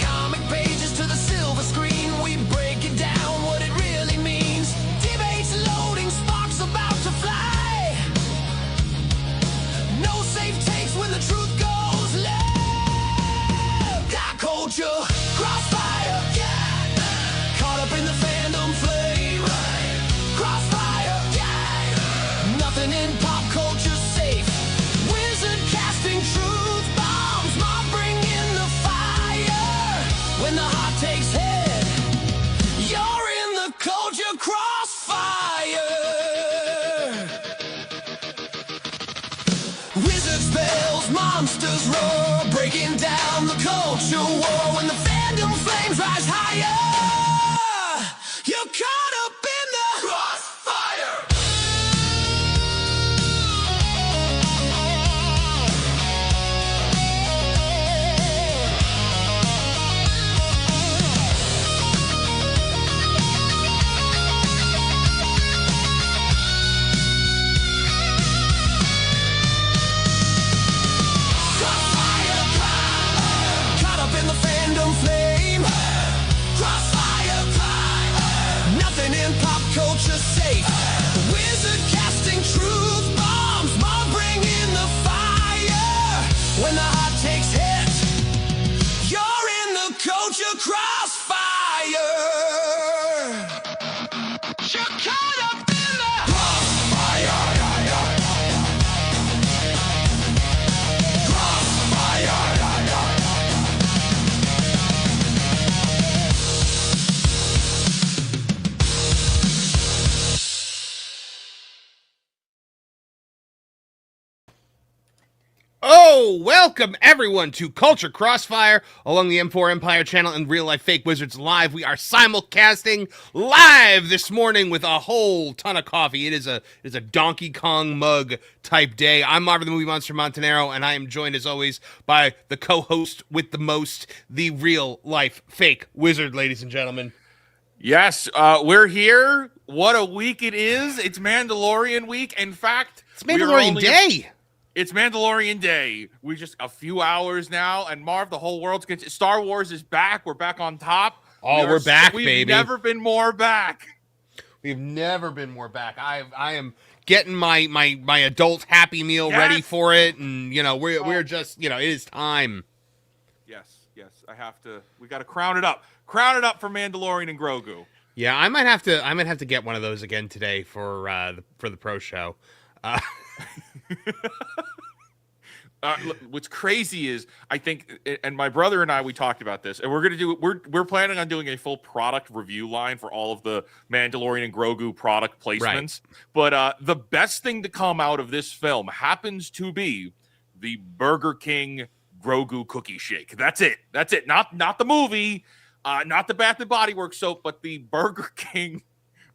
comic pages to the silver screen, we break it down what it really means. Debates loading, sparks about to fly. No safe takes when the truth goes left. Dark culture, crossfire, yeah. Caught up in the fandom flame. Crossfire, yeah. Nothing in pop culture safe. Wizard casting truth bombs, mob bring in the fire. When the heart takes head, you're in the culture crossfire. Wizard spells, monsters roar, breaking down the culture war. When the fandom flames rise higher, you're caught up in the crossfire. Crossfire, caught up in the fandom flame. Crossfire, nothing in pop culture safe. Wizard casting truth bombs, mob bring in the fire. When the heart takes hit, you're in the culture crossfire. You're caught up in the crossfire. Oh, welcome everyone to Culture Crossfire along the M4 Empire channel and Real Life Fake Wizards Live. We are simulcasting live this morning with a whole ton of coffee. It is a Donkey Kong mug type day. I'm Marvin the Movie Monster Montanero, and I am joined as always by the co-host with the most, the Real Life Fake Wizard, ladies and gentlemen. Yes, we're here. What a week it is. It's Mandalorian week. In fact, It's Mandalorian Day. It's Mandalorian Day. We just a few hours now, and Marv, the whole world's Star Wars is back. We're back on top. Oh, we're back, We've baby. never been more back. We've never been more back. I am getting my adult Happy Meal ready for it, and we're just it is time. Yes, I have to. We got to crown it up. Crown it up for Mandalorian and Grogu. Yeah, I might have to get one of those again today for the pro show. What's crazy is I think, and my brother and I, we talked about this, and we're planning on doing a full product review line for all of the Mandalorian and Grogu product placements. Right. But the best thing to come out of this film happens to be the Burger King Grogu cookie shake. That's it. Not the movie, not the Bath and Body Works soap, but the Burger King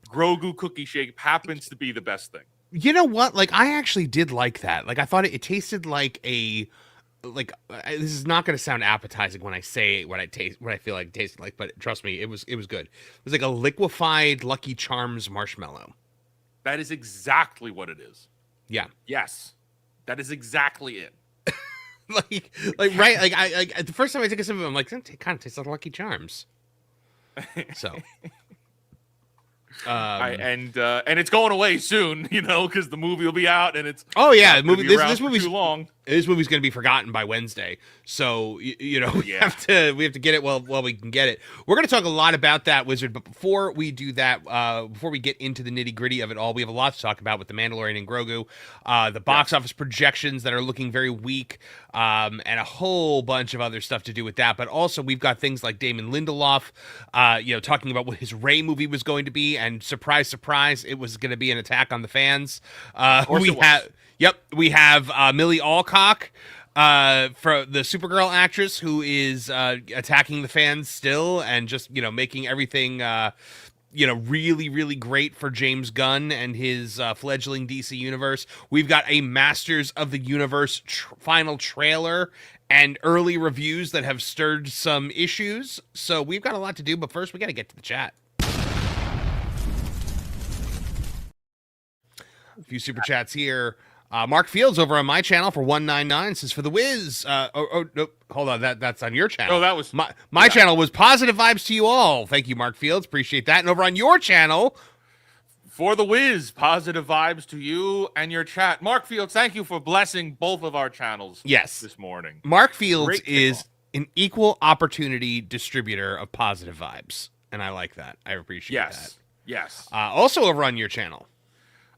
Grogu cookie shake happens to be the best thing. You know what? Like, I actually did like that. Like, I thought it tasted like this is not going to sound appetizing when I say what I feel like it tasted like, but trust me, it was good. It was like a liquefied Lucky Charms marshmallow. That is exactly what it is. Yeah. Yes. That is exactly it. right? Like, I the first time I took a sip of it, I'm like, it kind of tastes like Lucky Charms. So. And it's going away soon, because the movie will be out, and it's this movie's too long. This movie's going to be forgotten by Wednesday, so we have to get it while we can get it. We're going to talk a lot about that, Wizard, but before we do that, before we get into the nitty gritty of it all, we have a lot to talk about with the Mandalorian and Grogu, the box office projections that are looking very weak, and a whole bunch of other stuff to do with that. But also we've got things like Damon Lindelof, talking about what his Rey movie was going to be, and surprise, surprise, it was going to be an attack on the fans. We have Millie Alcock, for the Supergirl actress, who is attacking the fans still, and just making everything really, really great for James Gunn and his fledgling DC universe. We've got a Masters of the Universe final trailer and early reviews that have stirred some issues. So we've got a lot to do, but first we got to get to the chat. A few super chats here. Mark Fields over on my channel for 199 says for the whiz. No, hold on, that's on your channel. Oh, that was my channel was positive vibes to you all. Thank you, Mark Fields. Appreciate that. And over on your channel, for the whiz, positive vibes to you and your chat. Mark Fields, thank you for blessing both of our channels. Yes, this morning. Mark Fields is an equal opportunity distributor of positive vibes, and I like that. I appreciate that. Yes. Also over on your channel.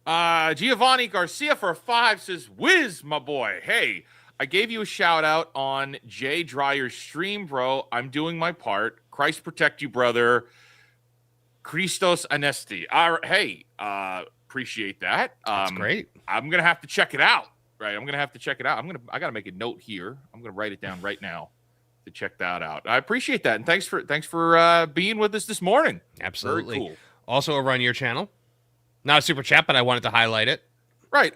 Giovanni Garcia for 5 says, whiz, my boy. Hey, I gave you a shout out on Jay Dryer's stream, bro. I'm doing my part. Christ protect you, brother. Christos Anesti. Hey, appreciate that. That's great. I'm going to have to check it out. Right. I'm going to have to check it out. I got to make a note here. I'm going to write it down right now to check that out. I appreciate that. And thanks for being with us this morning. Absolutely. Very cool. Also over on your channel. Not a super chat, but I wanted to highlight it. Right.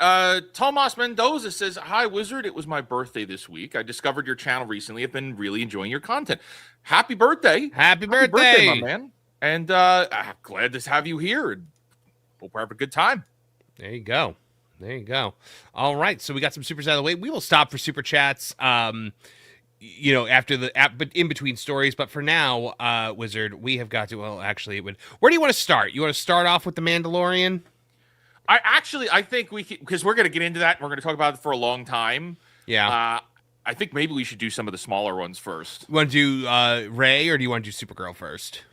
Tomas Mendoza says, hi, Wizard. It was my birthday this week. I discovered your channel recently. I've been really enjoying your content. Happy birthday. Happy birthday, my man. And I'm glad to have you here. And hope we're having a good time. There you go. All right. So we got some supers out of the way. We will stop for super chats. After but in between stories. But for now, Wizard, we have got to. Well, actually, where do you want to start? You want to start off with the Mandalorian? I think we can, because we're going to get into that. And we're going to talk about it for a long time. Yeah. I think maybe we should do some of the smaller ones first. You want to do Rey, or do you want to do Supergirl first?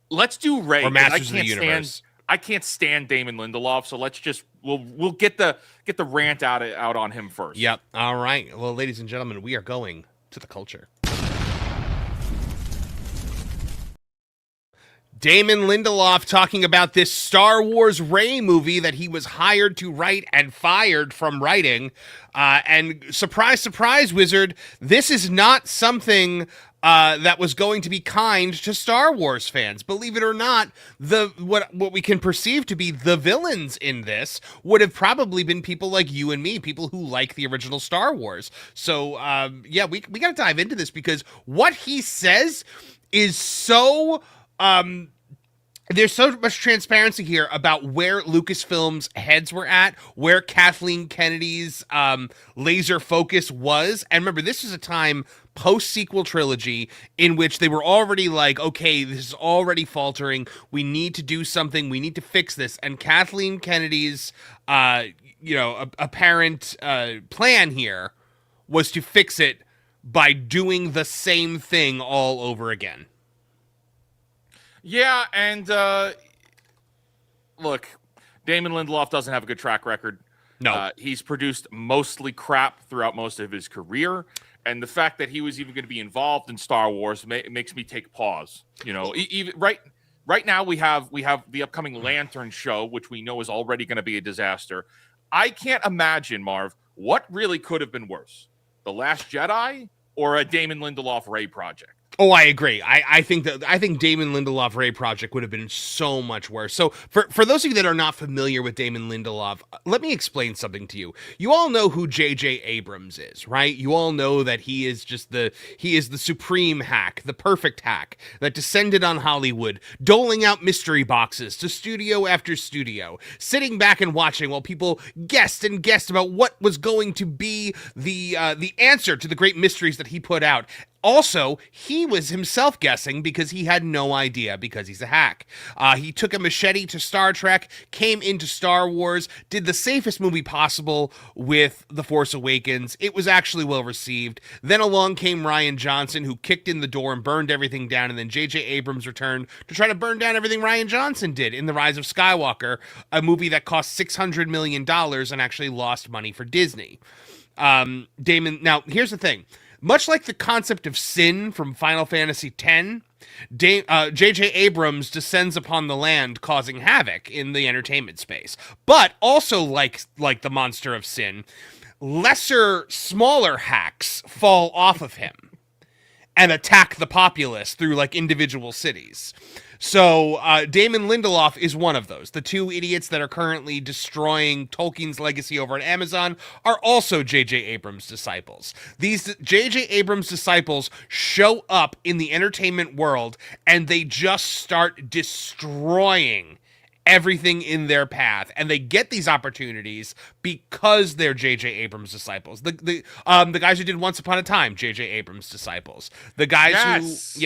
Let's do Rey. Or Masters of the Universe. I can't stand Damon Lindelof, so let's just we'll get the rant out on him first. Yep. All right. Well, ladies and gentlemen, we are going to the culture. Damon Lindelof talking about this Star Wars Rey movie that he was hired to write and fired from writing. And surprise, surprise, Wizard, this is not something that was going to be kind to Star Wars fans. Believe it or not, what we can perceive to be the villains in this would have probably been people like you and me, people who like the original Star Wars. So, we got to dive into this because what he says is so... there's so much transparency here about where Lucasfilm's heads were at, where Kathleen Kennedy's laser focus was. And remember, this is a time post-sequel trilogy in which they were already like, okay, this is already faltering. We need to do something. We need to fix this. And Kathleen Kennedy's, apparent plan here was to fix it by doing the same thing all over again. Yeah, and look, Damon Lindelof doesn't have a good track record. No. He's produced mostly crap throughout most of his career, and the fact that he was even going to be involved in Star Wars makes me take pause. Even right now we have the upcoming Lantern show, which we know is already going to be a disaster. I can't imagine, Marv, what really could have been worse, The Last Jedi or a Damon Lindelof Rey project. Oh, I agree. I think Damon Lindelof Rey project would have been so much worse. So for those of you that are not familiar with Damon Lindelof, let me explain something to you. You all know who J.J. Abrams is, right? You all know that he is the supreme hack, the perfect hack that descended on Hollywood, doling out mystery boxes to studio after studio, sitting back and watching while people guessed about what was going to be the answer to the great mysteries that he put out. Also, he was himself guessing because he had no idea because he's a hack. He took a machete to Star Trek, came into Star Wars, did the safest movie possible with The Force Awakens. It was actually well received. Then along came Rian Johnson, who kicked in the door and burned everything down. And then J.J. Abrams returned to try to burn down everything Rian Johnson did in The Rise of Skywalker, a movie that cost $600 million and actually lost money for Disney. Damon, now here's the thing. Much like the concept of sin from Final Fantasy X, J.J. Abrams descends upon the land causing havoc in the entertainment space. But also like the monster of sin, lesser, smaller hacks fall off of him and attack the populace through like individual cities. So Damon Lindelof is one of those. The two idiots that are currently destroying Tolkien's legacy over at Amazon are also J.J. Abrams' disciples. These J.J. Abrams' disciples show up in the entertainment world and they just start destroying everything in their path, and they get these opportunities because they're J.J. Abrams disciples. The guys who did Once Upon a Time, J.J. Abrams disciples. The guys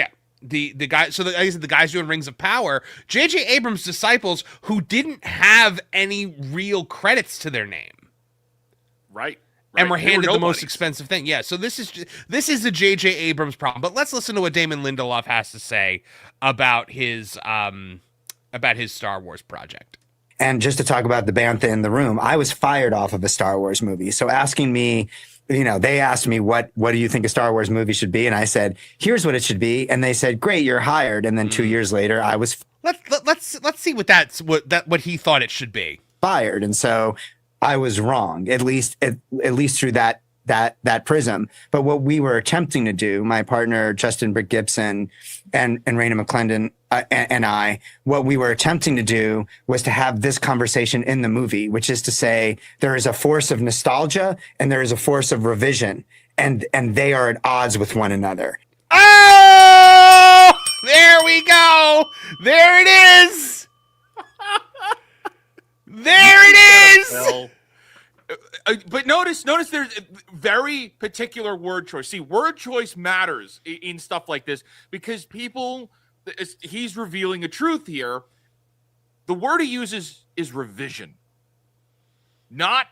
the guys doing Rings of Power, J.J. Abrams disciples who didn't have any real credits to their name, right? And were handed the most expensive thing. Yeah, so this is a J.J. Abrams problem. But let's listen to what Damon Lindelof has to say about his Star Wars project. And just to talk about the bantha in the room, I was fired off of a Star Wars movie. So asking me, they asked me, what do you think a Star Wars movie should be? And I said, here's what it should be. And they said, great, you're hired. And then 2 years later, I was let's see what he thought it should be. Fired. And so I was wrong, at least through that prism. But what we were attempting to do, my partner Justin Brick Gibson and Raina McClendon and I, what we were attempting to do was to have this conversation in the movie, which is to say there is a force of nostalgia and there is a force of revision, and they are at odds with one another. Oh, there we go. There it is. There it is. But notice there's a very particular word choice. See, word choice matters in stuff like this because he's revealing a truth here. The word he uses is revision, not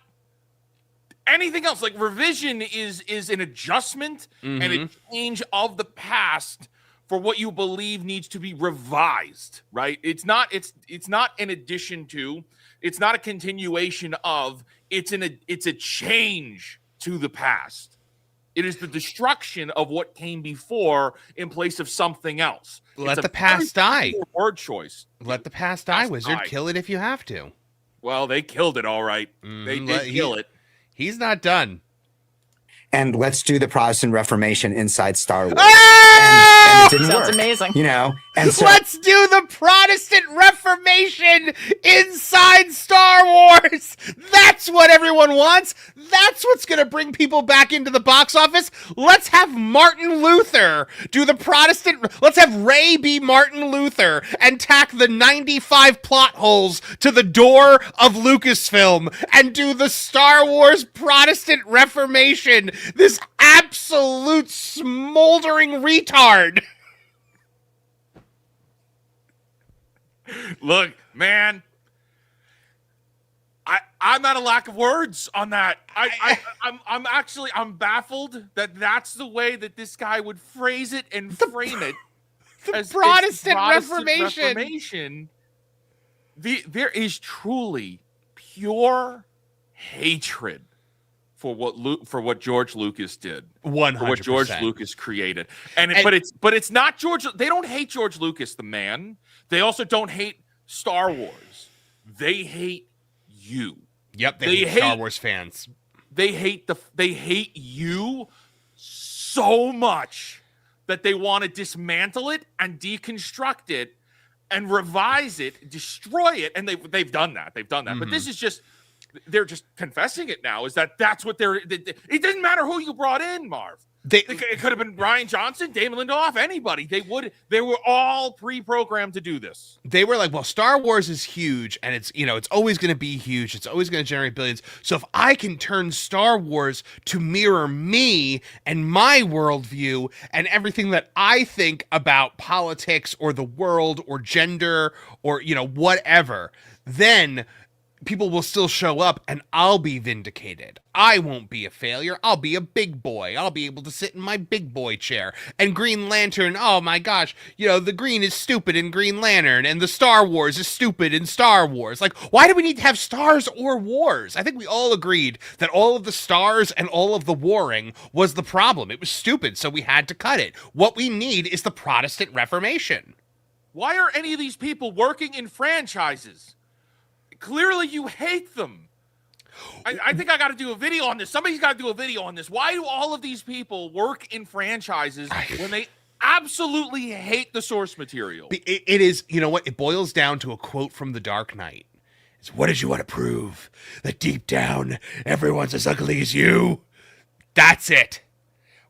anything else. Like revision is an adjustment and a change of the past for what you believe needs to be revised, right? It's not an addition to, it's not a continuation of, it's a change to the past. It is the destruction of what came before in place of something else. Let the past die. Word choice. Let the past die, Wizard. Kill it if you have to. Well, they killed it all right. They did kill it. He's not done. And let's do the Protestant Reformation inside Star Wars. Ah! And it didn't Sounds work. amazing. And so, let's do the Protestant Reformation inside Star Wars. That's what everyone wants. That's what's going to bring people back into the box office. Let's have Martin Luther do the Protestant. Let's have Ray be Martin Luther and tack the 95 plot holes to the door of Lucasfilm and do the Star Wars Protestant Reformation. This absolute smoldering retard. Look, man, I'm at a lack of words on that. I'm baffled that that's the way that this guy would phrase it and frame it. The as Protestant Reformation. There is truly pure hatred for what George Lucas did. 100%. For what George Lucas created. But it's not George. They don't hate George Lucas, the man. They also don't hate Star Wars. They hate you. Yep, they hate Star Wars fans. They hate you so much that they want to dismantle it and deconstruct it and revise it, destroy it, and they've done that. They've done that. But this is just, they're just confessing it now. Is that's what it didn't matter who you brought in, Marv. It could have been Rian Johnson, Damon Lindelof, anybody. They were all pre-programmed to do this. They were like, well, Star Wars is huge, and it's always going to be huge. It's always going to generate billions. So if I can turn Star Wars to mirror me and my worldview and everything that I think about politics or the world or gender or, whatever, then people will still show up and I'll be vindicated. I won't be a failure. I'll be a big boy. I'll be able to sit in my big boy chair. And Green Lantern, oh my gosh, the green is stupid in Green Lantern and the Star Wars is stupid in Star Wars. Like, why do we need to have stars or wars? I think we all agreed that all of the stars and all of the warring was the problem. It was stupid, so we had to cut it. What we need is the Protestant Reformation. Why are any of these people working in franchises? Clearly, you hate them. I think I got to do a video on this. Somebody's got to do a video on this. Why do all of these people work in franchises when they absolutely hate the source material? It is, it boils down to a quote from The Dark Knight. It's, what did you want to prove? That deep down, everyone's as ugly as you? That's it.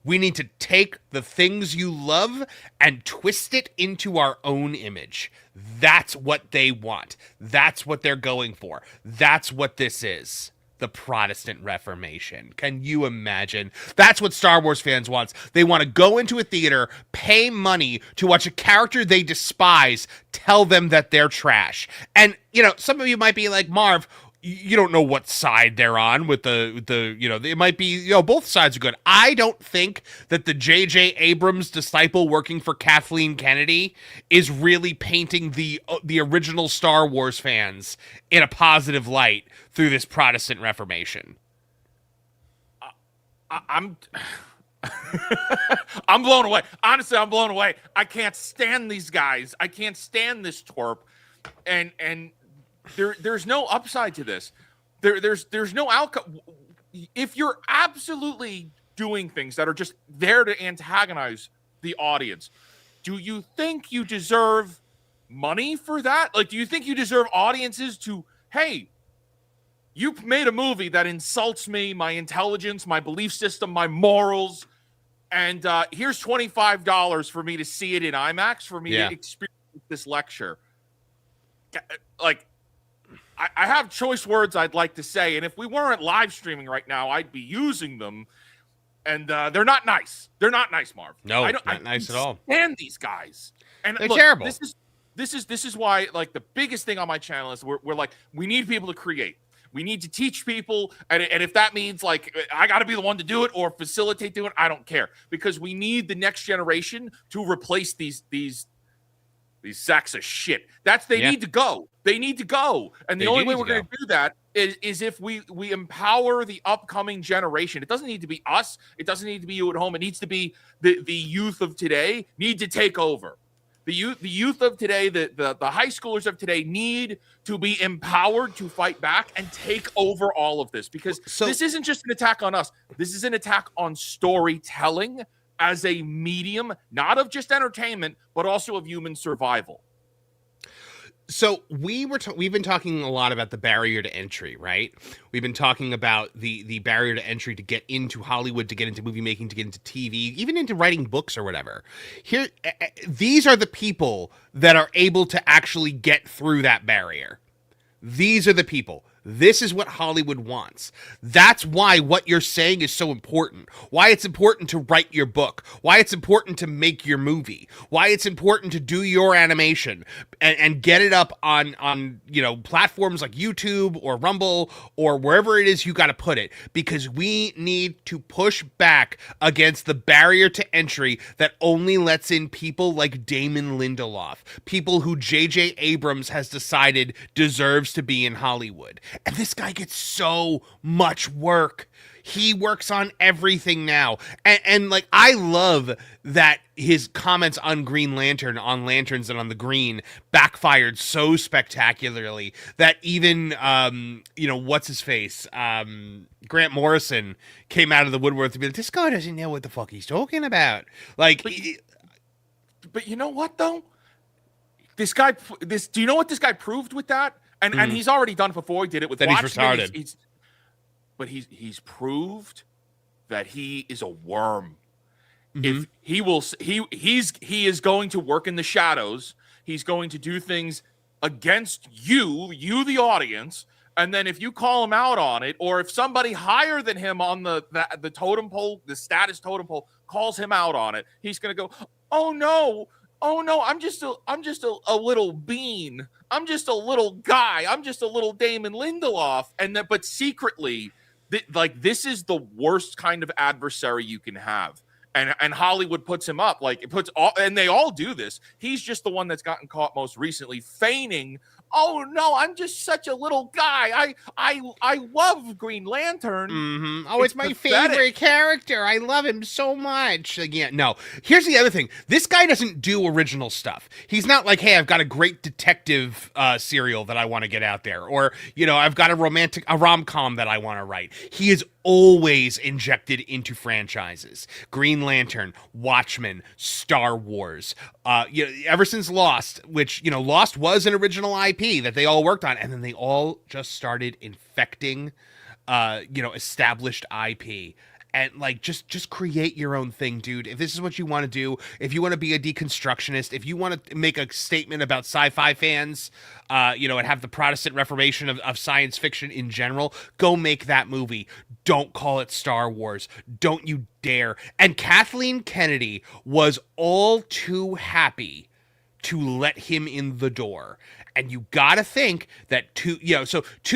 We need to take the things you love and twist it into our own image. That's what they want. That's what they're going for. That's what this is. The Protestant Reformation. Can you imagine? That's what Star Wars fans want. They want to go into a theater, pay money to watch a character they despise tell them that they're trash. And, you know, some of you might be like, Marv, you don't know what side they're on with the you know, it might be, you know, both sides are good. I don't think that the J.J. Abrams disciple working for Kathleen Kennedy is really painting the original Star Wars fans in a positive light through this Protestant Reformation. I'm I'm blown away. Honestly, I'm blown away. I can't stand these guys. I can't stand this twerp. And there's no upside to this. There's no outcome. If you're absolutely doing things that are just there to antagonize the audience, do you think you deserve money for that? Like, do you think you deserve audiences to, hey, you made a movie that insults me, my intelligence, my belief system, my morals, and here's $25 for me to see it in IMAX, for me to experience this lecture. Like, I have choice words I'd like to say, and if we weren't live streaming right now, I'd be using them. And they're not nice. They're not nice, Marv. No, not nice at all. And these guys, and they're look, terrible. This is why, like, the biggest thing on my channel is we're like, we need people to create. We need to teach people, and if that means, like, I got to be the one to do it or facilitate doing it, I don't care, because we need the next generation to replace these sacks of shit. They need to go. They need to go. And the only way we're going to do that is if we empower the upcoming generation. It doesn't need to be us. It doesn't need to be you at home. It needs to be the youth of today need to take over. The youth of today, the high schoolers of today need to be empowered to fight back and take over all of this, because this isn't just an attack on us. This is an attack on storytelling as a medium, not of just entertainment, but also of human survival. So we've been talking a lot about the barrier to entry, right? We've been talking about the barrier to entry to get into Hollywood, to get into movie making, to get into TV, even into writing books or whatever. Here, these are the people that are able to actually get through that barrier. These are the people. This is what Hollywood wants. That's why what you're saying is so important. Why it's important to write your book. Why it's important to make your movie. Why it's important to do your animation and get it up on you know, platforms like YouTube or Rumble or wherever it is you got to put it. Because we need to push back against the barrier to entry that only lets in people like Damon Lindelof, people who J.J. Abrams has decided deserves to be in Hollywood. And this guy gets so much work. He works on everything now. And like, I love that his comments on Green Lantern, on Lanterns and on the Green, backfired so spectacularly that even, you know, what's his face? Grant Morrison came out of the woodwork to be like, this guy doesn't know what the fuck he's talking about. Like, but you know what, though? Do you know what this guy proved with that? And he's already done it before. He did it with Watchmen. He's retarded. But he's proved that he is a worm. Mm-hmm. If he is going to work in the shadows. He's going to do things against you the audience. And then if you call him out on it, or if somebody higher than him on the totem pole, the status totem pole, calls him out on it, he's going to go, oh no, I'm just a little bean. I'm just a little guy. I'm just a little Damon Lindelof. But secretly, this is the worst kind of adversary you can have. And Hollywood puts him up. Like, and they all do this. He's just the one that's gotten caught most recently, feigning, oh no, I'm just such a little guy. I love Green Lantern. Mm-hmm. Oh, it's my favorite character. I love him so much. Again, no. Here's the other thing. This guy doesn't do original stuff. He's not like, hey, I've got a great detective serial that I want to get out there, or, you know, I've got a rom-com that I want to write. He is always injected into franchises. Green Lantern, Watchmen, Star Wars. You know, ever since Lost, which, you know, Lost was an original IP that they all worked on, and then they all just started infecting, you know, established IP. and like just create your own thing, dude. If this is what you want to do, if you want to be a deconstructionist, if you want to make a statement about sci-fi fans, you know, and have the Protestant Reformation of science fiction in general, go make that movie. Don't call it Star Wars. Don't you dare. And Kathleen Kennedy was all too happy to let him in the door. And you gotta think that 2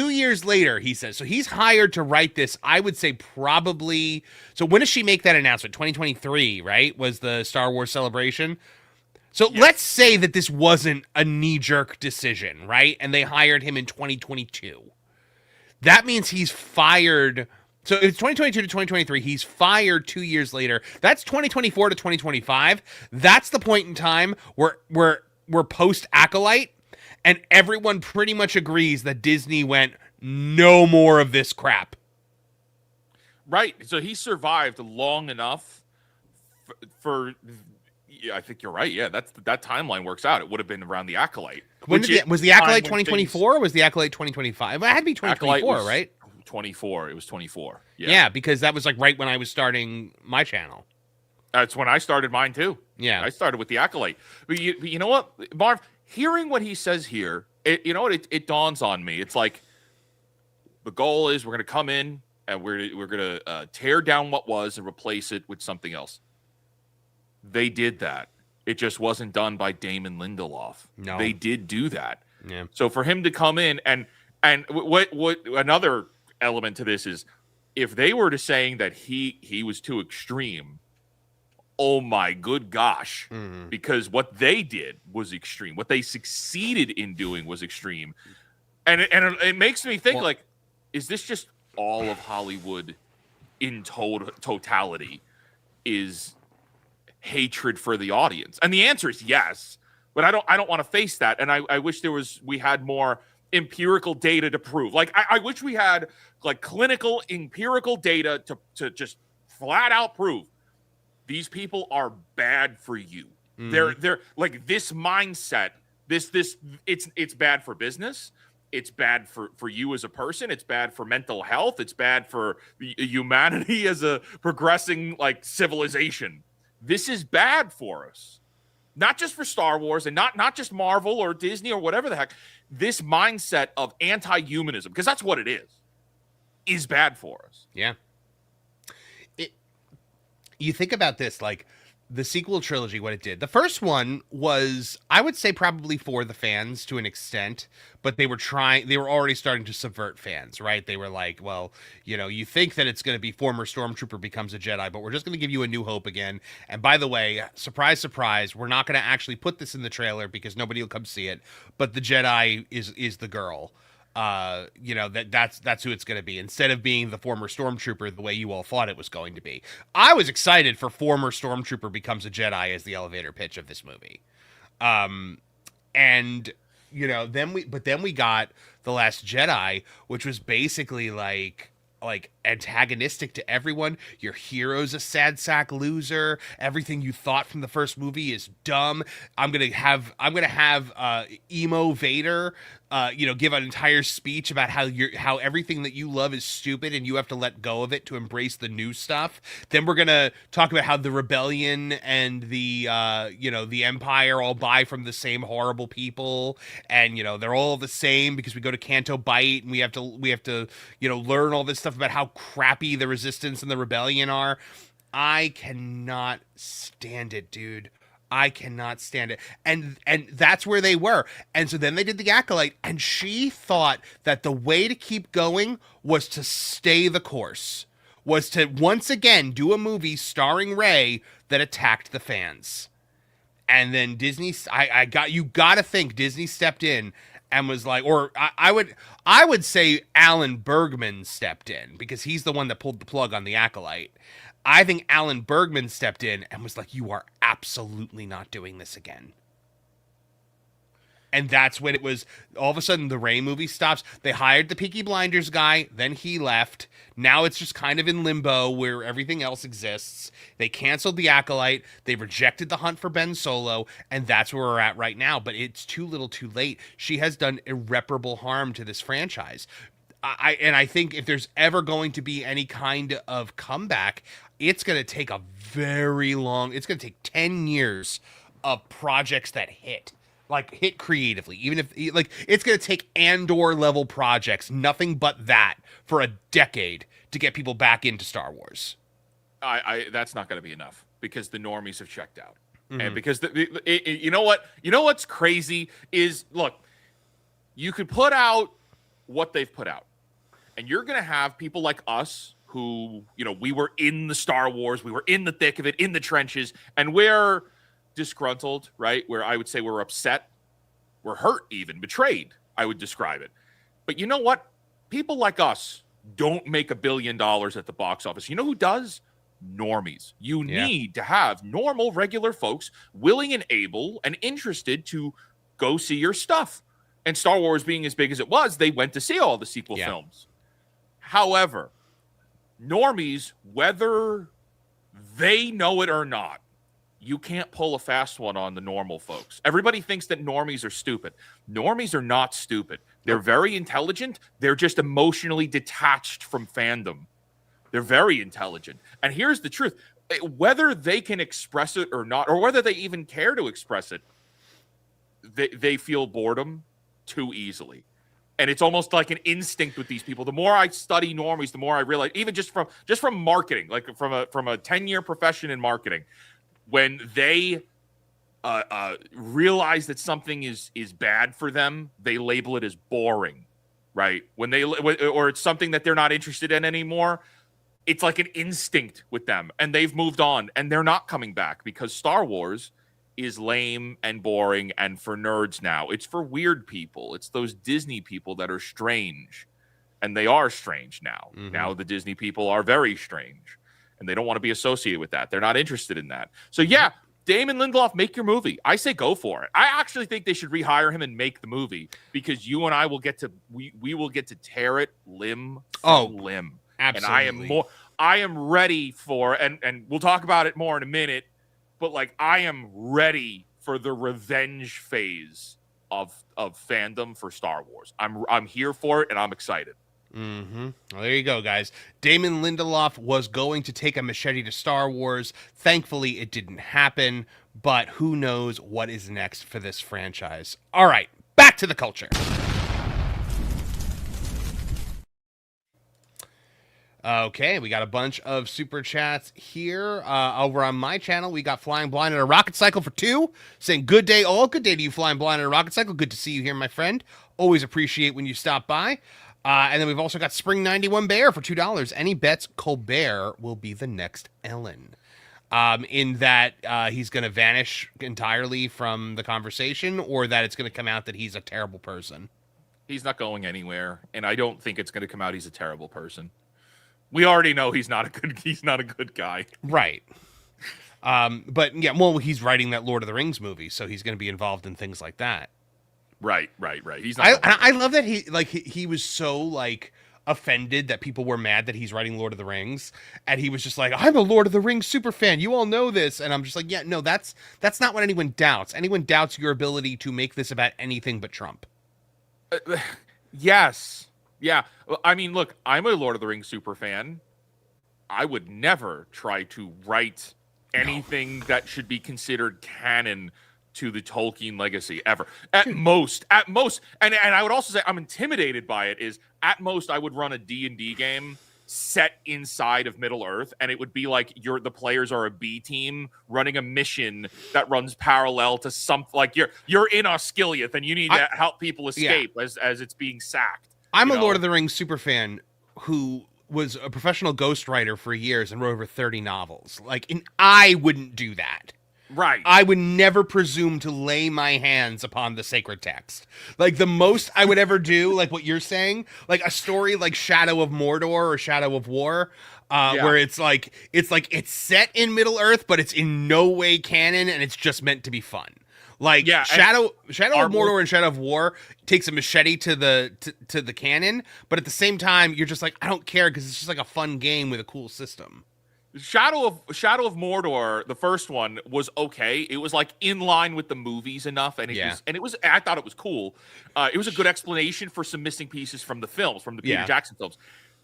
years later, he says, so he's hired to write this, I would say probably, so when does she make that announcement? 2023, right? Was the Star Wars Celebration? So let's say that this wasn't a knee-jerk decision, right? And they hired him in 2022. That means he's fired. So it's 2022 to 2023. He's fired 2 years later. That's 2024 to 2025. That's the point in time where we're post-Acolyte. And everyone pretty much agrees that Disney went, no more of this crap. Right. So he survived long enough for yeah, I think you're right. Yeah, that timeline works out. It would have been around the Acolyte. Was the Acolyte 2024 or was the Acolyte 2025? Well, it had to be 2024, right? 24. It was 24. Yeah, because that was like right when I was starting my channel. That's when I started mine too. Yeah. I started with the Acolyte. But you know what, Marv? Hearing what he says here, it dawns on me. It's like the goal is we're going to come in and we're going to tear down what was and replace it with something else. They did that. It just wasn't done by Damon Lindelof. No, they did do that. Yeah. So for him to come in and what another element to this is if they were to saying that he was too extreme. Oh my good gosh, because what they did was extreme. What they succeeded in doing was extreme. And it makes me think, like, is this just all of Hollywood in totality is hatred for the audience? And the answer is yes, but I don't want to face that. And I wish we had more empirical data to prove. Like, I wish we had like clinical empirical data to just flat out prove these people are bad for you. They're like this mindset. It's bad for business. It's bad for you as a person. It's bad for mental health. It's bad for humanity as a progressing like civilization. This is bad for us. Not just for Star Wars and not just Marvel or Disney or whatever the heck. This mindset of anti-humanism, because that's what it is bad for us. Yeah. You think about this, like the sequel trilogy, what it did. The first one was, I would say, probably for the fans to an extent, but they were already starting to subvert fans, right? They were like, well, you know, you think that it's going to be former Stormtrooper becomes a Jedi, but we're just going to give you a New Hope again. And by the way, surprise, surprise, we're not going to actually put this in the trailer because nobody will come see it, but the Jedi is the girl. You know, that's who it's going to be, instead of being the former Stormtrooper the way you all thought it was going to be. I was excited for former Stormtrooper becomes a Jedi as the elevator pitch of this movie. And you know, then we got The Last Jedi, which was basically like antagonistic to everyone. Your hero's a sad sack loser. Everything you thought from the first movie is dumb. I'm gonna have emo Vader, you know, give an entire speech about how everything that you love is stupid and you have to let go of it to embrace the new stuff. Then we're gonna talk about how the rebellion and the you know, the Empire all buy from the same horrible people, and you know, they're all the same because we go to Canto Bight and we have to you know, learn all this stuff about how crappy the Resistance and the Rebellion are. I cannot stand it, dude. I cannot stand it. And that's where they were. And so then they did the Acolyte, and she thought that the way to keep going was to stay the course, was to once again do a movie starring Rey that attacked the fans. And then Disney, you gotta think Disney stepped in and was like, or I would say Alan Bergman stepped in, because he's the one that pulled the plug on the Acolyte. I think Alan Bergman stepped in and was like, you are absolutely not doing this again. And that's when it was, all of a sudden, the Rey movie stops. They hired the Peaky Blinders guy, then he left. Now it's just kind of in limbo where everything else exists. They canceled the Acolyte. They rejected the hunt for Ben Solo, and that's where we're at right now. But it's too little too late. She has done irreparable harm to this franchise. I think if there's ever going to be any kind of comeback, it's going to take a very long. It's going to take 10 years of projects that hit creatively. Even if like it's going to take Andor level projects, nothing but that for a decade to get people back into Star Wars. That's not going to be enough because the normies have checked out. And because you know what's crazy is, look, you could put out what they've put out, and you're going to have people like us who, we were in the Star Wars, we were in the thick of it, in the trenches, and we're disgruntled, right? Where I would say we're upset, we're hurt, even betrayed, I would describe it. But you know what? People like us don't make $1 billion at the box office. You know who does? Normies. You need to have normal, regular folks willing and able and interested to go see your stuff. And Star Wars being as big as it was, they went to see all the sequel films. However, normies, whether they know it or not, you can't pull a fast one on the normal folks. Everybody thinks that normies are stupid. Normies are not stupid. They're very intelligent. They're just emotionally detached from fandom. They're very intelligent. And here's the truth. Whether they can express it or not, or whether they even care to express it, they feel boredom too easily. And it's almost like an instinct with these people. The more I study normies, the more I realize, even just from marketing, like from a 10-year profession in marketing, when they realize that something is bad for them, they label it as boring, right? Or it's something that they're not interested in anymore. It's like an instinct with them, and they've moved on, and they're not coming back because Star Wars is lame and boring and for nerds now. It's for weird people. It's those Disney people that are strange, and they are strange now. Now the Disney people are very strange, and they don't want to be associated with that. They're not interested in that. So yeah, Damon Lindelof, make your movie. I say go for it. I actually think they should rehire him and make the movie because you and I will get to we will get to tear it limb from limb. Absolutely. And I am ready for, and we'll talk about it more in a minute, but like I am ready for the revenge phase of fandom for Star Wars. I'm here for it and I'm excited. Well, there you go, guys. Damon Lindelof was going to take a machete to Star Wars. Thankfully, it didn't happen, but who knows what is next for this franchise. All right, back to the culture. Okay, we got a bunch of super chats here. Over on my channel, we got Flying Blind on a Rocket Cycle for 2, saying, good day all. Good day to you, Flying Blind on a Rocket Cycle. Good to see you here, my friend. Always appreciate when you stop by. And then we've also got Spring 91 Bear for $2. Any bets Colbert will be the next Ellen? In that he's going to vanish entirely from the conversation, or that it's going to come out that he's a terrible person? He's not going anywhere, and I don't think it's going to come out he's a terrible person. We already know he's not a good guy. Right. But yeah, well, he's writing that Lord of the Rings movie, so he's going to be involved in things like that. Right. He's not. I love that he was so like offended that people were mad that he's writing Lord of the Rings, and he was just like, I'm a Lord of the Rings super fan. You all know this, and I'm just like, yeah, no, that's not what anyone doubts. Anyone doubts your ability to make this about anything but Trump. Yes. Yeah. I mean, look, I'm a Lord of the Rings super fan. I would never try to write anything that should be considered canon to the Tolkien legacy ever. At most, and I would also say I'm intimidated by it. Is at most I would run a D&D game set inside of Middle Earth, and it would be like the players are a B team running a mission that runs parallel to something like you're in Osgiliath and you need to help people escape as it's being sacked. I'm a Lord of the Rings super fan who was a professional ghostwriter for years and wrote over 30 novels. And I wouldn't do that. Right. I would never presume to lay my hands upon the sacred text. The most I would ever do, like what you're saying, like a story like Shadow of Mordor or Shadow of War, where it's set in Middle Earth, but it's in no way canon and it's just meant to be fun. Shadow of Mordor and Shadow of War takes a machete to the canon, but at the same time, you're just like, I don't care because it's just like a fun game with a cool system. Shadow of Mordor, the first one was okay. It was like in line with the movies enough, and it was. I thought it was cool. It was a good explanation for some missing pieces from the films, from the Peter Jackson films.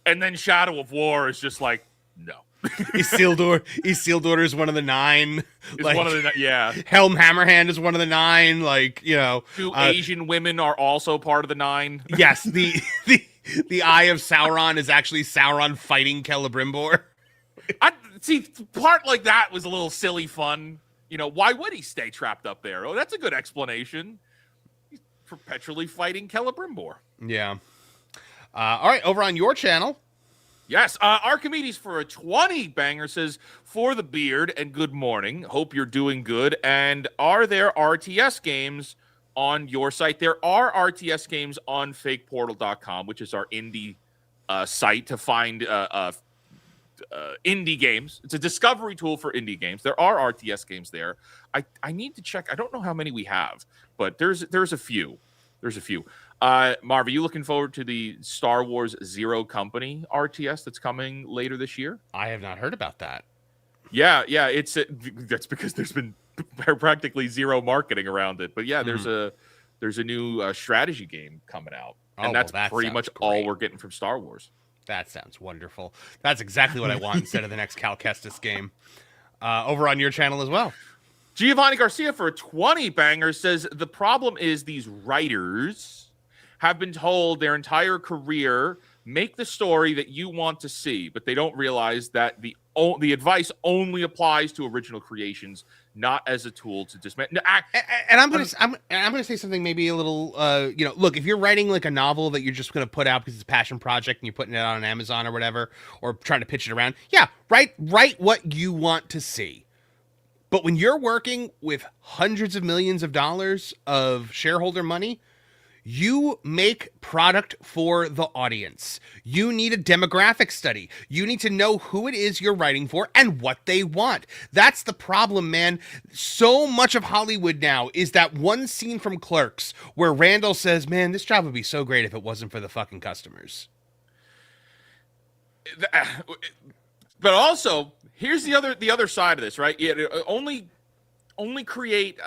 And then Shadow of War is just like, no. Isildur is one of the 9. Like, one of the Helm Hammerhand is one of the 9. Like, you know, 2 Asian women are also part of the 9. Yes, the Eye of Sauron is actually Sauron fighting Celebrimbor. I see, part like that was a little silly fun. You know, why would he stay trapped up there? Oh, that's a good explanation. He's perpetually fighting Celebrimbor. Yeah. All right, over on your channel. Yes, Archimedes for a 20 banger says, for the beard and good morning. Hope you're doing good. And are there RTS games on your site? There are RTS games on fakeportal.com, which is our indie site to find indie games. It's a discovery tool for indie games. There are RTS games there. I need to check. I don't know how many we have, but there's a few. Marv, are you looking forward to the Star Wars Zero Company RTS that's coming later this year? I have not heard about that. Yeah, that's because there's been practically zero marketing around it. But yeah, there's a new strategy game coming out, and that's pretty much all we're getting from Star Wars. That sounds wonderful. That's exactly what I want instead of the next Cal Kestis game. Over on your channel as well. Giovanni Garcia for a 20 banger says, the problem is these writers have been told their entire career, make the story that you want to see, but they don't realize that the advice only applies to original creations, not as a tool to dismantle. And I'm gonna say something maybe a little, look, if you're writing like a novel that you're just gonna put out because it's a passion project and you're putting it out on Amazon or whatever, or trying to pitch it around, write what you want to see. But when you're working with hundreds of millions of dollars of shareholder money, you make product for the audience. You need a demographic study. You need to know who it is you're writing for and what they want. That's the problem, man. So much of Hollywood now is that one scene from Clerks where Randall says, man, this job would be so great if it wasn't for the fucking customers. But also, here's the other side of this, right? Only create,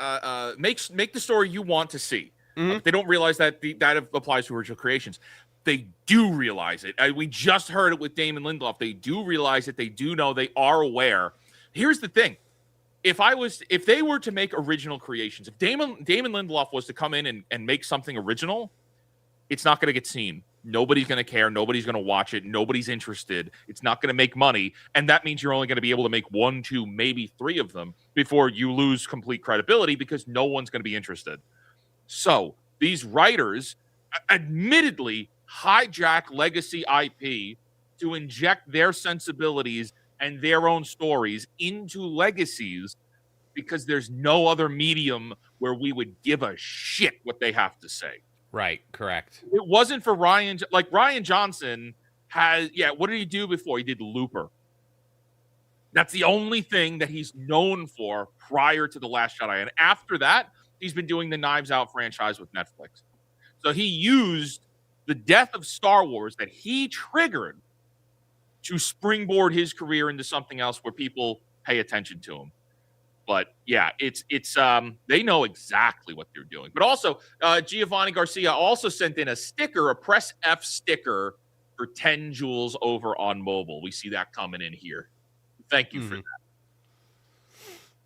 make the story you want to see. Mm-hmm. They don't realize that that applies to original creations. They do realize it. We just heard it with Damon Lindelof. They do realize it. They do know. They are aware. Here's the thing: if they were to make original creations, if Damon Lindelof was to come in and make something original, it's not going to get seen. Nobody's going to care. Nobody's going to watch it. Nobody's interested. It's not going to make money, and that means you're only going to be able to make 1, 2, maybe 3 of them before you lose complete credibility because no one's going to be interested. So these writers admittedly hijack legacy IP to inject their sensibilities and their own stories into legacies because there's no other medium where we would give a shit what they have to say. Right, correct. It wasn't for Ryan Johnson what did he do before? He did Looper. That's the only thing that he's known for prior to The Last Jedi. And after that, he's been doing the Knives Out franchise with Netflix. So he used the death of Star Wars that he triggered to springboard his career into something else where people pay attention to him. But yeah, it's they know exactly what they're doing. But also, Giovanni Garcia also sent in a sticker, a Press F sticker for 10 jewels over on mobile. We see that coming in here. Thank you for that.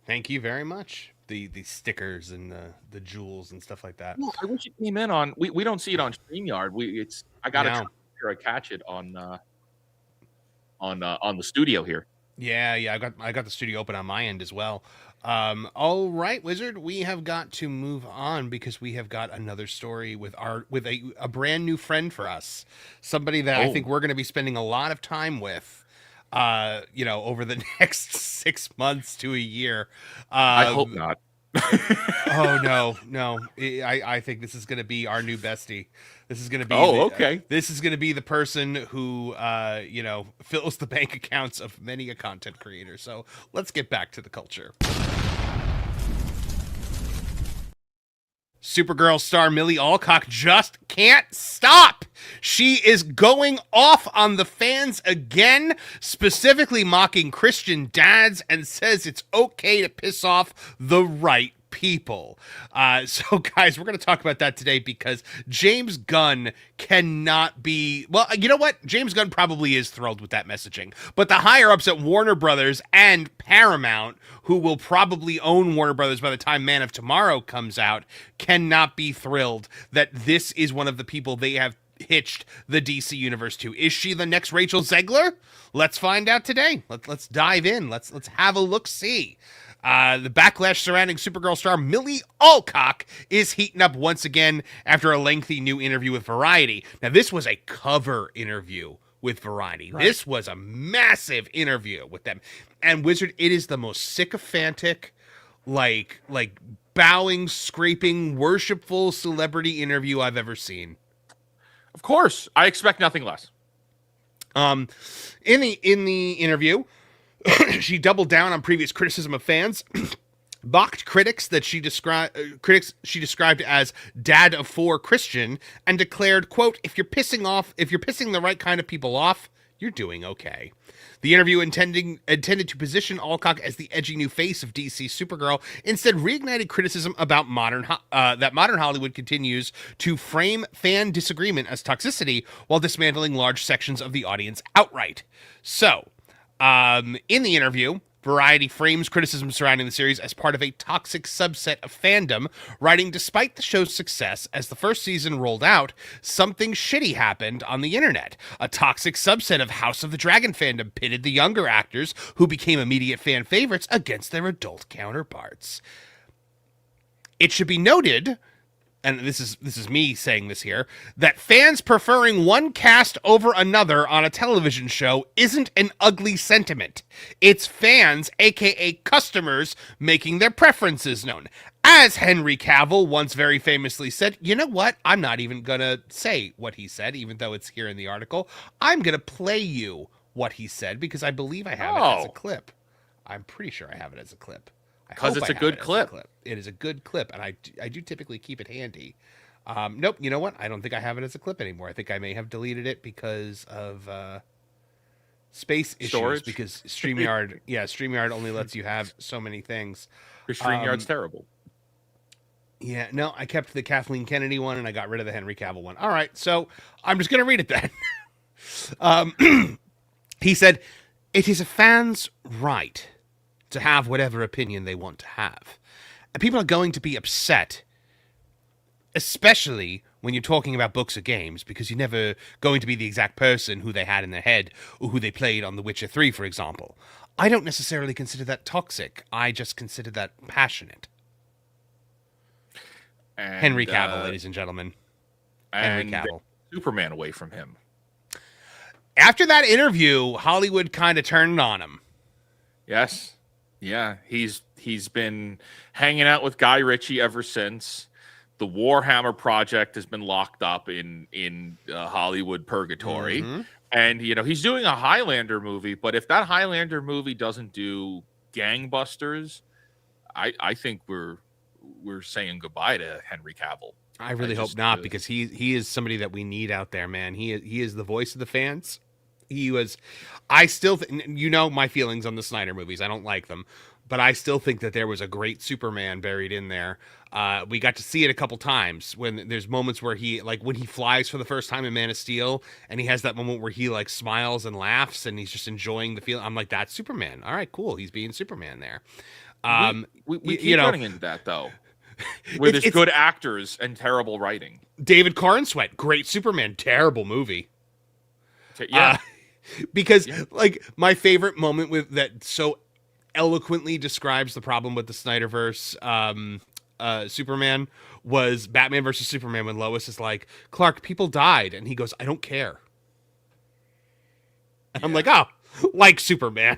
Thank you very much. The stickers and the jewels and stuff like that. Yeah, I wish it came in on. We don't see it on StreamYard. I gotta try to catch it on the studio here. Yeah. I got the studio open on my end as well. All right, Wizard, we have got to move on because we have got another story with a brand new friend for us, somebody that I think we're going to be spending a lot of time with. Over the next 6 months to a year. I hope not. Oh no. I think this is going to be our new bestie. This is going to be. Okay. This is going to be the person who, fills the bank accounts of many a content creator. So let's get back to the culture. Supergirl star Millie Alcock just can't stop. She is going off on the fans again, specifically mocking Christian dads, and says it's okay to piss off the right people. So guys, we're going to talk about that today because James Gunn cannot be, well, you know what? James Gunn probably is thrilled with that messaging, but the higher ups at Warner Brothers and Paramount, who will probably own Warner Brothers by the time Man of Tomorrow comes out, cannot be thrilled that this is one of the people they have hitched the DC universe to. Is she the next Rachel Zegler? Let's find out today. Let's dive in. Let's have a look-see. The backlash surrounding Supergirl star Millie Alcock is heating up once again after a lengthy new interview with Variety. Now, this was a cover interview with Variety. Right. This was a massive interview with them. And Wizard, it is the most sycophantic, like bowing, scraping, worshipful celebrity interview I've ever seen. Of course, I expect nothing less. In the interview, she doubled down on previous criticism of fans, mocked critics that she described as dad of four Christian, and declared, quote, if you're pissing the right kind of people off, you're doing okay. The interview intended to position Alcock as the edgy new face of DC Supergirl instead reignited criticism about that modern Hollywood continues to frame fan disagreement as toxicity while dismantling large sections of the audience outright. So, in the interview, Variety frames criticism surrounding the series as part of a toxic subset of fandom, writing, despite the show's success, as the first season rolled out, something shitty happened on the internet. A toxic subset of House of the Dragon fandom pitted the younger actors, who became immediate fan favorites, against their adult counterparts. It should be noted, and this is me saying this here, that fans preferring one cast over another on a television show isn't an ugly sentiment. It's fans, aka customers, making their preferences known. As Henry Cavill once very famously said, you know what? I'm not even gonna say what he said, even though it's here in the article. I'm gonna play you what he said because I believe I have it as a clip. I'm pretty sure I have it as a clip. Because it's a good clip. It is a good clip, and I do typically keep it handy. Nope, you know what? I don't think I have it as a clip anymore. I think I may have deleted it because of space Storage? issues. Because StreamYard only lets you have so many things. Your StreamYard's terrible. Yeah, no, I kept the Kathleen Kennedy one, and I got rid of the Henry Cavill one. All right, so I'm just going to read it then. He said, it is a fan's right to have whatever opinion they want to have. And people are going to be upset, especially when you're talking about books or games, because you're never going to be the exact person who they had in their head or who they played on The Witcher 3, for example. I don't necessarily consider that toxic. I just consider that passionate. And, Henry Cavill, ladies and gentlemen. Henry Cavill. Superman away from him. After that interview, Hollywood kind of turned on him. Yes. Yeah, he's been hanging out with Guy Ritchie ever since. The Warhammer project has been locked up in Hollywood purgatory. Mm-hmm. And, he's doing a Highlander movie, but if that Highlander movie doesn't do gangbusters, I think we're saying goodbye to Henry Cavill. I really hope not, because he is somebody that we need out there, man. He is the voice of the fans. I still my feelings on the Snyder movies. I don't like them, but I still think that there was a great Superman buried in there. We got to see it a couple times when there's moments where when he flies for the first time in Man of Steel, and he has that moment where he smiles and laughs and he's just enjoying the feeling. I'm like, that's Superman. All right, cool. He's being Superman there. We keep running into that though. Where there's good actors and terrible writing. David Cornsweet, great Superman, terrible movie. Yeah. Because my favorite moment with that so eloquently describes the problem with the Snyderverse Superman was Batman versus Superman, when Lois is like, Clark, people died, and he goes, I don't care. And I'm like, oh, like Superman.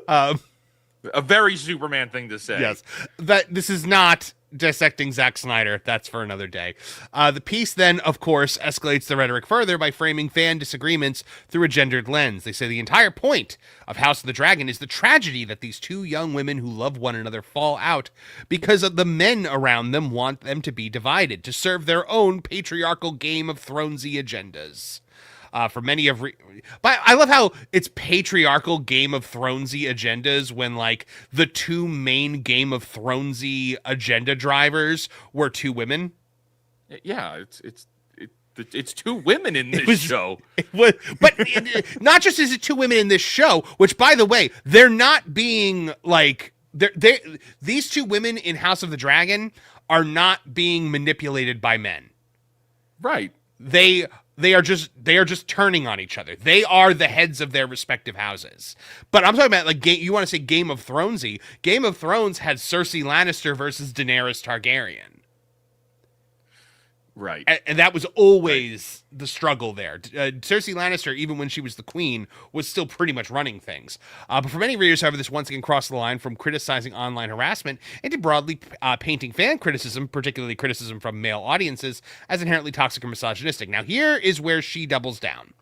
A very Superman thing to say. Yes. That this is not dissecting Zack Snyder. That's for another day. The piece then, of course, escalates the rhetoric further by framing fan disagreements through a gendered lens. They say the entire point of House of the Dragon is the tragedy that these two young women who love one another fall out because of the men around them want them to be divided, to serve their own patriarchal Game of Thronesy agendas. For many of, but I love how it's patriarchal Game of Thronesy agendas when like the two main Game of Thronesy agenda drivers were two women. Yeah, it's two women in this show. But not just is it two women in this show, which by the way, they're not being like these two women in House of the Dragon are not being manipulated by men. Right. They are just turning on each other. They are the heads of their respective houses. But I'm talking about like you want to say Game of Thronesy. Game of Thrones had Cersei Lannister versus Daenerys Targaryen. Right. And that was always the struggle there. Cersei Lannister, even when she was the queen, was still pretty much running things. But for many readers, however, this once again crossed the line from criticizing online harassment into broadly painting fan criticism, particularly criticism from male audiences, as inherently toxic or misogynistic. Now, here is where she doubles down.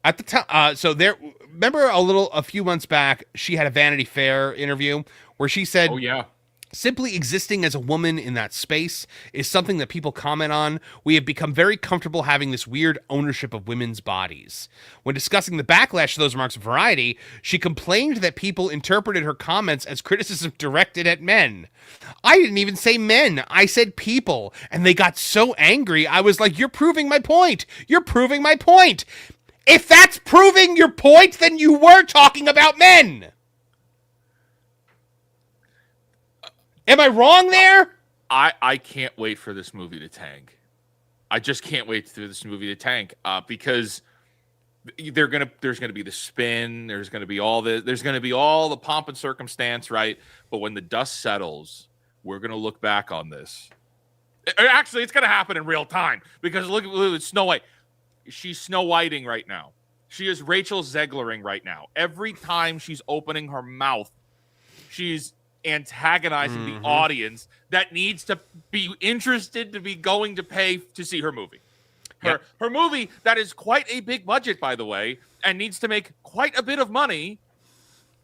At the time, so there, remember a few months back, she had a Vanity Fair interview where she said, "Oh yeah, simply existing as a woman in that space is something that people comment on. We have become very comfortable having this weird ownership of women's bodies." When discussing the backlash to those remarks of Variety, she complained that people interpreted her comments as criticism directed at men. "I didn't even say men. I said people. And they got so angry. I was like, you're proving my point. You're proving my point. If that's proving your point, then you were talking about men." Am I wrong there? I can't wait for this movie to tank. I just can't wait for this movie to tank because there's gonna be the spin. There's gonna be all the pomp and circumstance, right? But when the dust settles, we're gonna look back on this. Actually, it's gonna happen in real time because look at Snow White. She's Snow Whiting right now. She is Rachel Zeglering right now. Every time she's opening her mouth, she's antagonizing the audience that needs to be interested to be going to pay to see her movie. Her movie that is quite a big budget, by the way, and needs to make quite a bit of money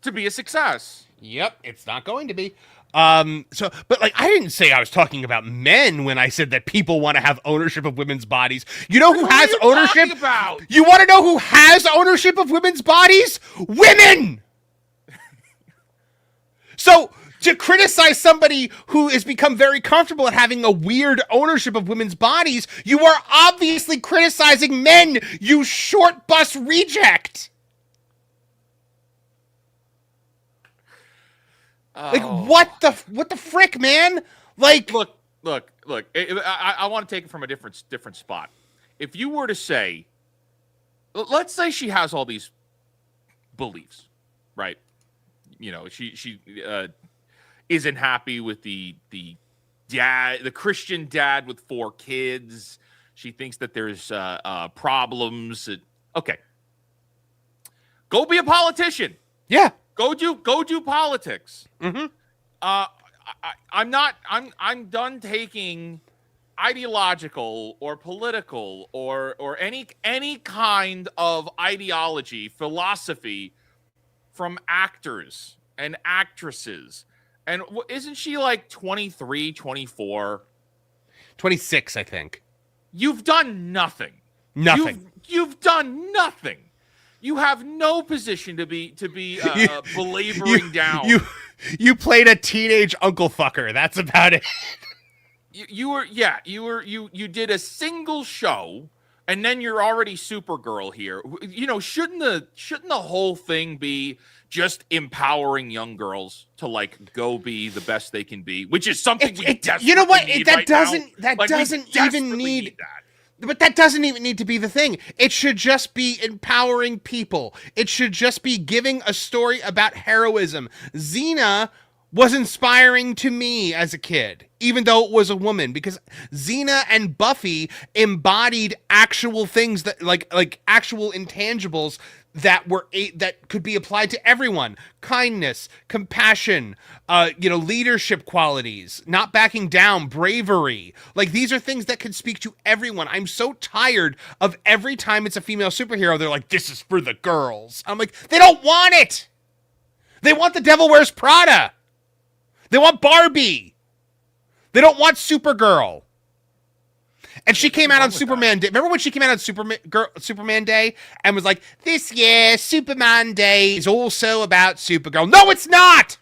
to be a success. Yep, it's not going to be. But like, I didn't say I was talking about men when I said that people want to have ownership of women's bodies. You know who has ownership? You want to know who has ownership of women's bodies? Women! So, to criticize somebody who has become very comfortable at having a weird ownership of women's bodies, you are obviously criticizing men, you short bus reject. Like, what the frick, man? Like, look. I want to take it from a different spot. If you were to say, let's say she has all these beliefs, right? You know, she isn't happy with the Christian dad with 4 kids. She thinks that there's problems. Okay, go be a politician. Yeah, go do politics. Mm-hmm. I'm done taking ideological or political or any kind of ideology, philosophy from actors and actresses. And isn't she like 23, 24? 26, I think. You've done nothing. Nothing. You've done nothing. You have no position to be belaboring down. You played a teenage uncle fucker. That's about it. You did a single show, and then you're already Supergirl here. You know, shouldn't the whole thing be just empowering young girls to like go be the best they can be, which is something we desperately you know what? need That right doesn't now. that Like, doesn't even need that. But that doesn't even need to be the thing. It should just be empowering people. It should just be giving a story about heroism. Xena was inspiring to me as a kid, even though it was a woman, because Xena and Buffy embodied actual things that like actual intangibles that that could be applied to everyone. Kindness, compassion, leadership qualities, not backing down, bravery. Like, these are things that can speak to everyone. I'm so tired of every time it's a female superhero, they're like, this is for the girls. I'm like, they don't want it. They want The Devil Wears Prada. They want Barbie. They don't want Supergirl. And she came out on Superman Day. Remember when she came out on Superman Day and was like, this year, Superman Day is also about Supergirl. No, it's not!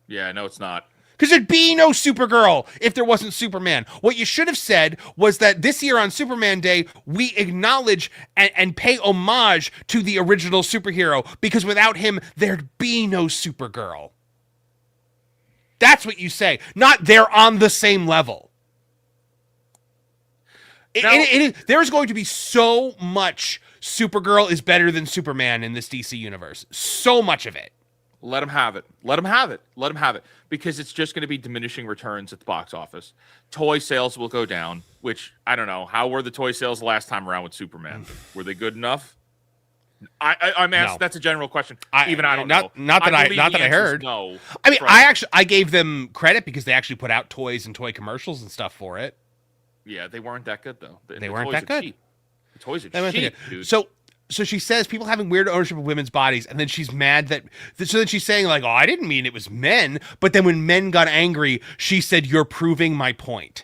Yeah, no, it's not. Because there'd be no Supergirl if there wasn't Superman. What you should have said was that this year on Superman Day, we acknowledge and pay homage to the original superhero, because without him, there'd be no Supergirl. That's what you say. Not they're on the same level. There's going to be so much Supergirl is better than Superman in this DC universe. So much of it. Let them have it. Let them have it. Let them have it. Because it's just going to be diminishing returns at the box office. Toy sales will go down, which, I don't know. How were the toy sales the last time around with Superman? Were they good enough? I'm asked. No. That's a general question. I don't know. Not that I heard. No. I mean, I gave them credit because they actually put out toys and toy commercials and stuff for it. Yeah, they weren't that good, though. They weren't that good. Cheap. The toys are cheap, dude. So she says people having weird ownership of women's bodies, and then she's mad that... So then she's saying, like, oh, I didn't mean it was men, but then when men got angry, she said, you're proving my point.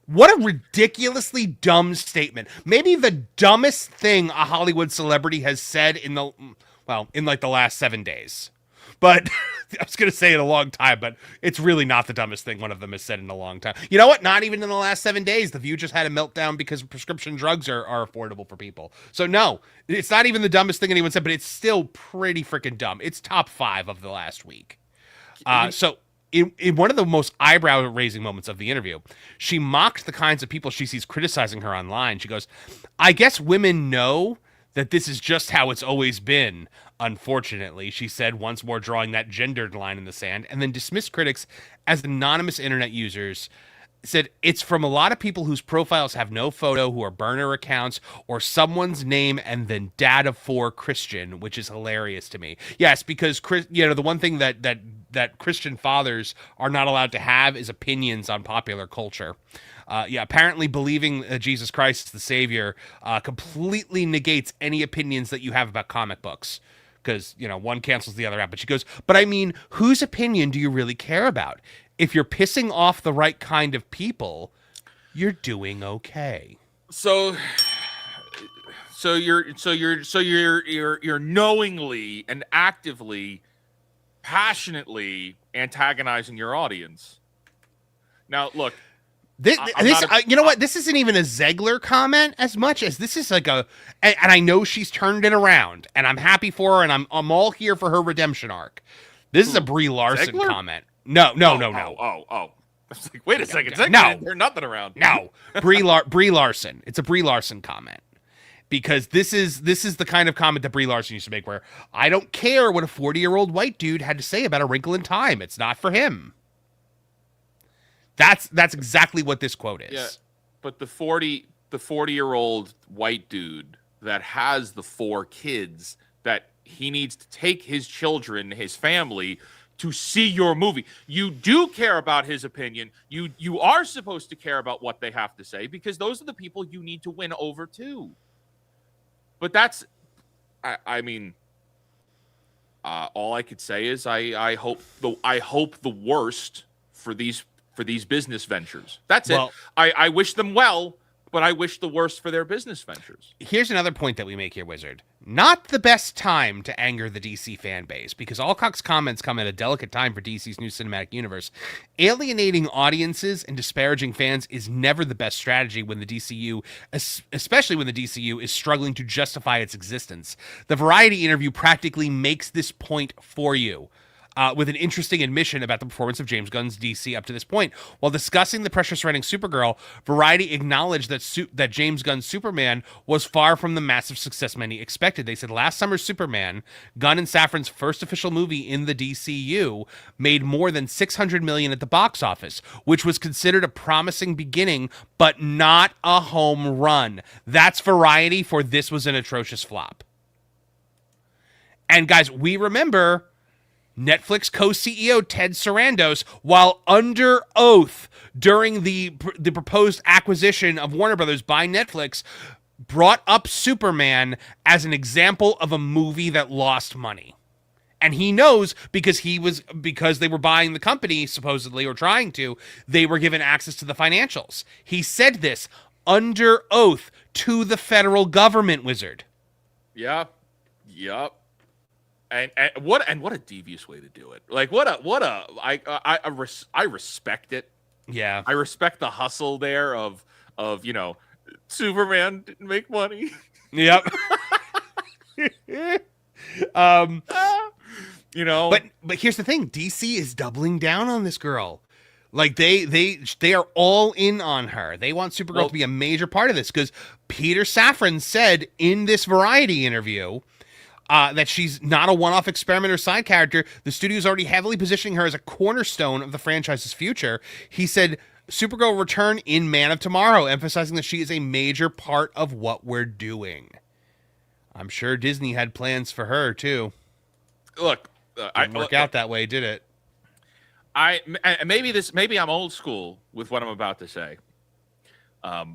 What a ridiculously dumb statement. Maybe the dumbest thing a Hollywood celebrity has said in the last 7 days. But I was going to say in a long time, but it's really not the dumbest thing one of them has said in a long time. You know what? Not even in the last 7 days. The View just had a meltdown because prescription drugs are affordable for people. So no, it's not even the dumbest thing anyone said, but it's still pretty freaking dumb. It's top 5 of the last week. So in one of the most eyebrow-raising moments of the interview, she mocked the kinds of people she sees criticizing her online. She goes, I guess women know that this is just how it's always been. Unfortunately, she said, once more drawing that gendered line in the sand, and then dismissed critics as anonymous internet users. Said it's from a lot of people whose profiles have no photo, who are burner accounts, or someone's name and then data for Christian, which is hilarious to me. Yes, because the one thing that Christian fathers are not allowed to have is opinions on popular culture. Apparently believing Jesus Christ is the Savior completely negates any opinions that you have about comic books. Because, one cancels the other out. But she goes, but I mean, whose opinion do you really care about? If you're pissing off the right kind of people, you're doing okay. So you're knowingly and actively, passionately antagonizing your audience. Now, look. You know what? This isn't even a Zegler comment as much as this is like and I know she's turned it around, and I'm happy for her, and I'm all here for her redemption arc. This is a Brie Larson Zegler? comment. No. I was like, wait a second. Zegler didn't turn nothing around. No, Brie Larson. It's a Brie Larson comment. Because this is the kind of comment that Brie Larson used to make, where I don't care what a 40-year-old white dude had to say about A Wrinkle in Time. It's not for him. That's exactly what this quote is. Yeah, but the 40-year-old white dude that has the 4 kids that he needs to take his children, his family, to see your movie. You do care about his opinion. You are supposed to care about what they have to say, because those are the people you need to win over too. But that's, I mean, all I could say is I hope the worst for these business ventures. That's it. I wish them well, but I wish the worst for their business ventures. Here's another point that we make here, Wizard. Not the best time to anger the DC fan base, because Alcock's comments come at a delicate time for DC's new cinematic universe. Alienating audiences and disparaging fans is never the best strategy when the DCU, especially when the DCU is struggling to justify its existence. The Variety interview practically makes this point for you. With an interesting admission about the performance of James Gunn's DC up to this point. While discussing the pressure surrounding Supergirl, Variety acknowledged that James Gunn's Superman was far from the massive success many expected. They said last summer's Superman, Gunn and Safran's first official movie in the DCU, made more than $600 million at the box office, which was considered a promising beginning, but not a home run. That's Variety for this was an atrocious flop. And guys, we remember Netflix co-CEO Ted Sarandos, while under oath during the proposed acquisition of Warner Brothers by Netflix, brought up Superman as an example of a movie that lost money. And he knows because they were buying the company, supposedly, or trying to, they were given access to the financials. He said this under oath to the federal government, Wizard. Yep. And what a devious way to do it. Like I respect it. Yeah. I respect the hustle there of Superman didn't make money. Yep. But here's the thing, DC is doubling down on this girl. Like they are all in on her. They want Supergirl to be a major part of this because Peter Safran said in this Variety interview that she's not a one-off experiment or side character. The studio's already heavily positioning her as a cornerstone of the franchise's future. He said Supergirl will return in Man of Tomorrow, emphasizing that she is a major part of what we're doing. I'm sure Disney had plans for her too. Look, didn't work out that way, did it? Maybe I'm old school with what I'm about to say. I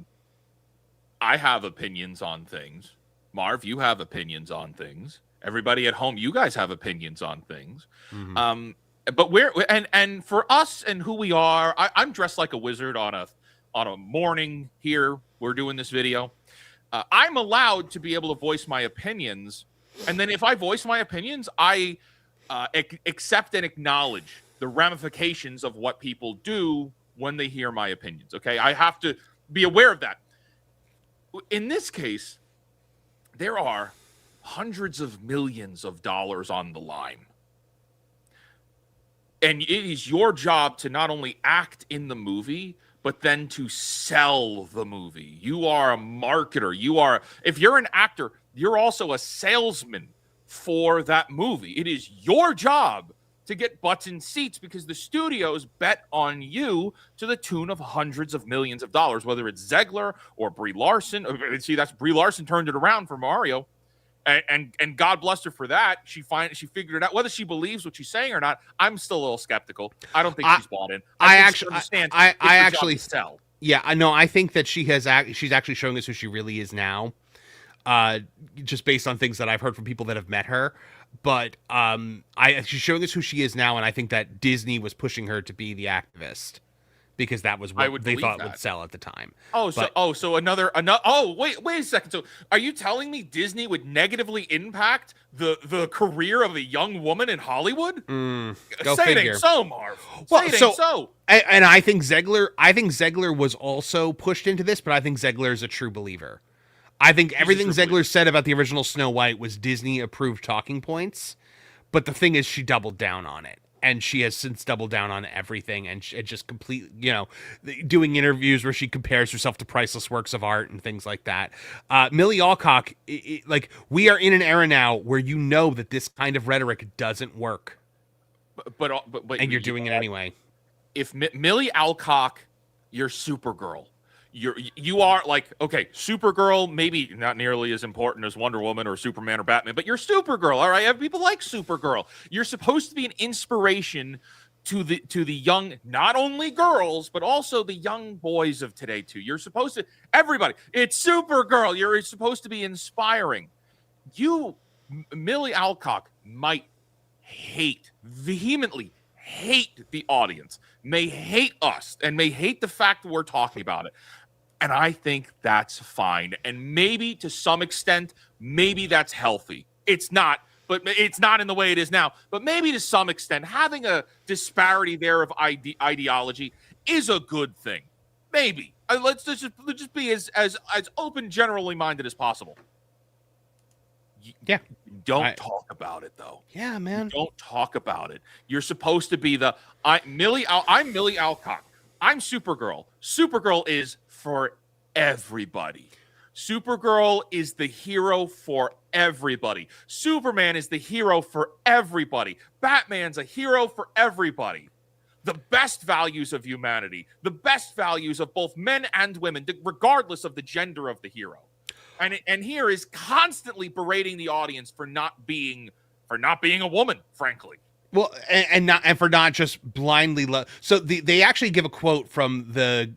have opinions on things. Marv, you have opinions on things. Everybody at home, you guys have opinions on things. Mm-hmm. But and for us and who we are, I'm dressed like a wizard on a morning here. We're doing this video. I'm allowed to be able to voice my opinions, and then if I voice my opinions, I accept and acknowledge the ramifications of what people do when they hear my opinions. Okay, I have to be aware of that. In this case, there are hundreds of millions of dollars on the line. And it is your job to not only act in the movie, but then to sell the movie. You are a marketer. If you're an actor, you're also a salesman for that movie. It is your job to get butts in seats because the studios bet on you to the tune of hundreds of millions of dollars, whether it's Zegler or Brie Larson. See, that's Brie Larson turned it around for Mario. And God bless her for that. She figured it out. Whether she believes what she's saying or not, I'm still a little skeptical. I don't think she's bought in. I actually sell. Yeah, I know. I think that she's actually showing us who she really is now, just based on things that I've heard from people that have met her. But she's showing us who she is now, and I think that Disney was pushing her to be the activist because that was what they thought would sell at the time. Wait a second. So are you telling me Disney would negatively impact the career of a young woman in Hollywood? Go Say figure. It ain't so, Marv. Well, Say it ain't so. And I think Zegler was also pushed into this, but I think Zegler is a true believer. I think everything Zegler said about the original Snow White was Disney-approved talking points, but the thing is she doubled down on it. And she has since doubled down on everything and just completely, doing interviews where she compares herself to priceless works of art and things like that. Millie Alcock, we are in an era now where that this kind of rhetoric doesn't work. But and you're doing it anyway. If Millie Alcock, you're Supergirl. You are like, okay, Supergirl, maybe not nearly as important as Wonder Woman or Superman or Batman, but you're Supergirl, all right? People like Supergirl. You're supposed to be an inspiration to the young, not only girls, but also the young boys of today too. You're supposed to, everybody, it's Supergirl. You're supposed to be inspiring. Millie Alcock might vehemently hate the audience, may hate us, and may hate the fact that we're talking about it. And I think that's fine. And maybe to some extent, maybe that's healthy. It's not, but it's not in the way it is now. But maybe to some extent, having a disparity there of ideology is a good thing. Maybe. Let's just be as open, generally minded as possible. Yeah. Don't talk about it, though. Yeah, man. Don't talk about it. You're supposed to be I'm Millie Alcock. I'm Supergirl. Supergirl is for everybody. Supergirl is the hero for everybody. Superman is the hero for everybody. Batman's a hero for everybody. The best values of humanity, the best values of both men and women, regardless of the gender of the hero. And here is constantly berating the audience for not being for not being a woman, frankly. Well, and for not just blindly so they actually give a quote from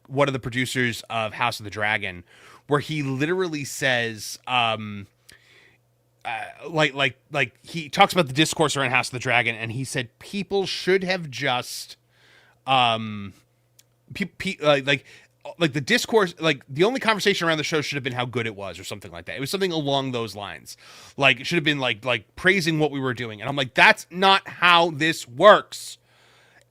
one of the producers of House of the Dragon, where he literally says, like he talks about the discourse around House of the Dragon, and he said people should have just, like the discourse, like the only conversation around the show should have been how good it was or something like that. It was something along those lines. Like it should have been like praising what we were doing. And I'm like, that's not how this works.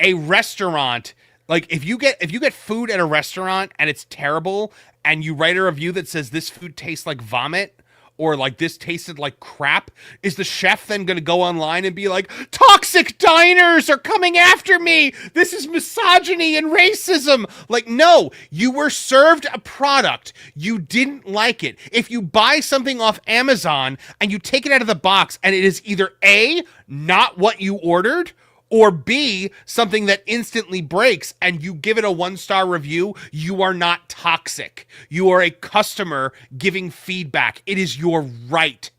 A restaurant, like if you get food at a restaurant and it's terrible and you write a review that says this food tastes like vomit, or like this tasted like crap, is the chef then going to go online and be like, toxic diners are coming after me, this is misogyny and racism? Like, no, you were served a product, you didn't like it. If you buy something off Amazon and you take it out of the box and it is either A, not what you ordered, or B, something that instantly breaks, and you give it a 1-star review, you are not toxic. You are a customer giving feedback. It is your right.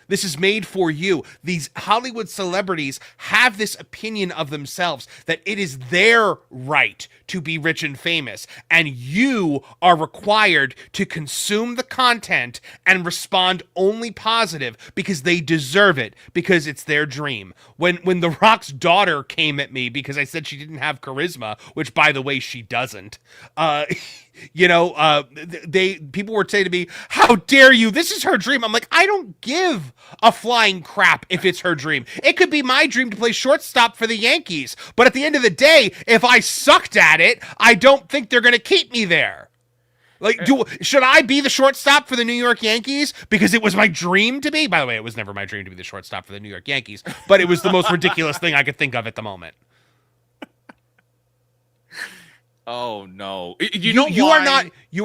This is made for you. These Hollywood celebrities have this opinion of themselves that it is their right to be rich and famous, and you are required to consume the content and respond only positive because they deserve it, because it's their dream. When The Rock's daughter came at me because I said she didn't have charisma, which by the way she doesn't, people were saying to me, how dare you, this is her dream. I'm like, I don't give a flying crap if it's her dream. It could be my dream to play shortstop for the Yankees, but at the end of the day, if I sucked at it, I don't think they're going to keep me there. Like, should I be the shortstop for the New York Yankees because it was my dream to be? By the way, it was never my dream to be the shortstop for the New York Yankees, but it was the most ridiculous thing I could think of at the moment. Oh no! You are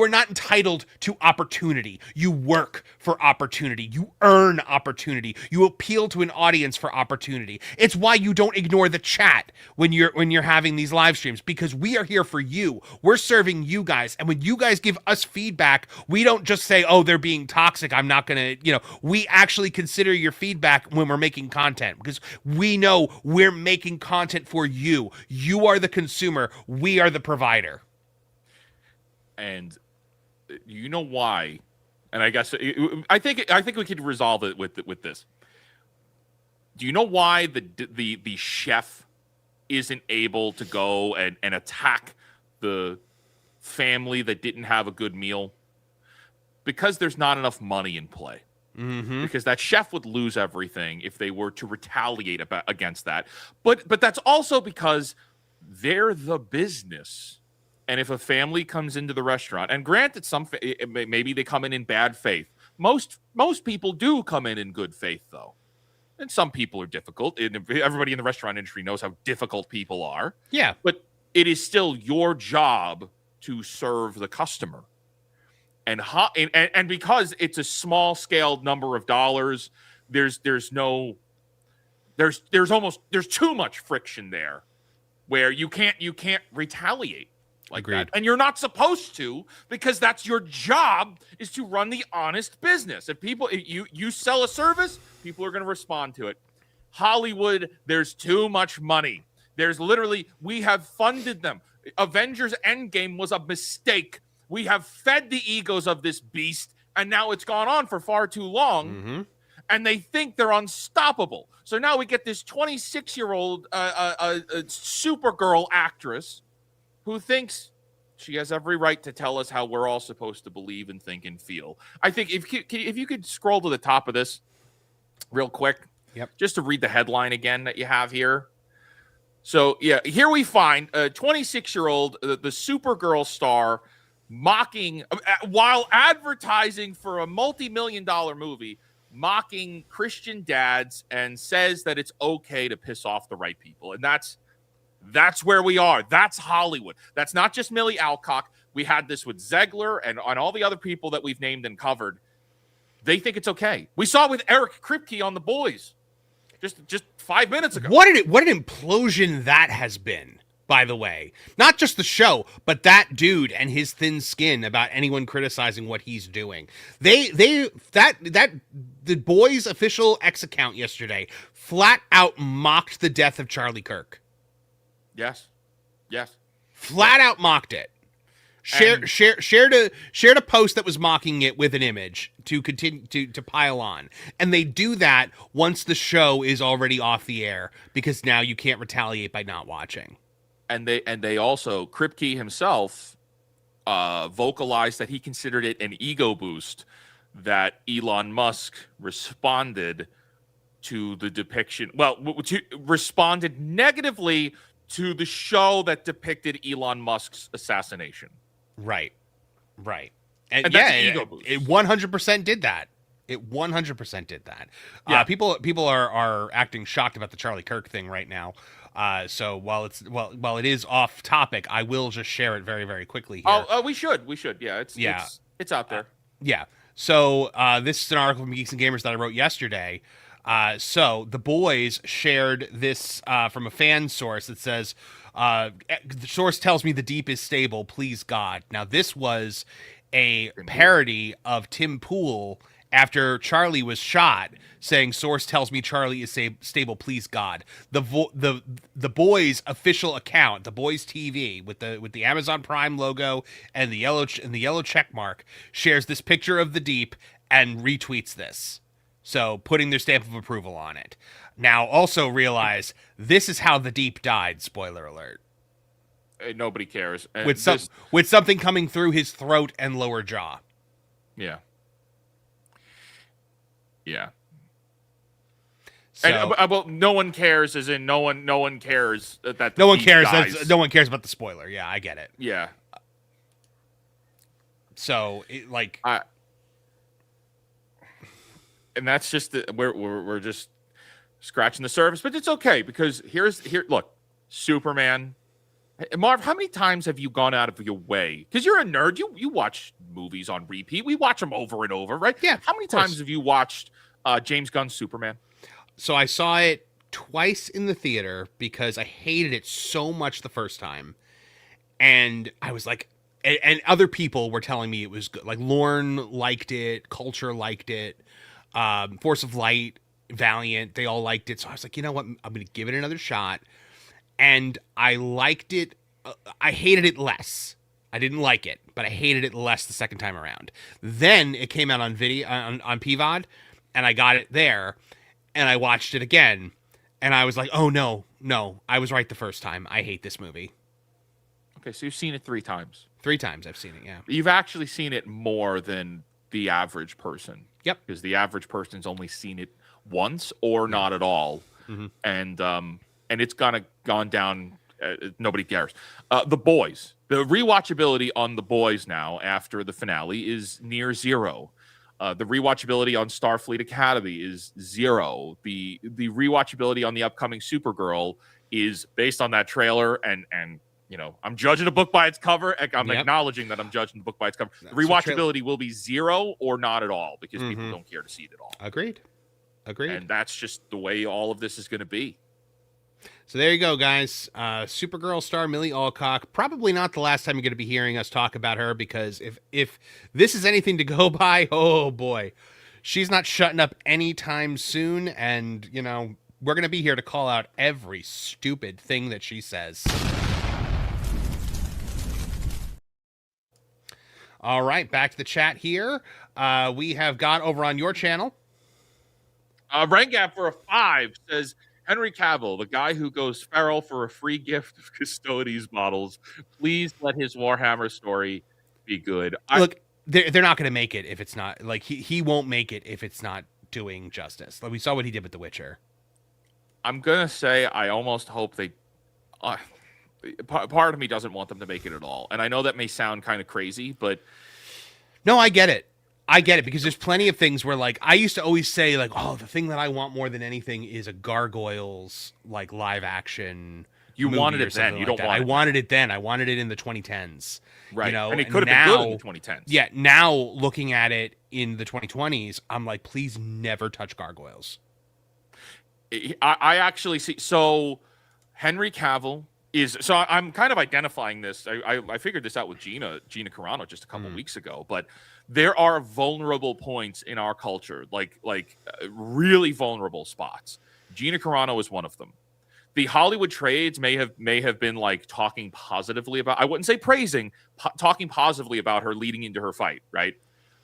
not entitled to opportunity. You work for opportunity. You earn opportunity. You appeal to an audience for opportunity. It's why you don't ignore the chat when you're having these live streams, because we are here for you. We're serving you guys, and when you guys give us feedback, we don't just say, "Oh, they're being toxic, I'm not gonna," we actually consider your feedback when we're making content, because we know we're making content for you. You are the consumer. We are the provider. And you know why? And I guess I think we could resolve it with this. Do you know why the chef isn't able to go and attack the family that didn't have a good meal? Because there's not enough money in play. Mm-hmm. Because that chef would lose everything if they were to retaliate against that. But that's also because they're the business. And if a family comes into the restaurant, and granted, maybe they come in bad faith. Most people do come in good faith, though. And some people are difficult. Everybody in the restaurant industry knows how difficult people are. Yeah. But it is still your job to serve the customer. And because it's a small scale number of dollars, there's too much friction there where you can't retaliate like Agreed. that. And you're not supposed to, because that's your job, is to run the honest business. If you sell a service, people are going to respond to it. Hollywood, there's too much money. We have funded them. Avengers Endgame was a mistake. We have fed the egos of this beast, and now it's gone on for far too long. Mm-hmm. And they think they're unstoppable. So now we get this 26-year-old Supergirl actress who thinks she has every right to tell us how we're all supposed to believe and think and feel. I think if you could scroll to the top of this real quick, just to read the headline again that you have here. So, yeah, here we find a 26-year-old, the Supergirl star, mocking, while advertising for a multi-million-dollar movie, mocking Christian dads, and says that it's okay to piss off the right people. And that's where we are. That's Hollywood. That's not just Millie Alcock. We had this with Zegler and all the other people that we've named and covered. They think it's okay. We saw it with Eric Kripke on The Boys just 5 minutes ago. What an implosion that has been, by the way. Not just the show, but that dude and his thin skin about anyone criticizing what he's doing. That the boys' official X account yesterday flat out mocked the death of Charlie Kirk. Yes. Flat out mocked it. Shared a post that was mocking it with an image to continue to pile on. And they do that once the show is already off the air, because now you can't retaliate by not watching. And they also, Kripke himself vocalized that he considered it an ego boost that Elon Musk responded to the depiction. Well, responded negatively to the show that depicted Elon Musk's assassination. Right. And that's yeah, an ego boost. It 100% did that. It 100% did that. Yeah. People are acting shocked about the Charlie Kirk thing right now. So while it is off topic, I will just share it very, very quickly here. Oh, we should. Yeah, it's out there. Yeah. So this is an article from Geeks and Gamers that I wrote yesterday. So the boys shared this from a fan source that says, the source tells me the deep is stable, please God. Now, this was a parody of Tim Pool after Charlie was shot, saying, source tells me Charlie is stable, please God. The boys' official account, the boys TV with the Amazon Prime logo and the yellow check mark, shares this picture of the deep and retweets this. So putting their stamp of approval on it. Now, also realize this is how the deep died. Spoiler alert. Nobody cares. And with something coming through his throat and lower jaw. Yeah. So, and well, no one cares, as in no one cares that no one cares. Dies. No one cares about the spoiler. Yeah, I get it. Yeah. So and that's just we're just scratching the surface, but it's okay, because look, Superman. Hey, Marv, how many times have you gone out of your way? Because you're a nerd, you watch movies on repeat. We watch them over and over, right? Yeah. How many times have you watched James Gunn's Superman? So I saw it twice in the theater because I hated it so much the first time, and I was like, and other people were telling me it was good. Like Lorne liked it, Culture liked it. Force of Light, Valiant, they all liked it. So I was like, you know what? I'm going to give it another shot. And I liked it. I hated it less. I didn't like it, but I hated it less the second time around. Then it came out on video on PVOD, and I got it there, and I watched it again, and I was like, oh no, I was right the first time. I hate this movie. Okay, so you've seen it 3 times. 3 times I've seen it, yeah. You've actually seen it more than the average person. Yep. Because the average person's only seen it once or not at all. Mm-hmm. And it's gone down. Nobody cares. The Boys. The rewatchability on The Boys now after the finale is near 0. The rewatchability on Starfleet Academy is 0. The rewatchability on the upcoming Supergirl is based on that trailer, and you know, I'm judging a book by its cover. I'm acknowledging that I'm judging the book by its cover. The rewatchability will be 0 or not at all, because people don't care to see it at all. Agreed. And that's just the way all of this is going to be. So there you go, guys. Supergirl star Millie Alcock. Probably not the last time you're going to be hearing us talk about her, because if this is anything to go by, oh boy, she's not shutting up anytime soon. And, you know, we're going to be here to call out every stupid thing that she says. All right, back to the chat here. We have got over on your channel. Rangap for a 5 says, Henry Cavill, the guy who goes feral for a free gift of Custodes models, please let his Warhammer story be good. Look, they're not going to make it if it's not, like, he won't make it if it's not doing justice. Like, we saw what he did with The Witcher. I'm going to say I almost hope they... part of me doesn't want them to make it at all. And I know that may sound kind of crazy, but... No, I get it. Because there's plenty of things where, like, I used to always say, like, oh, the thing that I want more than anything is a Gargoyles, like, live action. You wanted it then. You don't want it. I wanted it then. I wanted it in the 2010s. Right. You know? And it could have been good in the 2010s. Yeah. Now, looking at it in the 2020s, I'm like, please never touch Gargoyles. I actually see... So, Henry Cavill is so I'm kind of identifying this. I figured this out with Gina Carano just a couple weeks ago, but there are vulnerable points in our culture, like really vulnerable spots. Gina Carano is one of them. The Hollywood trades may have been like talking positively about, I wouldn't say praising, talking positively about her leading into her fight, right?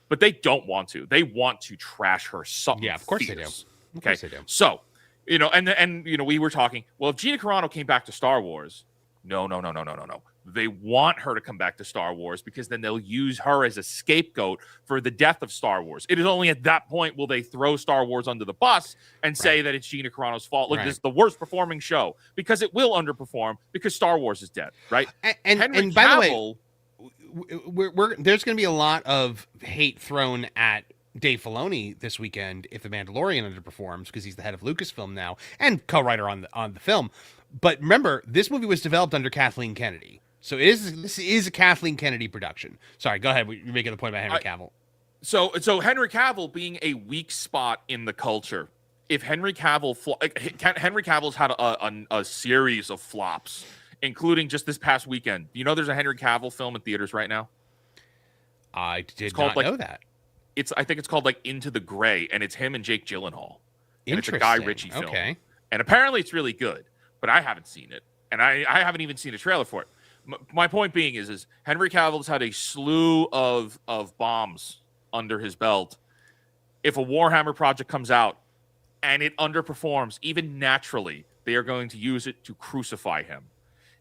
But they don't want to. They want to trash her something. Yeah, of course fierce. they do. Of Okay, course they do. so and we were talking. Well, if Gina Carano came back to Star Wars, no. They want her to come back to Star Wars because then they'll use her as a scapegoat for the death of Star Wars. It is only at that point will they throw Star Wars under the bus and say that it's Gina Carano's fault. Look, this is the worst performing show, because it will underperform because Star Wars is dead, right? And Henry by Cavill, the way, there's going to be a lot of hate thrown at Dave Filoni this weekend if The Mandalorian underperforms, because he's the head of Lucasfilm now and co-writer on the film. But remember, this movie was developed under Kathleen Kennedy. So this is a Kathleen Kennedy production. Sorry, go ahead. You're making the point about Henry Cavill. So Henry Cavill being a weak spot in the culture. If Henry Cavill's had a series of flops, including just this past weekend. You know, there's a Henry Cavill film in theaters right now. I did not know that. I think it's called like Into the Gray, and it's him and Jake Gyllenhaal. And it's a Interesting. Guy Ritchie film. Okay. And apparently it's really good, but I haven't seen it, and I haven't even seen a trailer for it. My point being is Henry Cavill's had a slew of bombs under his belt. If a Warhammer project comes out and it underperforms, even naturally, they are going to use it to crucify him.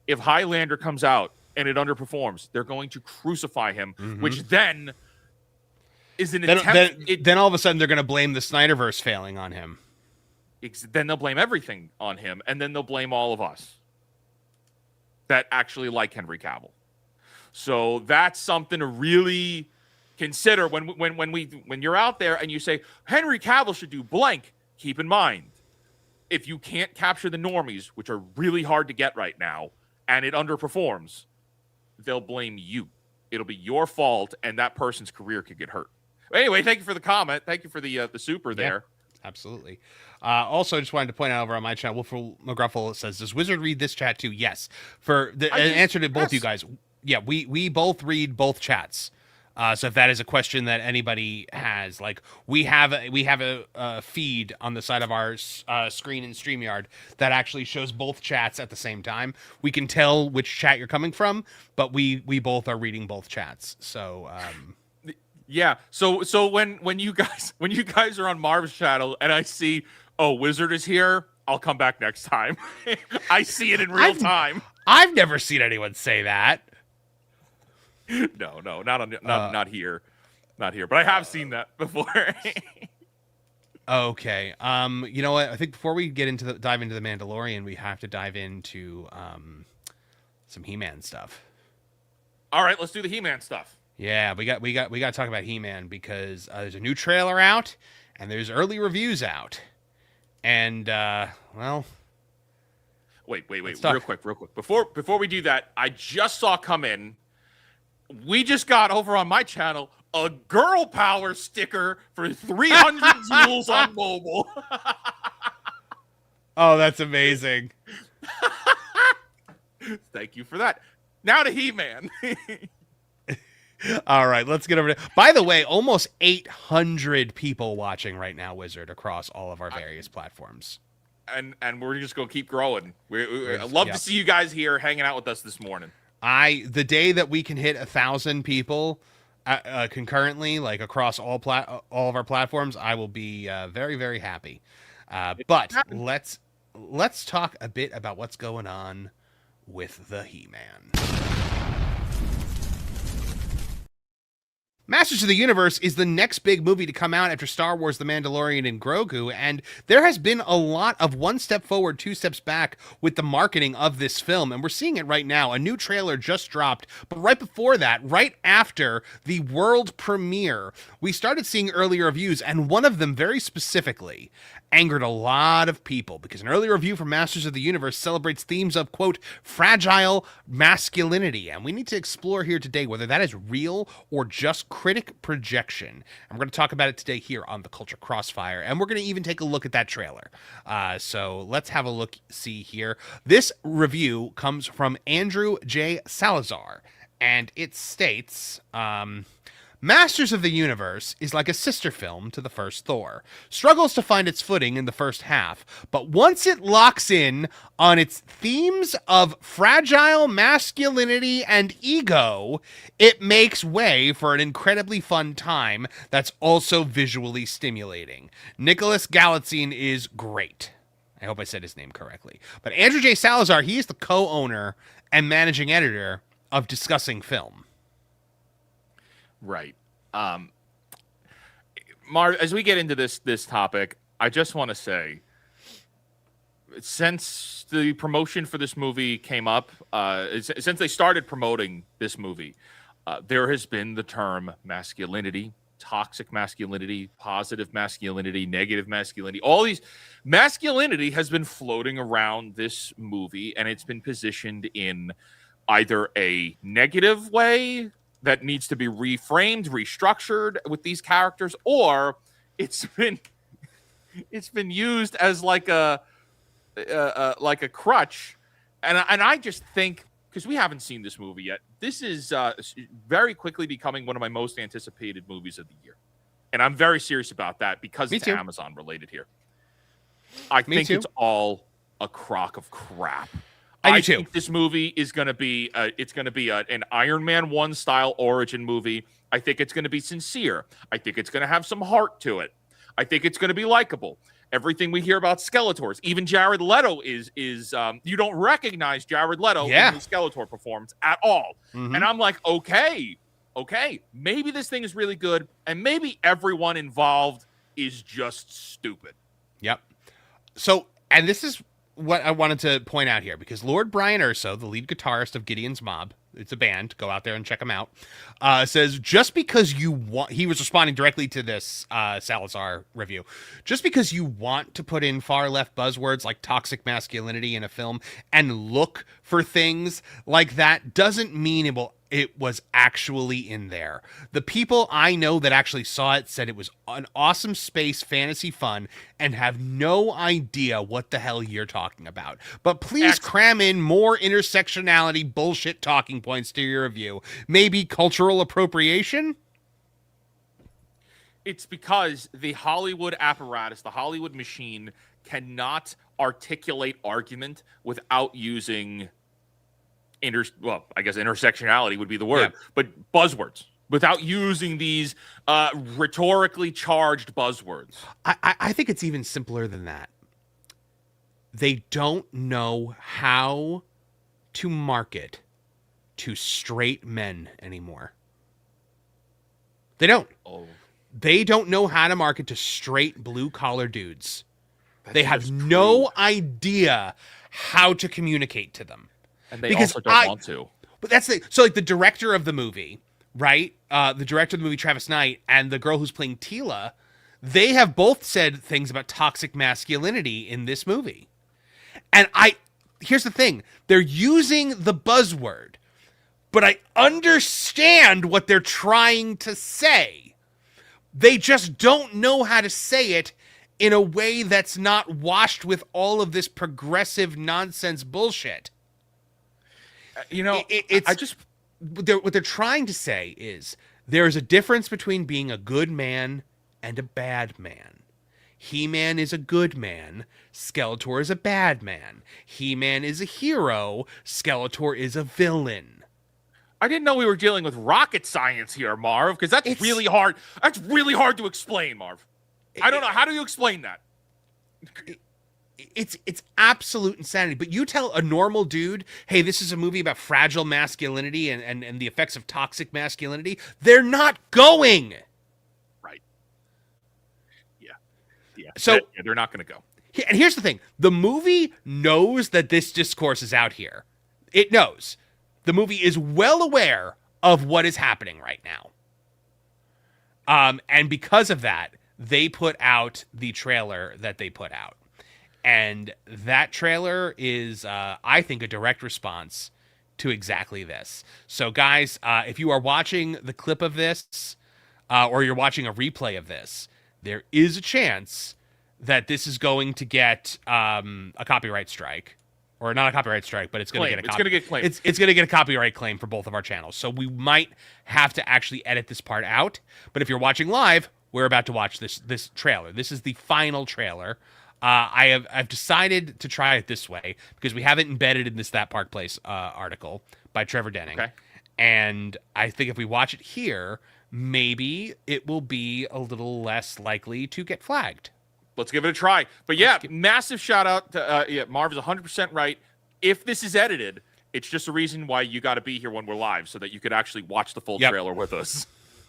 If Highlander comes out and it underperforms, they're going to crucify him, which then is an attempt. Then all of a sudden they're going to blame the Snyderverse failing on him. Then they'll blame everything on him, and then they'll blame all of us that actually like Henry Cavill. So that's something to really consider when you're out there and you say Henry Cavill should do blank. Keep in mind, if you can't capture the normies, which are really hard to get right now, and it underperforms, they'll blame you. It'll be your fault, and that person's career could get hurt. Anyway, thank you for the comment. Thank you for the super there. Absolutely. Also, just wanted to point out over on my channel, Wolford McGruffle says, "Does Wizard read this chat too?" Yes. For the answer to both you guys, yeah, we both read both chats. So if that is a question that anybody has, like we have a feed on the side of our screen in StreamYard that actually shows both chats at the same time. We can tell which chat you're coming from, but we both are reading both chats. So. Yeah. So when you guys are on Marv's channel and I see, oh, Wizard is here, I'll come back next time. I see it in real time. I've never seen anyone say that. No, not here, not here. But I have seen that before. Okay. You know what? I think before we get dive into the Mandalorian, we have to dive into some He-Man stuff. All right, let's do the He-Man stuff. Yeah, we got to talk about He-Man because there's a new trailer out and there's early reviews out, and well, wait, real quick. Before we do that, I just saw come in. We just got over on my channel a girl power sticker for 300 joules on mobile. Oh, that's amazing. Thank you for that. Now to He-Man. All right, let's get over to. By the way, almost 800 people watching right now, Wizard, across all of our various platforms. And we're just going to keep growing. I love to see you guys here hanging out with us this morning. The day that we can hit 1,000 people concurrently, like across all of our platforms, I will be very, very happy. But let's talk a bit about what's going on with the He-Man. Masters of the Universe is the next big movie to come out after Star Wars, The Mandalorian, and Grogu, and there has been a lot of one step forward, two steps back with the marketing of this film, and we're seeing it right now. A new trailer just dropped, but right before that, right after the world premiere, we started seeing early reviews, and one of them very specifically angered a lot of people because an early review from Masters of the Universe celebrates themes of, quote, fragile masculinity, and we need to explore here today whether that is real or just critic projection. And we're going to talk about it today here on the Culture Crossfire. And we're going to even take a look at that trailer. So let's have a look, see here. This review comes from Andrew J. Salazar. And it states... Masters of the Universe is like a sister film to the first Thor. Struggles to find its footing in the first half, but once it locks in on its themes of fragile masculinity and ego, it makes way for an incredibly fun time that's also visually stimulating. Nicholas Galitzine is great. I hope I said his name correctly. But Andrew J. Salazar, he is the co-owner and managing editor of Discussing Film. Right. Marv, as we get into this topic, I just want to say, since the promotion for this movie came up, since they started promoting this movie, there has been the term masculinity, toxic masculinity, positive masculinity, negative masculinity. All these masculinity has been floating around this movie, and it's been positioned in either a negative way that needs to be reframed, restructured with these characters, or it's been used as like a crutch. And I just think, because we haven't seen this movie yet, this is very quickly becoming one of my most anticipated movies of the year, and I'm very serious about that because it's Amazon related here. I think it's all a crock of crap. I think this movie is going to be an Iron Man 1 style origin movie. I think it's going to be sincere. I think it's going to have some heart to it. I think it's going to be likable. Everything we hear about Skeletors, even Jared Leto is you don't recognize Jared Leto in the Skeletor performance at all. Mm-hmm. And I'm like, okay, maybe this thing is really good, and maybe everyone involved is just stupid. Yep. So, and this is what I wanted to point out here, because Lord Brian Urso, the lead guitarist of Gideon's Mob, it's a band, go out there and check them out, says, just because you want, he was responding directly to this Salazar review, just because you want to put in far left buzzwords like toxic masculinity in a film and look for things like that doesn't mean it was actually in there. The people I know that actually saw it said it was an awesome space fantasy fun and have no idea what the hell you're talking about. But please cram in more intersectionality bullshit talking points to your review. Maybe cultural appropriation? It's because the Hollywood apparatus, the Hollywood machine, cannot articulate argument without using I guess intersectionality would be the word, but buzzwords, without using these rhetorically charged buzzwords. I think it's even simpler than that. They don't know how to market to straight men anymore. They don't. They don't know how to market to straight blue-collar dudes. They have no idea how to communicate to them. And they also don't want to. But that's so like the director of the movie, right? The director of the movie, Travis Knight, and the girl who's playing Tila, they have both said things about toxic masculinity in this movie. And here's the thing. They're using the buzzword, but I understand what they're trying to say. They just don't know how to say it in a way that's not washed with all of this progressive nonsense bullshit. What they're trying to say is there is a difference between being a good man and a bad man. He-Man is a good man. Skeletor is a bad man. He-Man is a hero. Skeletor is a villain. I didn't know we were dealing with rocket science here, Marv, because that's really hard. That's really hard to explain, Marv. I don't know. How do you explain that? It's absolute insanity. But you tell a normal dude, hey, this is a movie about fragile masculinity and the effects of toxic masculinity. They're not going. Right. Yeah. So they're not going to go. And here's the thing. The movie knows that this discourse is out here. It knows. The movie is well aware of what is happening right now. And because of that, they put out the trailer that they put out. And that trailer is, I think, a direct response to exactly this. So, guys, if you are watching the clip of this, or you're watching a replay of this, there is a chance that this is going to get a copyright strike. Or not a copyright strike, but it's going to get a It's going to get claimed. It's going to get a copyright claim for both of our channels. So we might have to actually edit this part out. But if you're watching live, we're about to watch this trailer. This is the final trailer. I've decided to try it this way because we have it embedded in this That Park Place article by Trevor Denning. Okay. And I think if we watch it here, maybe it will be a little less likely to get flagged. Let's give it a try. But yeah, massive shout out to Marv is 100% right. If this is edited, it's just a reason why you got to be here when we're live so that you could actually watch the full trailer with us.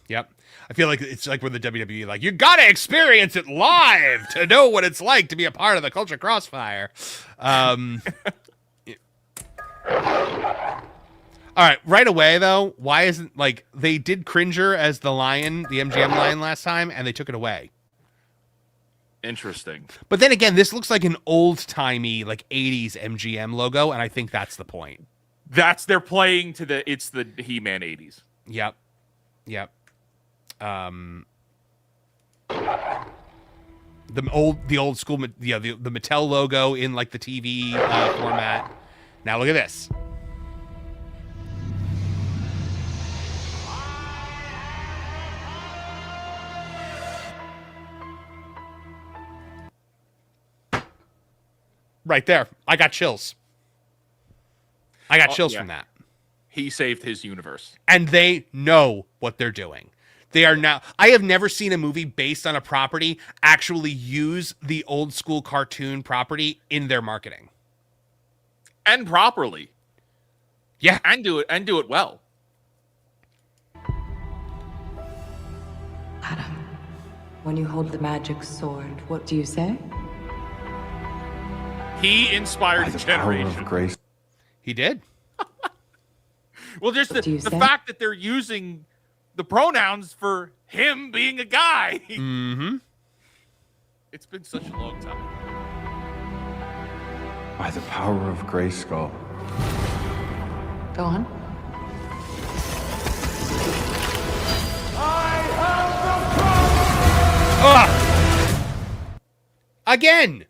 Yep. I feel like it's like with the WWE, like, you got to experience it live to know what it's like to be a part of the Culture Crossfire. All right, right away, though, why isn't, like, they did Cringer as the lion, the MGM lion last time, and they took it away. Interesting. But then again, this looks like an old-timey, like, 80s MGM logo, and I think that's the point. They're playing to it's the He-Man 80s. Yep. The old school, the Mattel logo in, like, the TV format. Now look at this. Right there. I got chills. From that. He saved his universe. And they know what they're doing. They are now... I have never seen a movie based on a property actually use the old school cartoon property in their marketing. And properly. Yeah. And do it well. Adam, when you hold the magic sword, what do you say? He inspired a generation. Of grace. He did. Well, just the fact that they're using the pronouns for him being a guy. Mm-hmm. It's been such a long time. By the power of Grayskull. Go on. Again.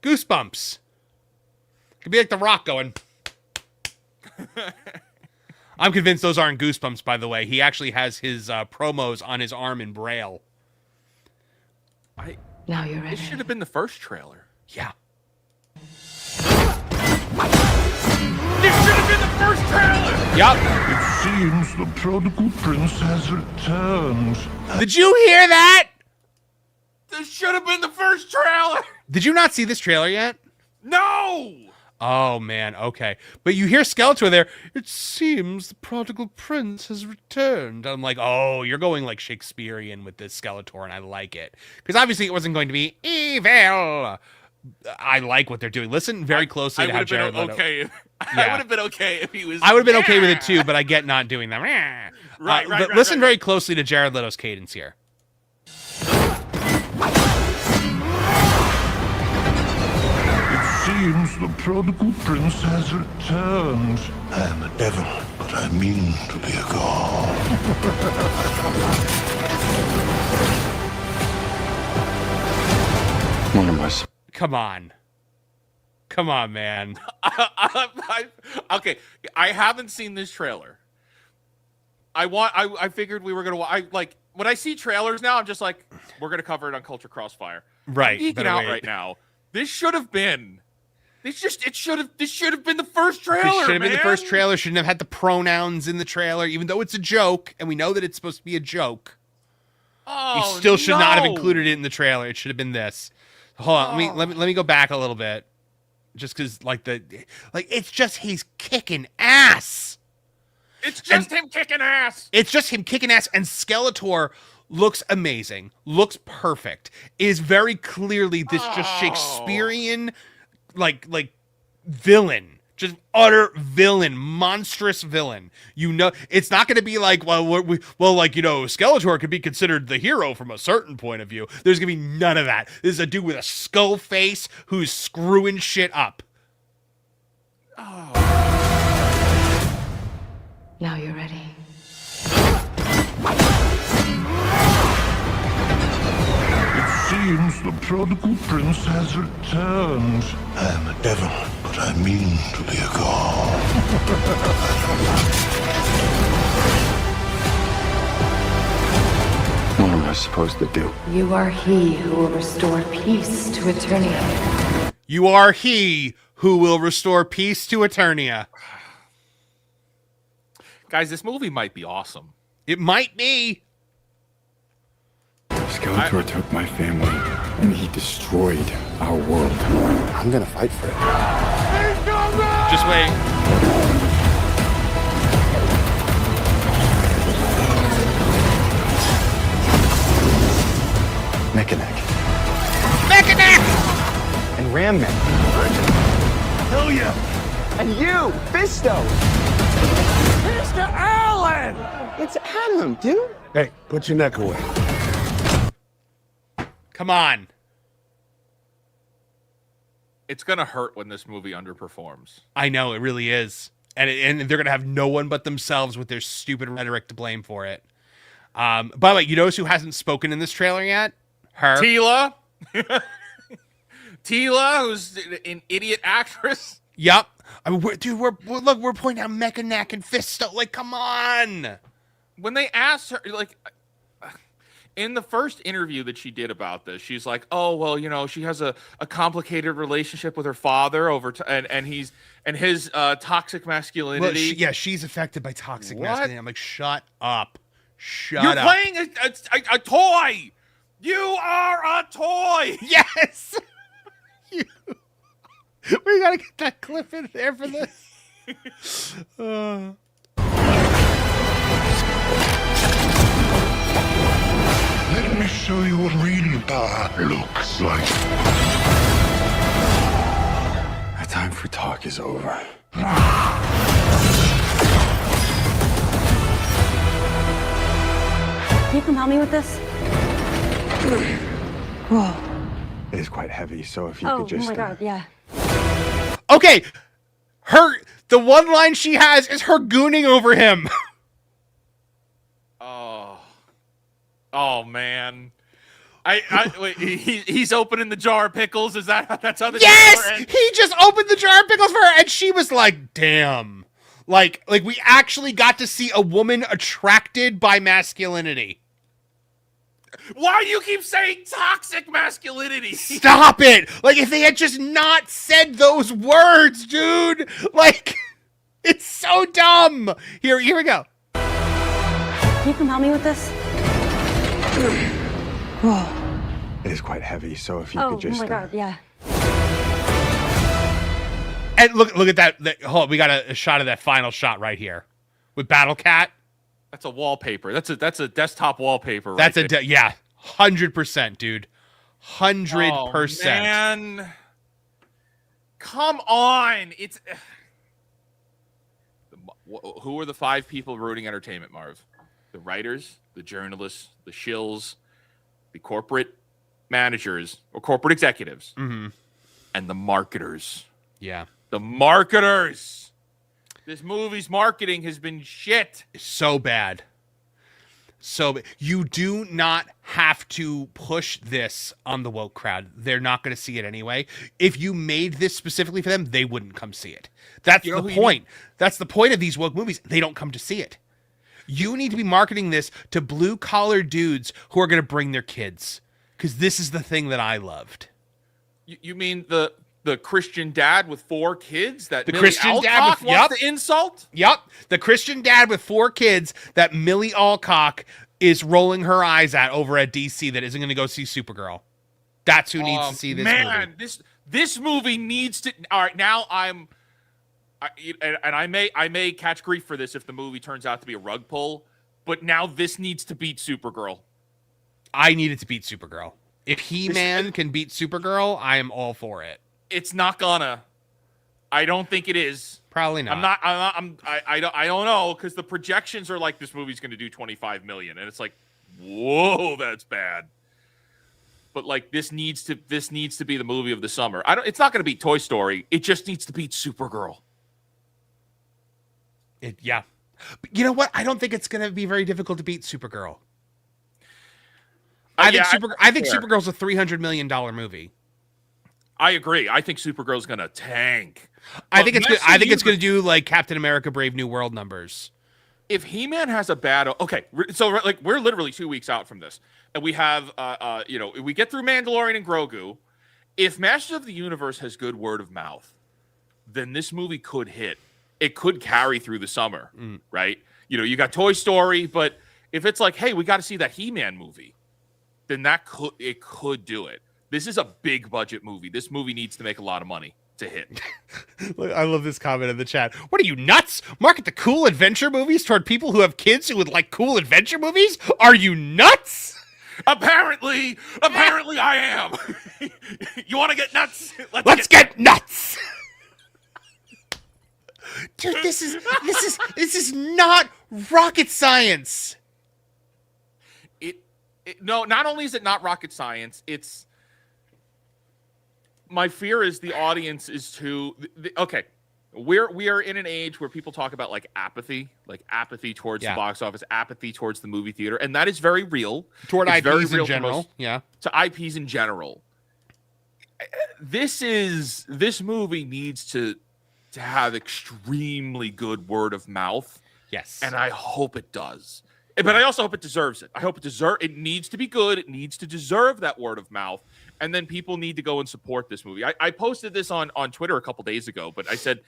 Goosebumps. Could be like The Rock going. I'm convinced those aren't goosebumps, by the way. He actually has his promos on his arm in Braille. Now you're ready. This should have been the first trailer. Yeah. This should have been the first trailer! Yup. It seems the prodigal prince has returned. Did you hear that? This should have been the first trailer! Did you not see this trailer yet? No! Oh, man, okay. But you hear Skeletor there. It seems the prodigal prince has returned. I'm like, oh, you're going like Shakespearean with this Skeletor, and I like it. Because obviously it wasn't going to be evil. I like what they're doing. Listen very closely to how Jared Leto... I would have been okay if he was... I would have been okay with it too, but I get not doing that. But listen very closely to Jared Leto's cadence here. Seems the prodigal prince has returned. I am a devil, but I mean to be a god. What am I? Come on, man. Okay, I haven't seen this trailer. I figured we were gonna. When I see trailers now, I'm just like, we're gonna cover it on Culture Crossfire. Right, I'm geeking out right now. This should have been. This should have been the first trailer. This should have been the first trailer. Shouldn't have had the pronouns in the trailer, even though it's a joke, and we know that it's supposed to be a joke. Oh, you still should not have included it in the trailer. It should have been this. Hold on, let me go back a little bit, just because it's just he's kicking ass. It's just him kicking ass. It's just him kicking ass, and Skeletor looks amazing, looks perfect. Is very clearly this just Shakespearean. Like villain, just utter villain, monstrous villain. You know, it's not going to be like, Skeletor could be considered the hero from a certain point of view. There's going to be none of that. This is a dude with a skull face who's screwing shit up. Now you're ready. seems the prodigal prince has returned. I am a devil, but I mean to be a god. What am I supposed to do? You are he who will restore peace to Eternia. You are he who will restore peace to Eternia. Guys, this movie might be awesome. It might be. Skeletor took my family, and he destroyed our world. I'm gonna fight for it. Just wait. Mechaneck! And Ram Man. Hell yeah! And you, Fisto! Mr. Allen! It's Adam, dude. Hey, put your neck away. Come on. It's gonna hurt when this movie underperforms. I know, it really is. And they're going to have no one but themselves with their stupid rhetoric to blame for it. By the way, you notice who hasn't spoken in this trailer yet? Her. Tila. Tila, who's an idiot actress. Yep. I mean, we're pointing out Mechaneck and Fisto. Like, come on. When they asked her, like, in the first interview that she did about this, she's like, "Oh, well, you know, she has a complicated relationship with her father and his toxic masculinity." Well, she's affected by toxic masculinity. I'm like, shut up. Shut You're up. playing a toy. You are a toy. Yes. We gotta get that clip in there for this. Let me show you what real power looks like. My time for talk is over. Can you come help me with this? Whoa. It is quite heavy, so if you Oh, could just... oh my god, yeah. Okay. The one line she has is her gooning over him. Oh man. Wait, he's opening the jar of pickles. That's how the Yes! trailer ends? He just opened the jar of pickles for her and she was like, damn. Like we actually got to see a woman attracted by masculinity. Why do you keep saying toxic masculinity? Stop it! Like, if they had just not said those words, dude! Like, it's so dumb! Here we go. Can you come help me with this? Whoa. It is quite heavy, so if you Oh, could just... oh my god, yeah. And look at that. Hold on, we got a shot of that final shot right here. With Battle Cat. That's a wallpaper. That's a desktop wallpaper. That's right there. yeah, 100%, dude. 100%. Oh, man. Come on. It's who are the 5 people ruining entertainment, Marv? The writers, the journalists, the shills, the corporate managers or corporate executives, and the marketers. Yeah. The marketers. This movie's marketing has been shit. So bad. You do not have to push this on the woke crowd. They're not going to see it anyway. If you made this specifically for them, they wouldn't come see it. That's the point. That's the point of these woke movies. They don't come to see it. You need to be marketing this to blue-collar dudes who are going to bring their kids. Because this is the thing that I loved. You mean the Christian dad with 4 kids that The Millie Christian Alcock dad with, wants to insult? Yep. The Christian dad with 4 kids that Millie Alcock is rolling her eyes at over at DC that isn't going to go see Supergirl. That's who needs to see this movie. This movie needs to. All right, now I may catch grief for this if the movie turns out to be a rug pull, but now this needs to beat Supergirl. I need it to beat Supergirl. If He-Man can beat Supergirl, I am all for it. It's not gonna. I don't think it is. Probably not. I don't know, because the projections are like this movie's going to do 25 million, and it's like, whoa, that's bad. But like this needs to be the movie of the summer. It's not going to beat Toy Story. It just needs to beat Supergirl. Yeah. But you know what? I don't think it's going to be very difficult to beat Supergirl. I think yeah, I think fair. Supergirl's a $300 million movie. I agree. I think Supergirl's gonna tank. I But think it's good. Master I think it's going Universe- to do like Captain America: Brave New World numbers. If He-Man has a bad, okay, so like we're literally 2 weeks out from this, and we have, we get through Mandalorian and Grogu. If Masters of the Universe has good word of mouth, then this movie could hit. It could carry through the summer, right? You got Toy Story, but if it's like, hey, we got to see that He-Man movie, then it could do it. This is a big budget movie. This movie needs to make a lot of money to hit. I love this comment in the chat. What are you, nuts? Market the cool adventure movies toward people who have kids who would like cool adventure movies? Are you nuts? Apparently I am. You want to get nuts? Let's get nuts. Dude, this is not rocket science. No, not only is it not rocket science, it's my fear is the audience is too okay. We are in an age where people talk about like apathy towards the box office, apathy towards the movie theater, and that is very real. Toward It's very IPs in real to general, most- yeah. To IPs in general. This movie needs to have extremely good word of mouth. Yes. And I hope it does. But I also hope it deserves it. I hope it needs to be good. It needs to deserve that word of mouth. And then people need to go and support this movie. I posted this on Twitter a couple days ago, but I said,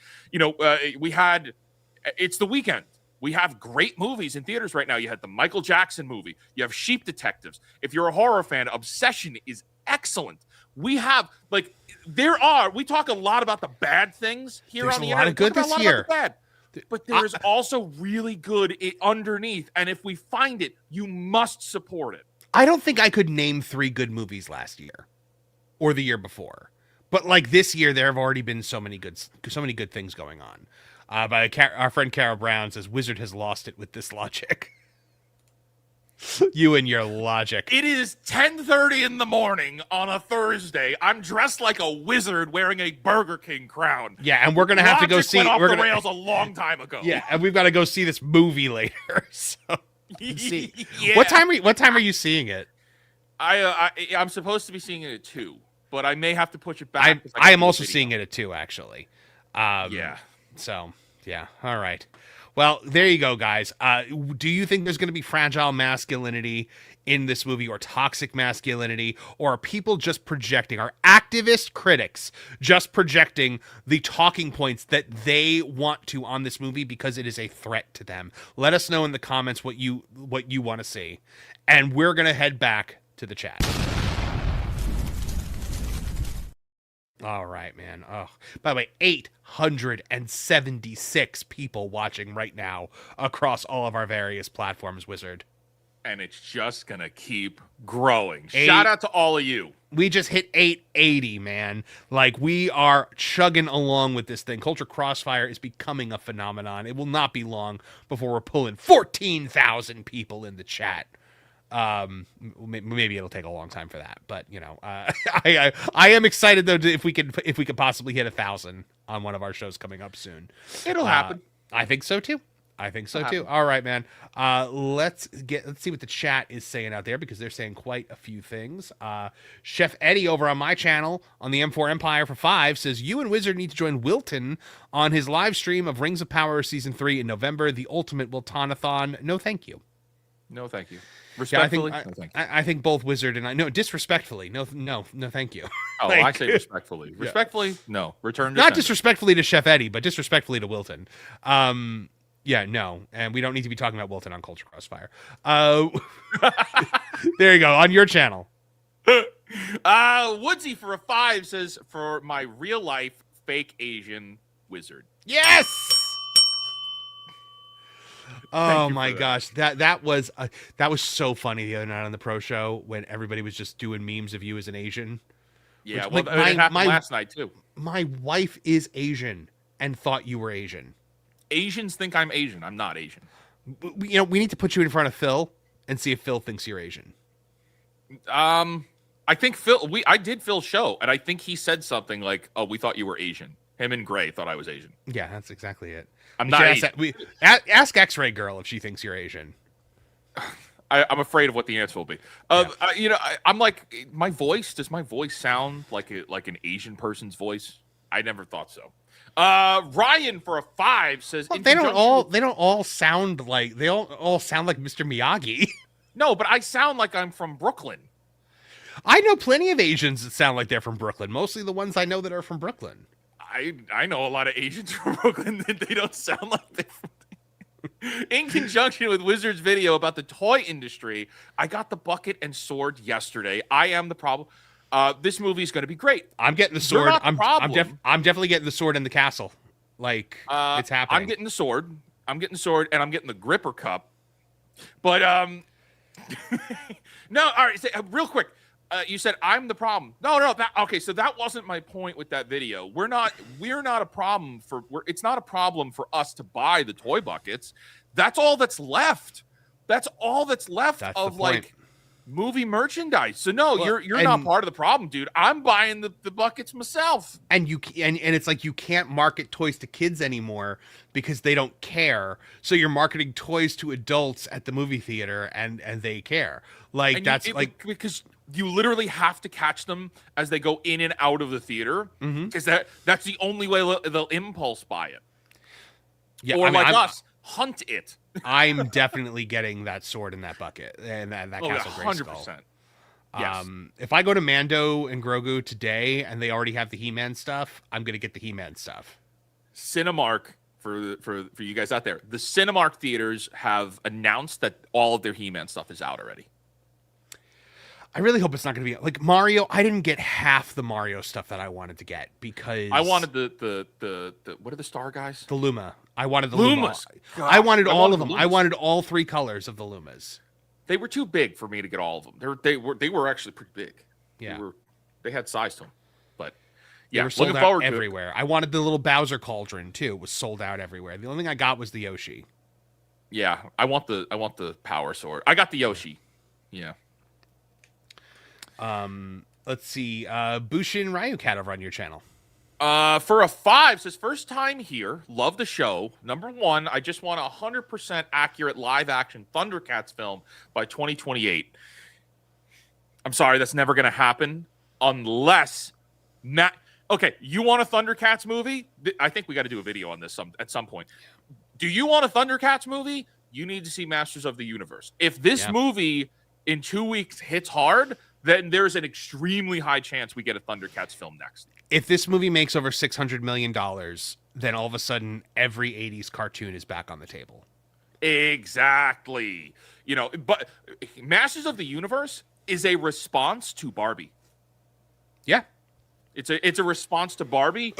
it's the weekend. We have great movies in theaters right now. You had the Michael Jackson movie. You have Sheep Detectives. If you're a horror fan, Obsession is excellent. We have, we talk a lot about the bad things here There's on the a lot internet. of good We talk about this a lot year. about the bad. But there is also really good underneath. And if we find it, you must support it. I don't think I could name 3 good movies last year or the year before. But like this year, there have already been so many good things going on. Our friend Carol Brown says, Wizard has lost it with this logic. You and your logic. It is 10:30 in the morning on a Thursday. I'm dressed like a wizard wearing a Burger King crown. Yeah, and we're gonna have to go Logic see. went off We're the gonna rails a long time ago. Yeah, and we've got to go see this movie later. So, see. Yeah. What time are you seeing it? I'm supposed to be seeing it at 2, but I may have to push it back. I am also seeing it at 2, actually. Yeah. So yeah. All right. Well, there you go, guys. Do you think there's going to be fragile masculinity in this movie, or toxic masculinity, or are people just projecting? Are activist critics just projecting the talking points that they want to on this movie because it is a threat to them? Let us know in the comments what you want to see, and we're going to head back to the chat. All right, man. Oh, by the way, 876 people watching right now across all of our various platforms, Wizard. And it's just going to keep growing. Shout out to all of you. We just hit 880, man. Like, we are chugging along with this thing. Culture Crossfire is becoming a phenomenon. It will not be long before we're pulling 14,000 people in the chat. Maybe it'll take a long time for that, but I am excited though if we could possibly hit 1,000 on one of our shows coming up soon. It'll happen. I think so too. All right, man. Let's see what the chat is saying out there, because they're saying quite a few things. Chef Eddie over on my channel on the M4 Empire for 5 says, you and Wizard need to join Wilton on his live stream of Rings of Power Season 3 in November, the ultimate Wiltonathon. No, thank you. No, thank you. Respectfully, yeah, no, thank you. I think both Wizard and I. No, disrespectfully. No, thank you. Oh, Like, I say respectfully. Respectfully, no. Return to not sender. disrespectfully to Chef Eddie, but disrespectfully to Wilton. Yeah, no, and we don't need to be talking about Wilton on Culture Crossfire. There you go, on your channel. Woodsy for a 5 says, for my real life fake Asian wizard. Yes. Oh you my for gosh, that was so funny the other night on the Pro Show when everybody was just doing memes of you as an Asian. Yeah, Which, well, like, it happened last night too. My wife is Asian and thought you were Asian. Asians think I'm Asian. I'm not Asian. We need to put you in front of Phil and see if Phil thinks you're Asian. I think I did Phil's show, and I think he said something like, "Oh, we thought you were Asian." Him and Gray thought I was Asian. Yeah, that's exactly it. I'm not Asian. Ask X-Ray Girl if she thinks you're Asian. I'm afraid of what the answer will be. I'm like, my voice. Does my voice sound like an Asian person's voice? I never thought so. Ryan for a 5 says they don't all sound like Mr. Miyagi. No, but I sound like I'm from Brooklyn. I know plenty of Asians that sound like they're from Brooklyn. Mostly the ones I know that are from Brooklyn. I know a lot of Asians from Brooklyn that they don't sound like they're from. In conjunction with Wizard's video about the toy industry, I got the bucket and sword yesterday. I am the problem. This movie is going to be great. I'm getting the sword. I'm definitely getting the sword in the castle. Like it's happening. I'm getting the sword, and I'm getting the gripper cup. But no. All right. Real quick. You said I'm the problem. No. Okay, so that wasn't my point with that video. We're not a problem it's not a problem for us to buy the toy buckets. That's all that's left. That's all that's left of like movie merchandise. So no, you're not part of the problem, dude. I'm buying the buckets myself. And it's like you can't market toys to kids anymore because they don't care. So you're marketing toys to adults at the movie theater and they care. Like because you literally have to catch them as they go in and out of the theater because that's the only way they'll impulse buy it. Yeah, or us, hunt it. I'm definitely getting that sword in that bucket and that Castle Grayskull. 100%. Yes. If I go to Mando and Grogu today and they already have the He-Man stuff, I'm gonna get the He-Man stuff. Cinemark for you guys out there, the Cinemark theaters have announced that all of their He-Man stuff is out already. I really hope it's not going to be like Mario. I didn't get half the Mario stuff that I wanted to get because I wanted the what are the star guys? The Luma. I wanted the Lumas. I wanted all of them. I wanted all 3 colors of the Lumas. They were too big for me to get all of them. They were actually pretty big. Yeah, they had size to them, but yeah, they were sold out everywhere. I wanted the little Bowser cauldron too. It was sold out everywhere. The only thing I got was the Yoshi. Yeah, I want the power sword. I got the Yoshi. Yeah. Let's see. Bushin Ryukat over on your channel. For a 5, says first time here. Love the show. Number 1, I just want a 100% accurate live action Thundercats film by 2028. I'm sorry, that's never going to happen unless Okay, you want a Thundercats movie? I think we got to do a video on this at some point. Do you want a Thundercats movie? You need to see Masters of the Universe. If this movie in 2 weeks hits hard, then there's an extremely high chance we get a Thundercats film next. If this movie makes over $600 million, then all of a sudden every 80s cartoon is back on the table. Exactly. But Masters of the Universe is a response to Barbie. Yeah. It's a response to Barbie.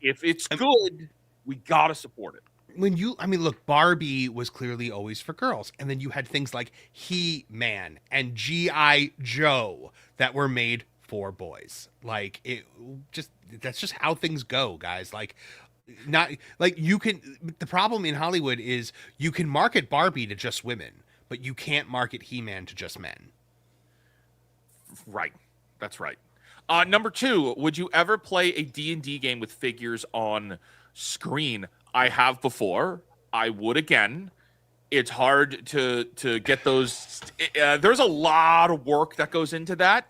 If it's good, we got to support it. Look, Barbie was clearly always for girls. And then you had things like He-Man and G.I. Joe that were made for boys. That's just how things go, guys. The problem in Hollywood is you can market Barbie to just women, but you can't market He-Man to just men. Right. That's right. Number 2, would you ever play a D&D game with figures on screen? I have before. I would again. It's hard to get those. There's a lot of work that goes into that.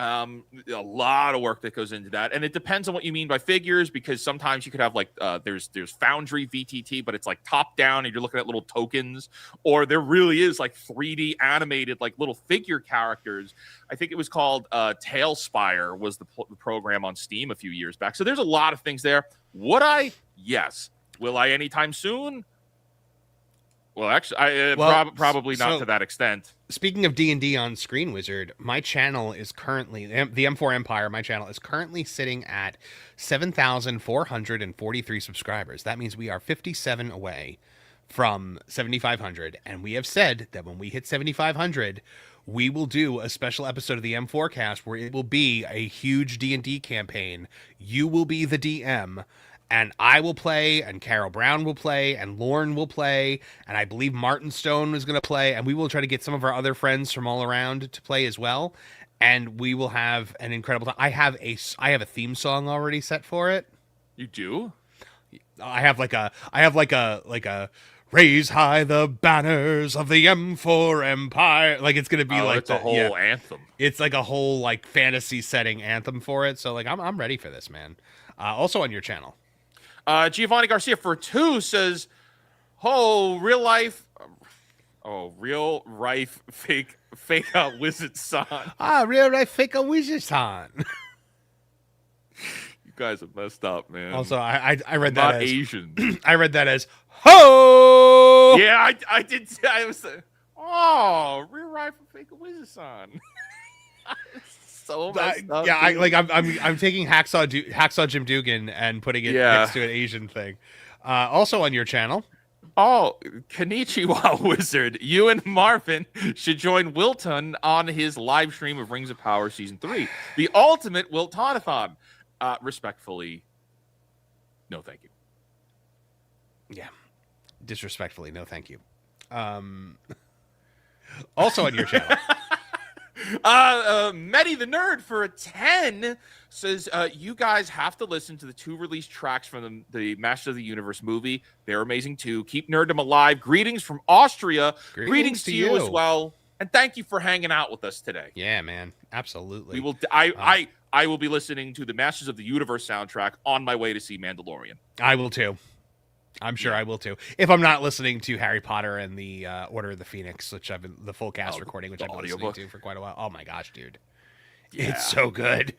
And it depends on what you mean by figures, because sometimes you could have there's Foundry VTT, but it's like top down and you're looking at little tokens, or there really is like 3D animated like little figure characters. I think it was called Tailspire was the program on Steam a few years back. So there's a lot of things there. Would I? Yes. Will I anytime soon? Well, actually, probably not to that extent. Speaking of D&D on Screen Wizard, my channel is currently, the M4 Empire, my channel is currently sitting at 7,443 subscribers. That means we are 57 away from 7,500. And we have said that when we hit 7,500, we will do a special episode of the M4 Cast where it will be a huge D&D campaign. You will be the DM. And I will play, and Carol Brown will play, and Lauren will play, and I believe Martin Stone is going to play, and we will try to get some of our other friends from all around to play as well, and we will have an incredible time. I have a theme song already set for it. You do? I have like a raise high the banners of the M4 Empire. Like it's gonna be like it's a whole anthem. It's like a whole like fantasy setting anthem for it. So like I'm ready for this, man. Also on your channel, Giovanni Garcia for 2 says, real life fake out wizard son. Real life fake a wizard son. You guys are messed up, man. Also, I read Not that as Asian. I read that as ho. Yeah, I did. I was real life fake a wizard son. So messed up, yeah, dude. I'm taking Hacksaw Jim Dugan and putting it next to an Asian thing. Also on your channel. Konnichiwa Wizard. You and Marvin should join Wilton on his live stream of Rings of Power Season 3. The ultimate Wiltonathon. Respectfully, no thank you. Yeah. Disrespectfully, no thank you. Also on your channel. Medi the Nerd for a 10 says, you guys have to listen to the 2 released tracks from the Master of the Universe movie. They're amazing too. Keep nerddom alive. Greetings from Austria. Greetings to you as well. And thank you for hanging out with us today. Yeah, man. Absolutely. We will. I will be listening to the Masters of the Universe soundtrack on my way to see Mandalorian. I will too. I'm sure I will too. If I'm not listening to Harry Potter and the Order of the Phoenix, which I've been the full cast recording, which I've been listening to for quite a while. Oh my gosh, dude. Yeah. It's so good.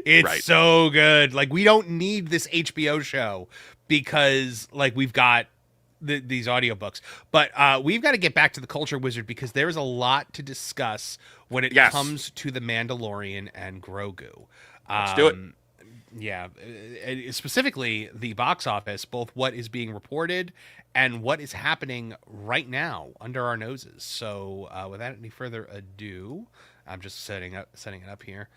It's so good. Like we don't need this HBO show because like we've got these audiobooks. But we've got to get back to the Culture Wizard because there's a lot to discuss when it comes to the Mandalorian and Grogu. Let's do it. Yeah, specifically the box office, both what is being reported and what is happening right now under our noses. So without any further ado, I'm just setting it up here.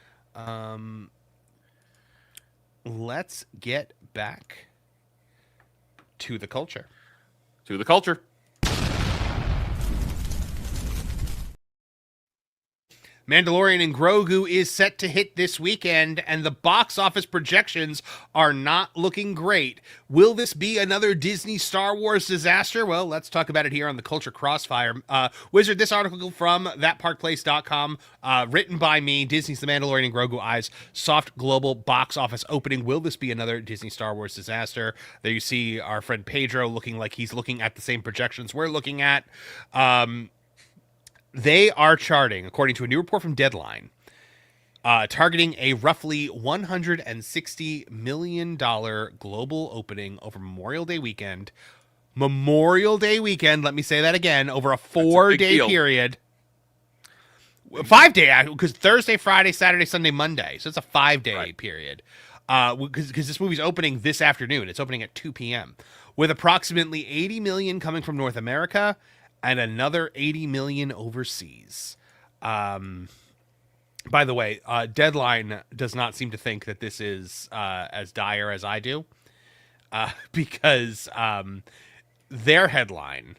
Let's get back to the culture. To the culture. Mandalorian and Grogu is set to hit this weekend, and the box office projections are not looking great. Will this be another Disney Star Wars disaster? Well, let's talk about it here on the Culture Crossfire. Wizard, this article from thatparkplace.com, written by me, Disney's The Mandalorian and Grogu Eyes, soft global box office opening. Will this be another Disney Star Wars disaster? There you see our friend Pedro looking like he's looking at the same projections we're looking at. They are charting, according to a new report from Deadline, targeting a roughly $160 million global opening over Memorial Day weekend. Memorial Day weekend, let me say that again, over a 4-day period. 5-day, because Thursday, Friday, Saturday, Sunday, Monday. So it's a 5-day period. Because this movie's opening this afternoon. It's opening at 2 p.m. with approximately $80 million coming from North America and another $80 million overseas. By the way, Deadline does not seem to think that this is as dire as I do, because their headline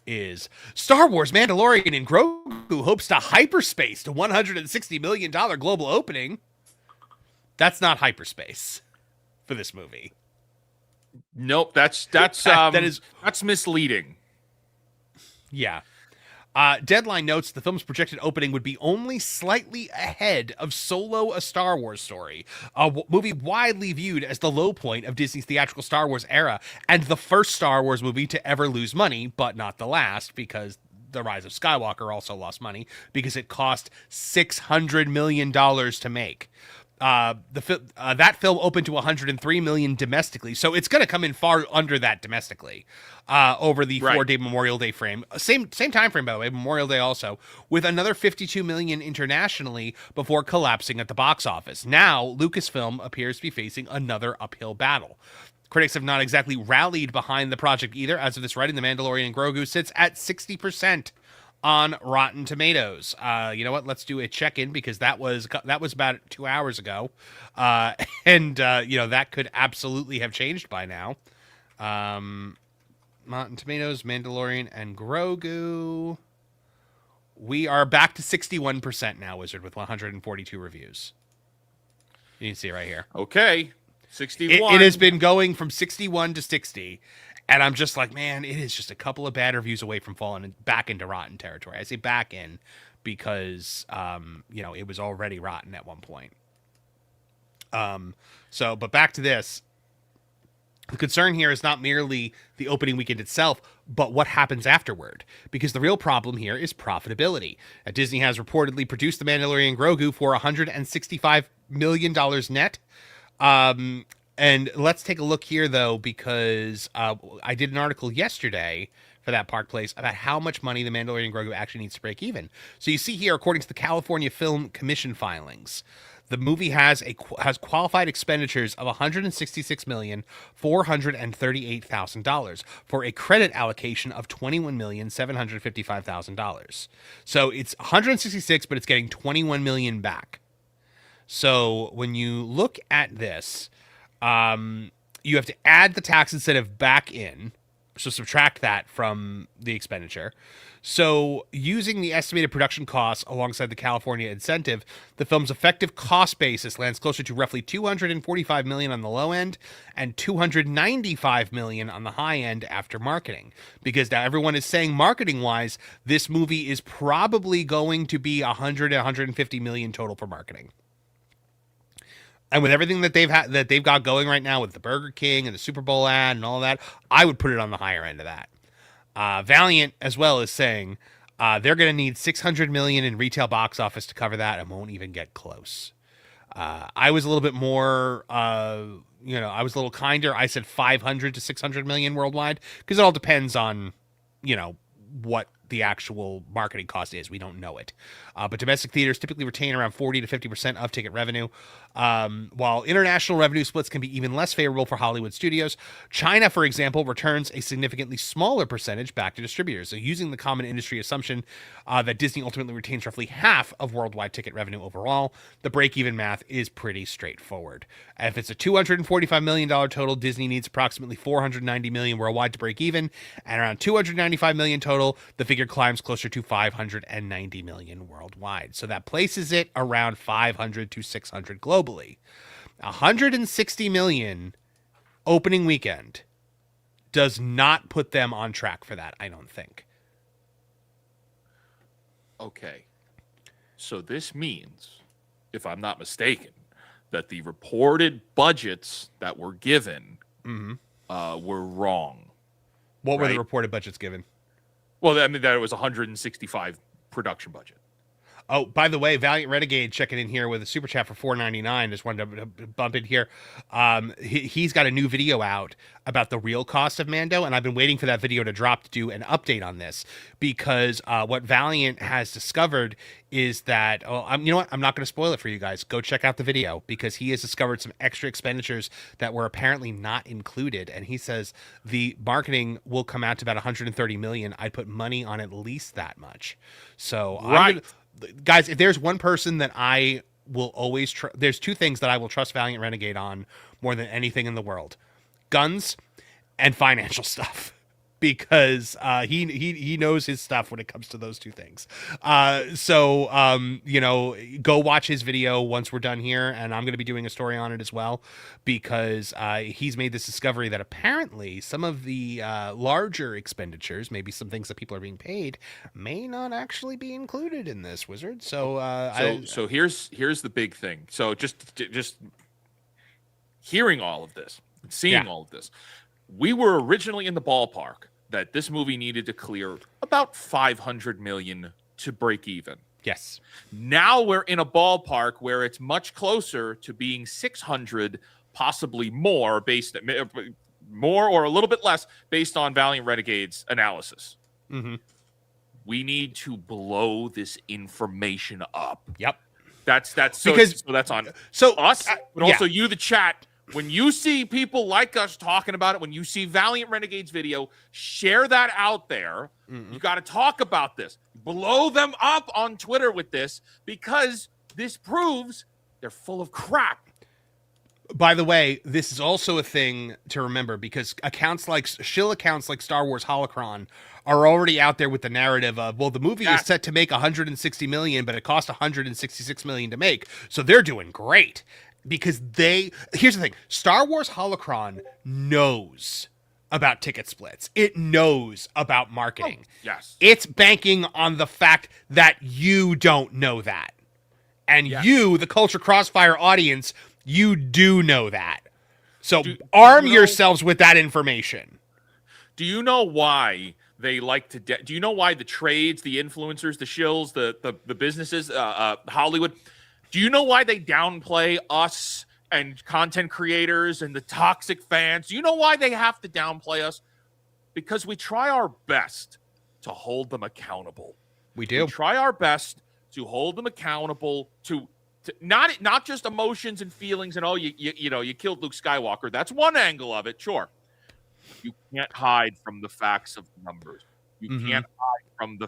is Star Wars Mandalorian and Grogu hopes to hyperspace to $160 million global opening. That's not hyperspace for this movie. Nope, that's misleading. Yeah. Deadline notes the film's projected opening would be only slightly ahead of Solo: A Star Wars Story, a movie widely viewed as the low point of Disney's theatrical Star Wars era and the first Star Wars movie to ever lose money, but not the last, because The Rise of Skywalker also lost money because it cost $600 million to make. That film opened to $103 million domestically, so it's going to come in far under that domestically over the 4-day Memorial Day frame. Same time frame, by the way, Memorial Day also, with another $52 million internationally before collapsing at the box office. Now, Lucasfilm appears to be facing another uphill battle. Critics have not exactly rallied behind the project either. As of this writing, The Mandalorian and Grogu sits at 60% on Rotten Tomatoes. You know what? Let's do a check-in because that was about 2 hours ago, and that could absolutely have changed by now. Rotten Tomatoes, Mandalorian, and Grogu. We are back to 61% now, Wizard, with 142 reviews. You can see right here. Okay, 61. It has been going from 61 to 60. And I'm just like, man, it is just a couple of bad reviews away from falling back into rotten territory. I say back in because, it was already rotten at one point. But back to this. The concern here is not merely the opening weekend itself, but what happens afterward. Because the real problem here is profitability. Disney has reportedly produced The Mandalorian Grogu for $165 million net. And let's take a look here, though, because I did an article yesterday for that Park Place about how much money The Mandalorian Grogu actually needs to break even. So you see here, according to the California Film Commission filings, the movie has qualified expenditures of $166,438,000 for a credit allocation of $21,755,000. So it's 166, but it's getting 21 million back. So when you look at this, you have to add the tax incentive back in, so subtract that from the expenditure. So using the estimated production costs alongside the California incentive, the film's effective cost basis lands closer to roughly $245 million on the low end and $295 million on the high end after marketing. Because now everyone is saying marketing-wise, this movie is probably going to be $150 million total for marketing. And with everything that they've got going right now with the Burger King and the Super Bowl ad and all that, I would put it on the higher end of that. Valiant as well is saying they're going to need $600 million in retail box office to cover that and won't even get close. I was a little bit more, I was a little kinder. I said 500 to 600 million worldwide because it all depends on, what the actual marketing cost is. We don't know it. But domestic theaters typically retain around 40 to 50% of ticket revenue, while international revenue splits can be even less favorable for Hollywood studios. China, for example, returns a significantly smaller percentage back to distributors. So using the common industry assumption that Disney ultimately retains roughly half of worldwide ticket revenue overall, the break-even math is pretty straightforward. If it's a $245 million total, Disney needs approximately $490 million worldwide to break even, and around $295 million total, the figure climbs closer to $590 million worldwide. So that places it around 500 to 600 globally. 160 million opening weekend does not put them on track for that, I don't think. Okay. So this means, if I'm not mistaken, that the reported budgets that were given were wrong. What were the reported budgets given? Well, I mean, that it was 165 production budget. Oh, by the way, Valiant Renegade checking in here with a super chat for $4.99. Just wanted to bump in here. He's got a new video out about the real cost of Mando, and I've been waiting for that video to drop to do an update on this because what Valiant has discovered is that, you know what? I'm not going to spoil it for you guys. Go check out the video because he has discovered some extra expenditures that were apparently not included, and he says the marketing will come out to about $130 million. I'd put money on at least that much. So right. Guys, if there's one person that I will always there's two things that I will trust Valiant Renegade on more than anything in the world: guns and financial stuff, because he knows his stuff when it comes to those two things. Go watch his video once we're done here, and I'm going to be doing a story on it as well, because he's made this discovery that apparently some of the larger expenditures, maybe some things that people are being paid, may not actually be included in this, Wizard. So here's the big thing. So just hearing all of this, seeing all of this. We were originally in the ballpark that this movie needed to clear about $500 million to break even. Yes. Now we're in a ballpark where it's much closer to being 600, possibly more, more or a little bit less based on Valiant Renegade's analysis. Mm-hmm. We need to blow this information up. Yep. That's so that's on us, but also you, the chat. When you see people like us talking about it, when you see Valiant Renegade's video, share that out there. Mm-hmm. You got to talk about this. Blow them up on Twitter with this, because this proves they're full of crap. By the way, this is also a thing to remember, because accounts like Star Wars Holocron are already out there with the narrative of, well, the movie is set to make $160 million, but it cost $166 million to make, so they're doing great. Because here's the thing, Star Wars Holocron knows about ticket splits. It knows about marketing. Yes. It's banking on the fact that you don't know that. And you, the Culture Crossfire audience, you do know that. So arm yourselves with that information. Do you know why they like to... do you know why the trades, the influencers, the shills, the businesses, Hollywood... Do you know why they downplay us and content creators and the toxic fans? Do you know why they have to downplay us? Because we try our best to hold them accountable. We do. We try our best to hold them accountable to not just emotions and feelings and you killed Luke Skywalker. That's one angle of it, sure. You can't hide from the facts of the numbers. You can't hide from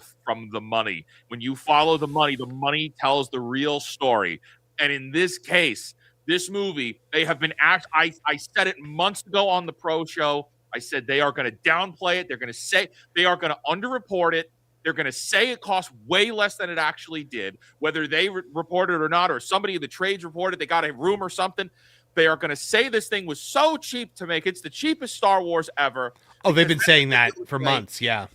the money. When you follow the money tells the real story. And in this case, this movie, they have been I said it months ago on the Pro Show. I said they are going to downplay it. They're going to say they are going to underreport it. They're going to say it cost way less than it actually did, whether they reported it or not, or somebody in the trades reported, they got a room or something. They are going to say this thing was so cheap to make. It's the cheapest Star Wars ever. Oh, they've been saying that for months. Yeah.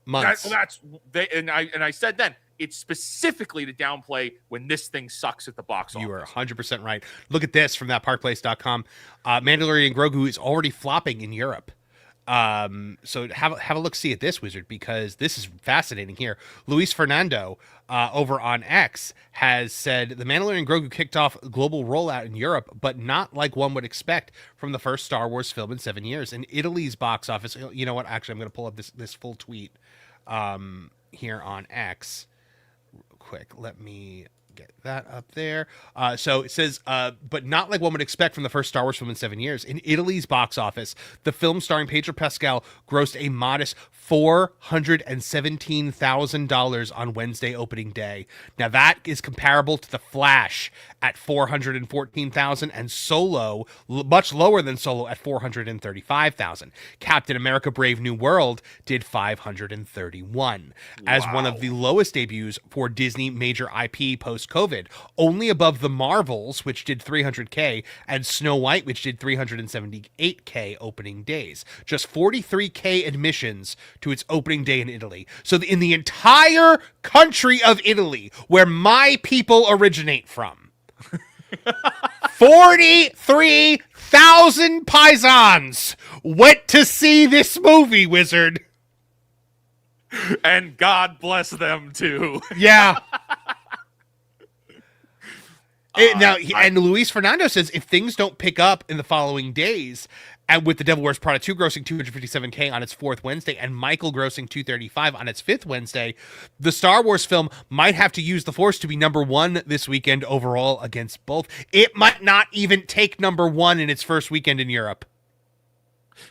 Months. I said then it's specifically to downplay when this thing sucks at the box office. You are 100% right. Look at this from thatparkplace.com. Mandalorian Grogu is already flopping in Europe. So have a look, see at this, Wizard, because this is fascinating here. Luis Fernando over on X has said the Mandalorian Grogu kicked off a global rollout in Europe, but not like one would expect from the first Star Wars film in 7 years. In Italy's box office, you know what? Actually, I'm going to pull up this full tweet here on X real quick. Let me get that up there. So it says, but not like one would expect from the first Star Wars film in 7 years. In Italy's box office, the film starring Pedro Pascal grossed a modest $417,000 on Wednesday opening day. Now that is comparable to The Flash at $414,000 and Solo, much lower than Solo at $435,000. Captain America: Brave New World did $531,000 as one of the lowest debuts for Disney major IP post-COVID, only above The Marvels, which did $300K, and Snow White, which did $378K opening days. Just $43K admissions to its opening day in Italy. So in the entire country of Italy, where my people originate from, 43,000 paisans went to see this movie, Wizard. And God bless them too. Yeah. And Luis Fernando says if things don't pick up in the following days, and with The Devil Wears Prada 2 grossing $257K on its fourth Wednesday and Michael grossing $235 on its fifth Wednesday, the Star Wars film might have to use the Force to be number one this weekend overall against both. It might not even take number one in its first weekend in Europe.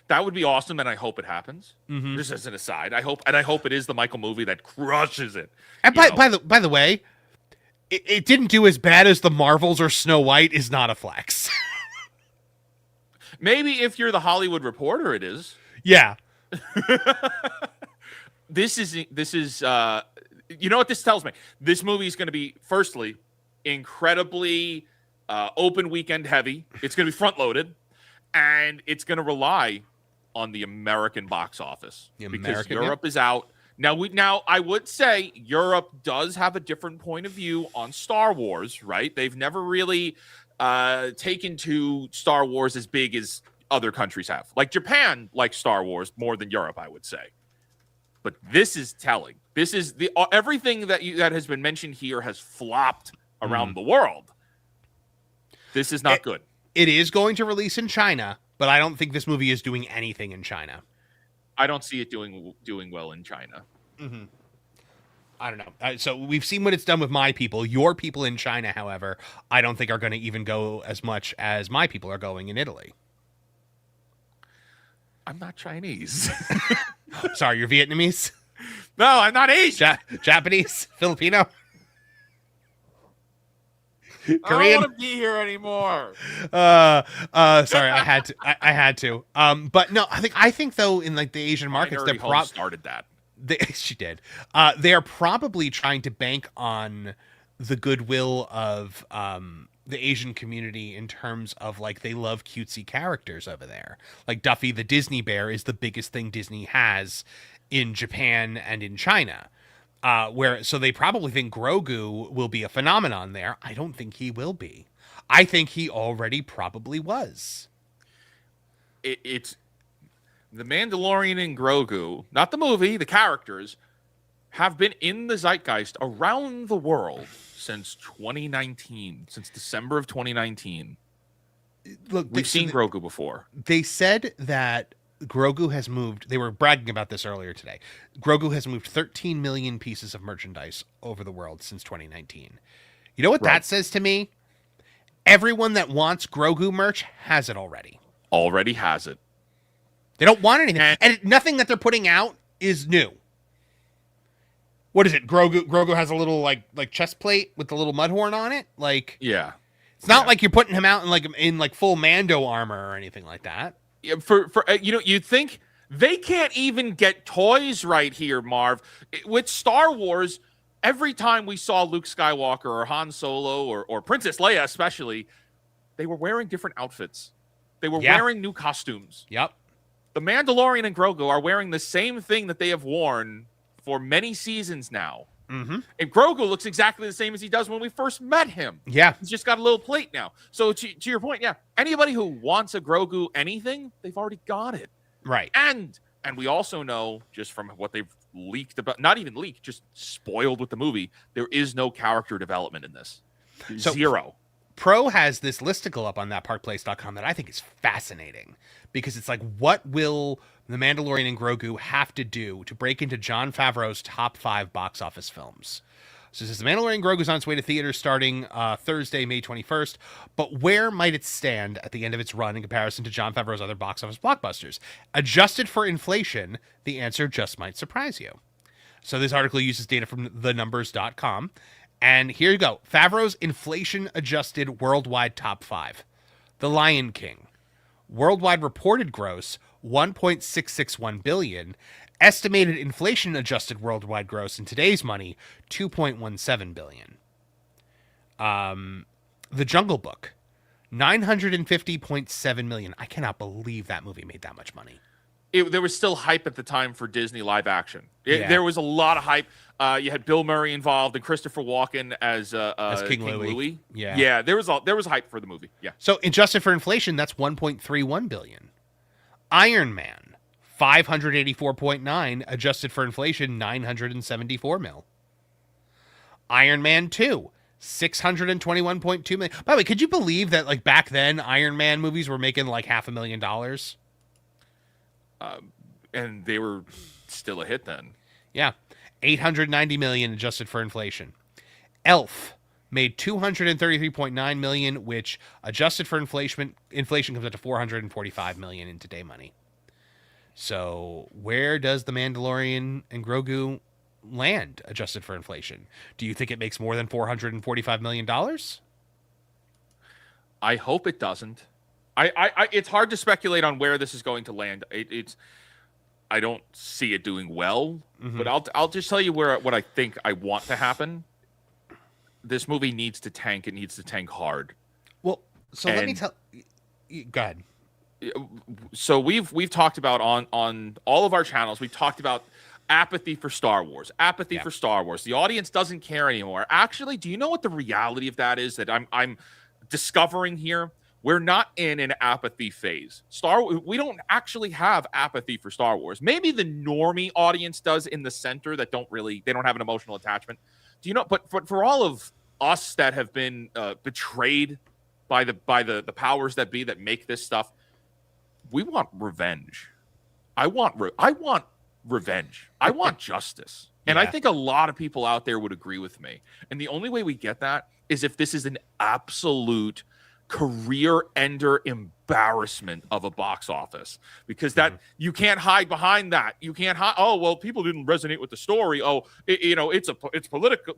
That would be awesome, and I hope it happens. Just as an aside, I hope it is the Michael movie that crushes it. And by the way, it didn't do as bad as The Marvels or Snow White is not a flex. Maybe if you're the Hollywood Reporter, it is. Yeah. This is you know what this tells me? This movie is going to be, firstly, incredibly open weekend heavy. It's going to be front loaded, and it's going to rely on the American box office because Europe is out. Now I would say Europe does have a different point of view on Star Wars, right? They've never really taken to Star Wars as big as other countries have. Like Japan likes Star Wars more than Europe, I would say. But this is telling. This is everything that has been mentioned here has flopped around the world. This is not good. It is going to release in China, but I don't think this movie is doing anything in China. I don't see it doing well in China. Mm-hmm. I don't know. So we've seen what it's done with my people. Your people in China, however, I don't think are going to even go as much as my people are going in Italy. I'm not Chinese. Sorry, you're Vietnamese? No, I'm not Asian. Japanese? Filipino? Korean? I don't want to be here anymore. Sorry, I had to. But no, I think though in like the Asian markets, they're started that. She did. They are probably trying to bank on the goodwill of the Asian community in terms of like they love cutesy characters over there. Like Duffy the Disney Bear is the biggest thing Disney has in Japan and in China. So they probably think Grogu will be a phenomenon there. I don't think he will be. I think he already probably was. It's the Mandalorian and Grogu, not the movie, the characters, have been in the zeitgeist around the world since 2019, since December of 2019. Look, we've seen Grogu before. They said that Grogu has moved. They were bragging about this earlier today. Grogu has moved 13 million pieces of merchandise over the world since 2019. You know what that says to me? Everyone that wants Grogu merch has it already. Already has it. They don't want anything. And nothing that they're putting out is new. What is it? Grogu has a little like chest plate with the little mud horn on it. Like, yeah. It's not like you're putting him out in full Mando armor or anything like that. Yeah, you'd think they can't even get toys right here, Marv. With Star Wars, every time we saw Luke Skywalker or Han Solo or Princess Leia especially, they were wearing different outfits. They were wearing new costumes. Yep. The Mandalorian and Grogu are wearing the same thing that they have worn for many seasons now. Mm-hmm. And Grogu looks exactly the same as he does when we first met him. Yeah. He's just got a little plate now. So to your point, yeah, anybody who wants a Grogu anything, they've already got it. Right. And we also know, just from what they've leaked about, not even leaked, just spoiled with the movie, there is no character development in this. Zero. Pro has this listicle up on thatparkplace.com that I think is fascinating because it's like, what will The Mandalorian and Grogu have to do to break into Jon Favreau's top 5 box office films? So it says The Mandalorian and Grogu is on its way to theaters starting Thursday, May 21st, but where might it stand at the end of its run in comparison to Jon Favreau's other box office blockbusters? Adjusted for inflation, the answer just might surprise you. So this article uses data from thenumbers.com. And here you go. Favreau's inflation-adjusted worldwide top 5. The Lion King. Worldwide reported gross, $1.661 billion. Estimated inflation-adjusted worldwide gross in today's money, $2.17 billion. The Jungle Book, $950.7 million. I cannot believe that movie made that much money. There was still hype at the time for Disney live action. There was a lot of hype. You had Bill Murray involved and Christopher Walken as King Louis. Yeah. There was hype for the movie. Yeah. So adjusted for inflation, that's $1.31 billion. Iron Man, $584.9, adjusted for inflation, $974 mil. Iron Man 2, $621.2 million. By the way, could you believe that like back then Iron Man movies were making like $500,000? And they were still a hit then. Yeah. $890 million adjusted for inflation. Elf made $233.9 million, which adjusted for inflation comes up to $445 million in today money. So where does The Mandalorian and Grogu land adjusted for inflation? Do you think it makes more than $445 million? I hope it doesn't. It's hard to speculate on where this is going to land. I don't see it doing well, but I'll just tell you what I think I want to happen. This movie needs to tank. It needs to tank hard. Well, so let me tell. Go ahead. So we've talked about on all of our channels. We've talked about apathy for Star Wars. For Star Wars. The audience doesn't care anymore. Actually, do you know what the reality of that is that I'm discovering here? We're not in an apathy phase. We don't actually have apathy for Star Wars. Maybe the normie audience does in the center that don't have an emotional attachment. Do you know? But for all of us that have been betrayed by the powers that be that make this stuff, we want revenge. I want revenge. I want justice. And I think a lot of people out there would agree with me. And the only way we get that is if this is an absolute career ender embarrassment of a box office, because that you can't hide behind that. You can't hide. Oh, well, people didn't resonate with the story. Oh, it's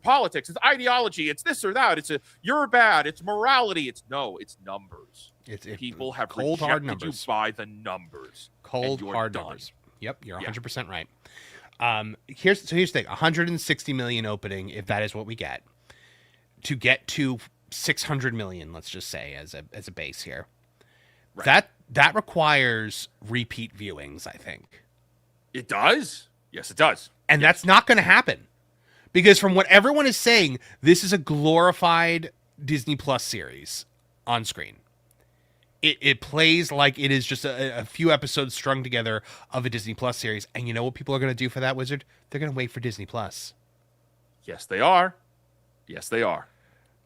politics. It's ideology. It's this or that. You're bad. It's morality. It's numbers. People have cold hard numbers. You by the numbers. Cold hard numbers. Yep, you're 100% right. Here's the thing: 160 million opening, if that is what we get. To get to 600 million, let's just say, as a base here. Right. That requires repeat viewings, I think. It does? Yes, it does. And that's not going to happen. Because from what everyone is saying, this is a glorified Disney Plus series on screen. It plays like it is just a few episodes strung together of a Disney Plus series. And you know what people are going to do for that, Wizard? They're going to wait for Disney Plus. Yes, they are. Yes, they are.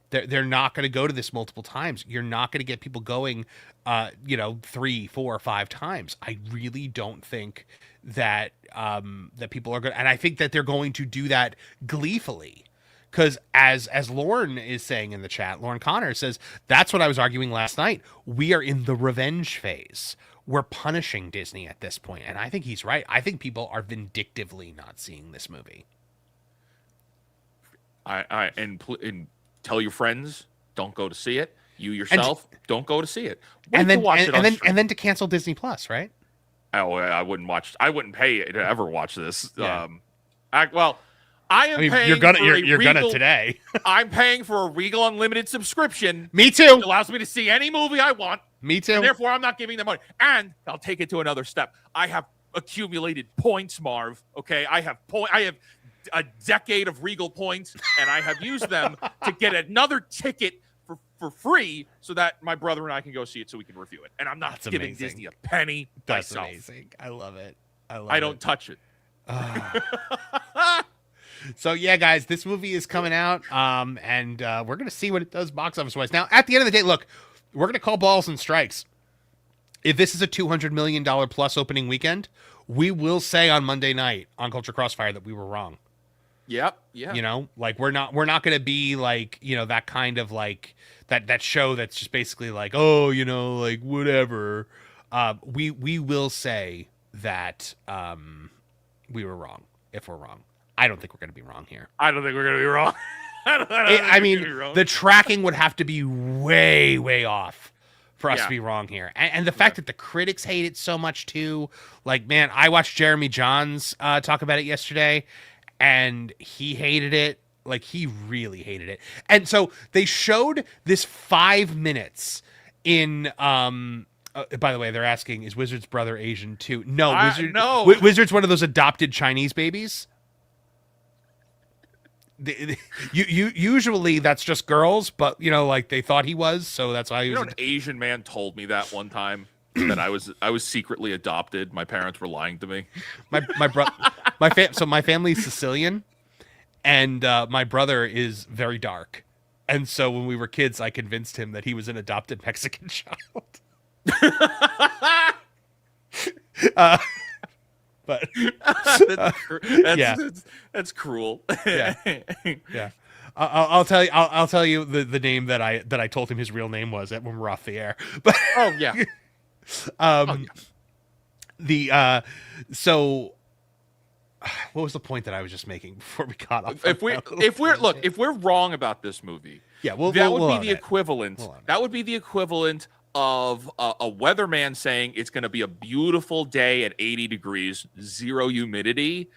They're not going to go to this multiple times. You're not going to get people going, 3, 4, 5 times. I really don't think that that people are going, and I think that they're going to do that gleefully, because as Lauren is saying in the chat, Lauren Connor says that's what I was arguing last night. We are in the revenge phase. We're punishing Disney at this point, and I think he's right. I think people are vindictively not seeing this movie. And tell your friends, don't go to see it. You yourself, don't go to see it. Wait and then to watch it on stream. and then to cancel Disney Plus, right? Oh, I wouldn't watch. I wouldn't pay to ever watch this. Yeah. I am paying. You're gonna today. I'm paying for a Regal Unlimited subscription. Me too. It allows me to see any movie I want. Me too. And therefore, I'm not giving them money. And I'll take it to another step. I have accumulated points, Marv. Okay, I have a decade of Regal points, and I have used them to get another ticket for free, so that my brother and I can go see it, so we can review it. And I'm not giving amazing. Disney a penny That's myself. amazing. I love it. I don't touch it. So yeah, guys, this movie is coming out, and we're gonna see what it does box office wise. Now, at the end of the day, look, we're gonna call balls and strikes. If this is a $200 million plus opening weekend, we will say on Monday night on Culture Crossfire that we were wrong. Yep. Yeah. You know, like we're not going to be like, that kind of like that show that's just basically like, oh, like whatever. We will say that we were wrong if we're wrong. I don't think we're going to be wrong here. I don't think we're going to be wrong. I mean, the tracking would have to be way, way off for us to be wrong here. And the fact that the critics hate it so much too. Like, man, I watched Jeremy Johns talk about it yesterday, and he hated it. Like, he really hated it. And so they showed this 5 minutes in by the way, they're asking, is Wizard's brother Asian too? No, Wizard's one of those adopted Chinese babies. Usually that's just girls, but like they thought he was, so that's why he was. An Asian man told me that one time that I was secretly adopted. My parents were lying to me. So my family's Sicilian, and my brother is very dark, and so when we were kids, I convinced him that he was an adopted Mexican child. But that's cruel. Yeah. I'll tell you the name that I told him his real name was when we're off the air. But so what was the point that I was just making before we got off? If we're wrong about this movie, that would be the equivalent. That would be the equivalent of a weatherman saying it's going to be a beautiful day at 80 degrees, zero humidity,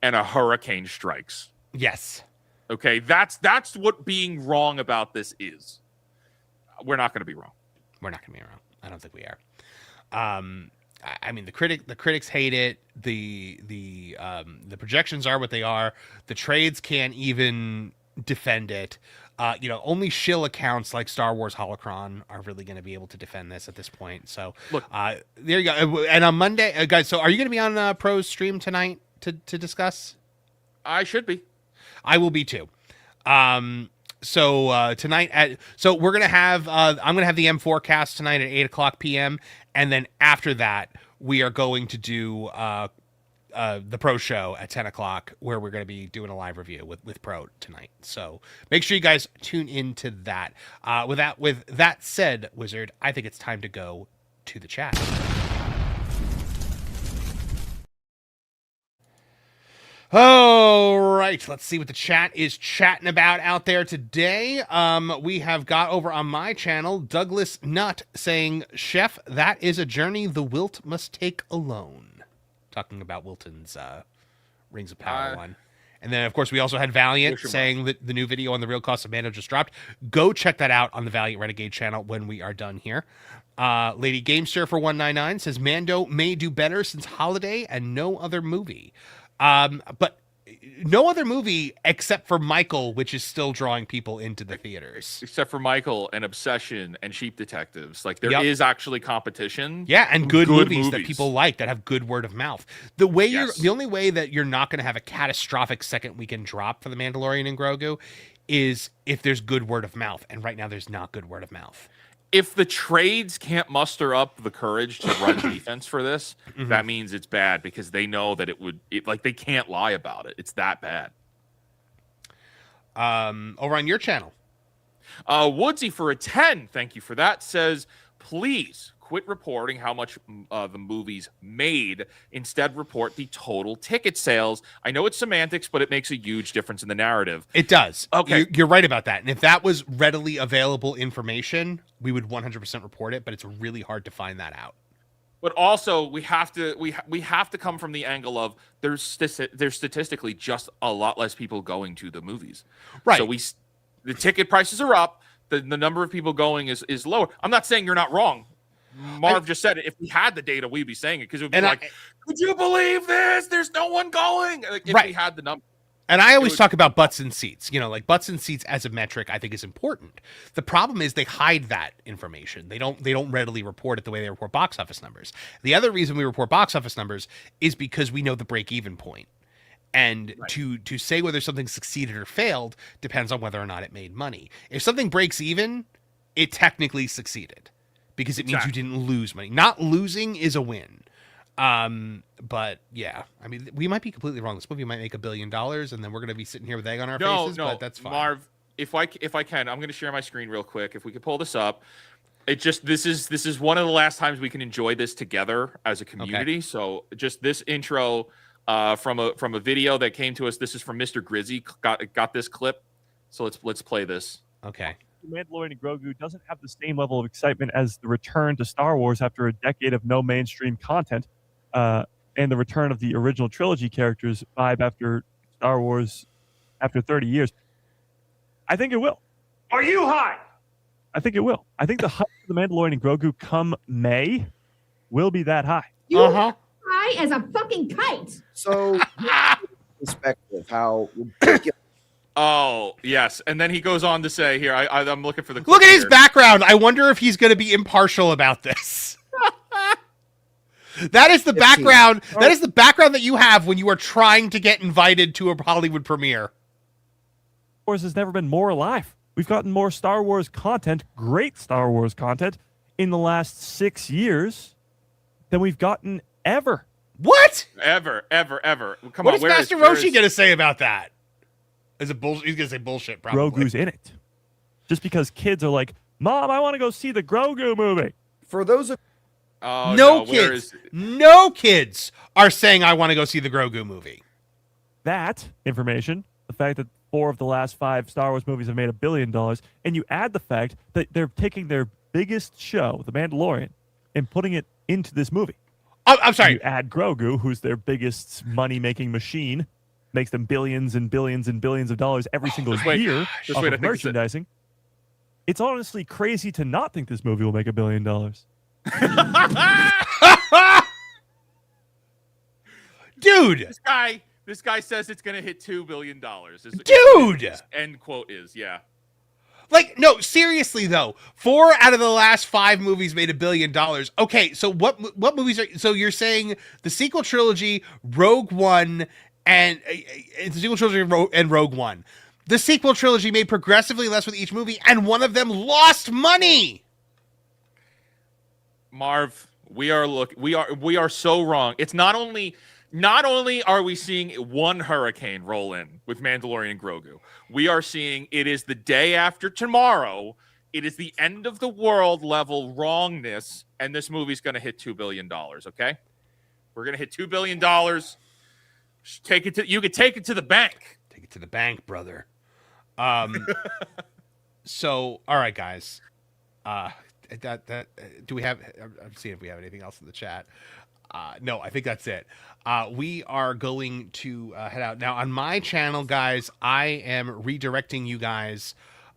and a hurricane strikes. Yes. Okay, that's what being wrong about this is. We're not going to be wrong. We're not going to be wrong. I don't think we are. I mean, the critics hate it. The projections are what they are. The trades can't even defend it. Only shill accounts like Star Wars Holocron are really going to be able to defend this at this point. So, look, there you go. And on Monday, guys, so are you going to be on Pro's stream tonight to discuss? I should be. I will be too. So tonight we're going to have, I'm going to have the M4 cast tonight at 8:00 p.m. And then after that, we are going to do, the Pro show at 10 o'clock, where we're going to be doing a live review with Pro tonight. So make sure you guys tune into that. With that said, Wizard, I think it's time to go to the chat. All right, let's see what the chat is chatting about out there today. We have got over on my channel, Douglas Nutt saying, Chef, that is a journey the Wilt must take alone. Talking about Wilton's Rings of Power one. And then, of course, we also had Valiant saying that the new video on the real cost of Mando just dropped. Go check that out on the Valiant Renegade channel when we are done here. Lady Gamester for 199 says Mando may do better since Holiday and no other movie. But no other movie except for Michael, which is still drawing people into the theaters. Except for Michael and Obsession and Sheep Detectives. Like, there is actually competition. Yeah, and good movies that people like that have good word of mouth. The only way that you're not going to have a catastrophic second weekend drop for The Mandalorian and Grogu is if there's good word of mouth. And right now there's not good word of mouth. If the trades can't muster up the courage to run defense for this, that means it's bad, because they know that they can't lie about it. It's that bad. Over on your channel, Woodsy for a 10, thank you for that, says, please quit reporting how much the movies made. Instead, report the total ticket sales. I know it's semantics, but it makes a huge difference in the narrative. It does. Okay. You're right about that. And if that was readily available information, we would 100% report it, but it's really hard to find that out. But also, we have to come from the angle of there's statistically just a lot less people going to the movies. Right. So the ticket prices are up. The number of people going is lower. I'm not saying you're not wrong. Marv just said it. If we had the data, we'd be saying it, because it would be could you believe this? There's no one going. Like, if we had the number. And I always talk about butts and seats. You know, like butts and seats as a metric, I think is important. The problem is they hide that information. They don't readily report it the way they report box office numbers. The other reason we report box office numbers is because we know the break-even point. And to say whether something succeeded or failed depends on whether or not it made money. If something breaks even, it technically succeeded, because it means you didn't lose money. Not losing is a win. But yeah, I mean, we might be completely wrong. This movie might make $1 billion, and then we're going to be sitting here with egg on our faces, but that's fine. Marv, if I can, I'm going to share my screen real quick. If we could pull this up. This is one of the last times we can enjoy this together as a community. Okay. So just this intro from a video that came to us. This is from Mr. Grizzy. Got this clip. So let's play this. Okay. Mandalorian and Grogu doesn't have the same level of excitement as the return to Star Wars after a decade of no mainstream content, and the return of the original trilogy characters vibe after Star Wars after 30 years. I think it will. Are you high? I think it will. I think the hype for the Mandalorian and Grogu come May will be that high. High as a fucking kite. So, perspective, how ridiculous. Oh, yes. And then he goes on to say here, I'm looking for the clip. Look at his background. I wonder if he's going to be impartial about this. That is the background. That is the background that you have when you are trying to get invited to a Hollywood premiere. Star Wars has never been more alive. We've gotten more Star Wars content, great Star Wars content, in the last 6 years than we've gotten ever. What? Ever. Come what on. Is Master Roshi going to say about that? Is it bullshit? He's going to say bullshit, probably. Grogu's in it. Just because kids are like, Mom, I want to go see the Grogu movie. For those of no kids are saying I want to go see the Grogu movie. That information, the fact that 4 of the last 5 Star Wars movies have made $1 billion, and you add the fact that they're taking their biggest show, The Mandalorian, and putting it into this movie. I'm sorry. You add Grogu, who's their biggest money-making machine, makes them billions and billions and billions of dollars every single year of merchandising. It's honestly crazy to not think this movie will make $1 billion. Dude, this guy says it's gonna hit $2 billion. Dude, end quote is Like, no, seriously though, 4 out of the last 5 movies made $1 billion. Okay, so what movies are? So you're saying the sequel trilogy, Rogue One, and the sequel trilogy and Rogue One. The sequel trilogy made progressively less with each movie, and one of them lost money. Marv, we are so wrong. It's not only are we seeing one hurricane roll in with Mandalorian and Grogu, we are seeing it is the day after tomorrow. It is the end of the world level wrongness, and this movie's going to hit $2 billion. Okay, we're going to hit $2 billion. You could take it to the bank. Take it to the bank, brother. So, all right, guys. Do we have? I'm seeing if we have anything else in the chat. No, I think that's it. We are going to head out now on my channel, guys. I am redirecting you guys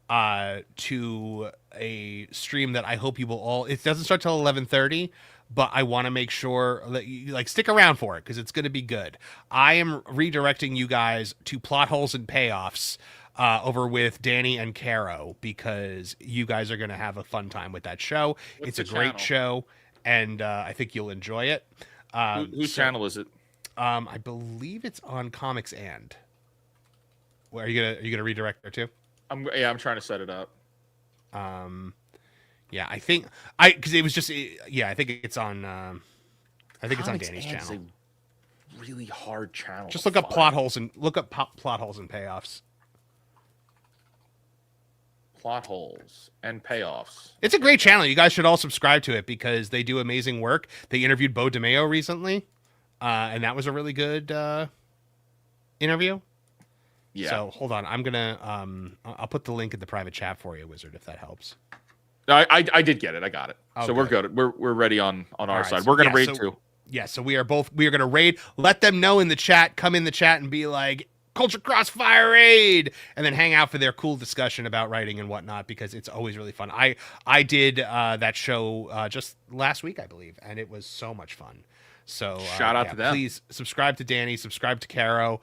to a stream that I hope you will all. It doesn't start till 11:30, but I want to make sure that you stick around for it because it's going to be good. I am redirecting you guys to Plot Holes and Payoffs over with Danny and Caro because you guys are going to have a fun time with that show. It's a great show, and I think you'll enjoy it. Whose channel is it? I believe it's on Comics and. Well, are you gonna redirect there too? I'm trying to set it up. Yeah, I think because it was just I think it's on. I think it's on Danny's channel. A really hard channel. Just look up plot holes and payoffs. Plot holes and payoffs. It's a great channel. You guys should all subscribe to it because they do amazing work. They interviewed Bo DeMeo recently, and that was a really good interview. Yeah. So hold on, I'm gonna I'll put the link in the private chat for you, Wizard, if that helps. I did get it. I got it. Oh, so we're good. We're ready on our side. So, we're gonna raid too. Yeah. So we are gonna raid. Let them know in the chat. Come in the chat and be like, Culture Crossfire raid, and then hang out for their cool discussion about writing and whatnot because it's always really fun. I did that show just last week, I believe, and it was so much fun. So shout out to them. Please subscribe to Danny, subscribe to Caro,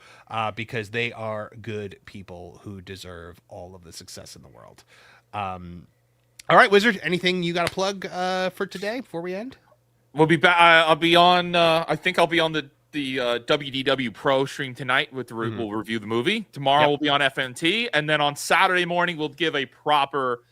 because they are good people who deserve all of the success in the world. All right, Wizard, anything you got to plug for today before we end? We'll be back. I'll be on. I think I'll be on the WDW Pro stream tonight. We'll review the movie. Tomorrow we'll be on FNT, and then on Saturday morning we'll give a proper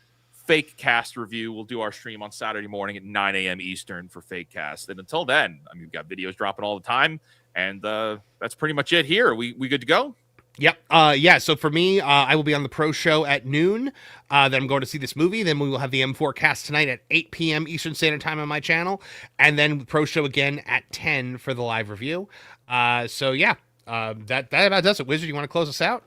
Fake Cast review. We'll do our stream on Saturday morning at 9 a.m. Eastern for Fake Cast. And until then, I mean, we've got videos dropping all the time, and that's pretty much it here. We good to go? Yep. Yeah. So for me, I will be on the Pro Show at noon. Then I'm going to see this movie. Then we will have the M4 Cast tonight at 8 p.m. Eastern Standard Time on my channel, and then the Pro Show again at 10 for the live review. So yeah, that about does it. Wizard, you want to close us out?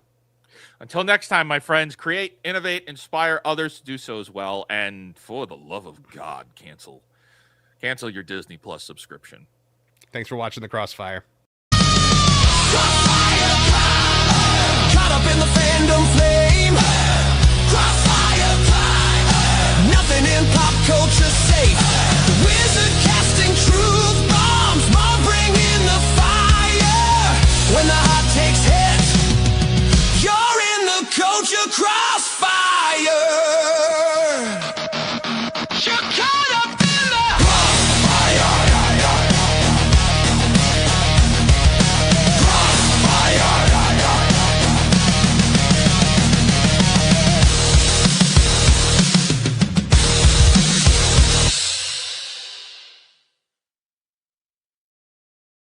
Until next time, my friends, create, innovate, inspire others to do so as well. And for the love of God, cancel your Disney Plus subscription. Thanks for watching the Crossfire. Caught up in the fandom flame. Crossfire climb. Nothing in pop culture safe. The wizard casting truth bombs. Mom bringing the fire. When the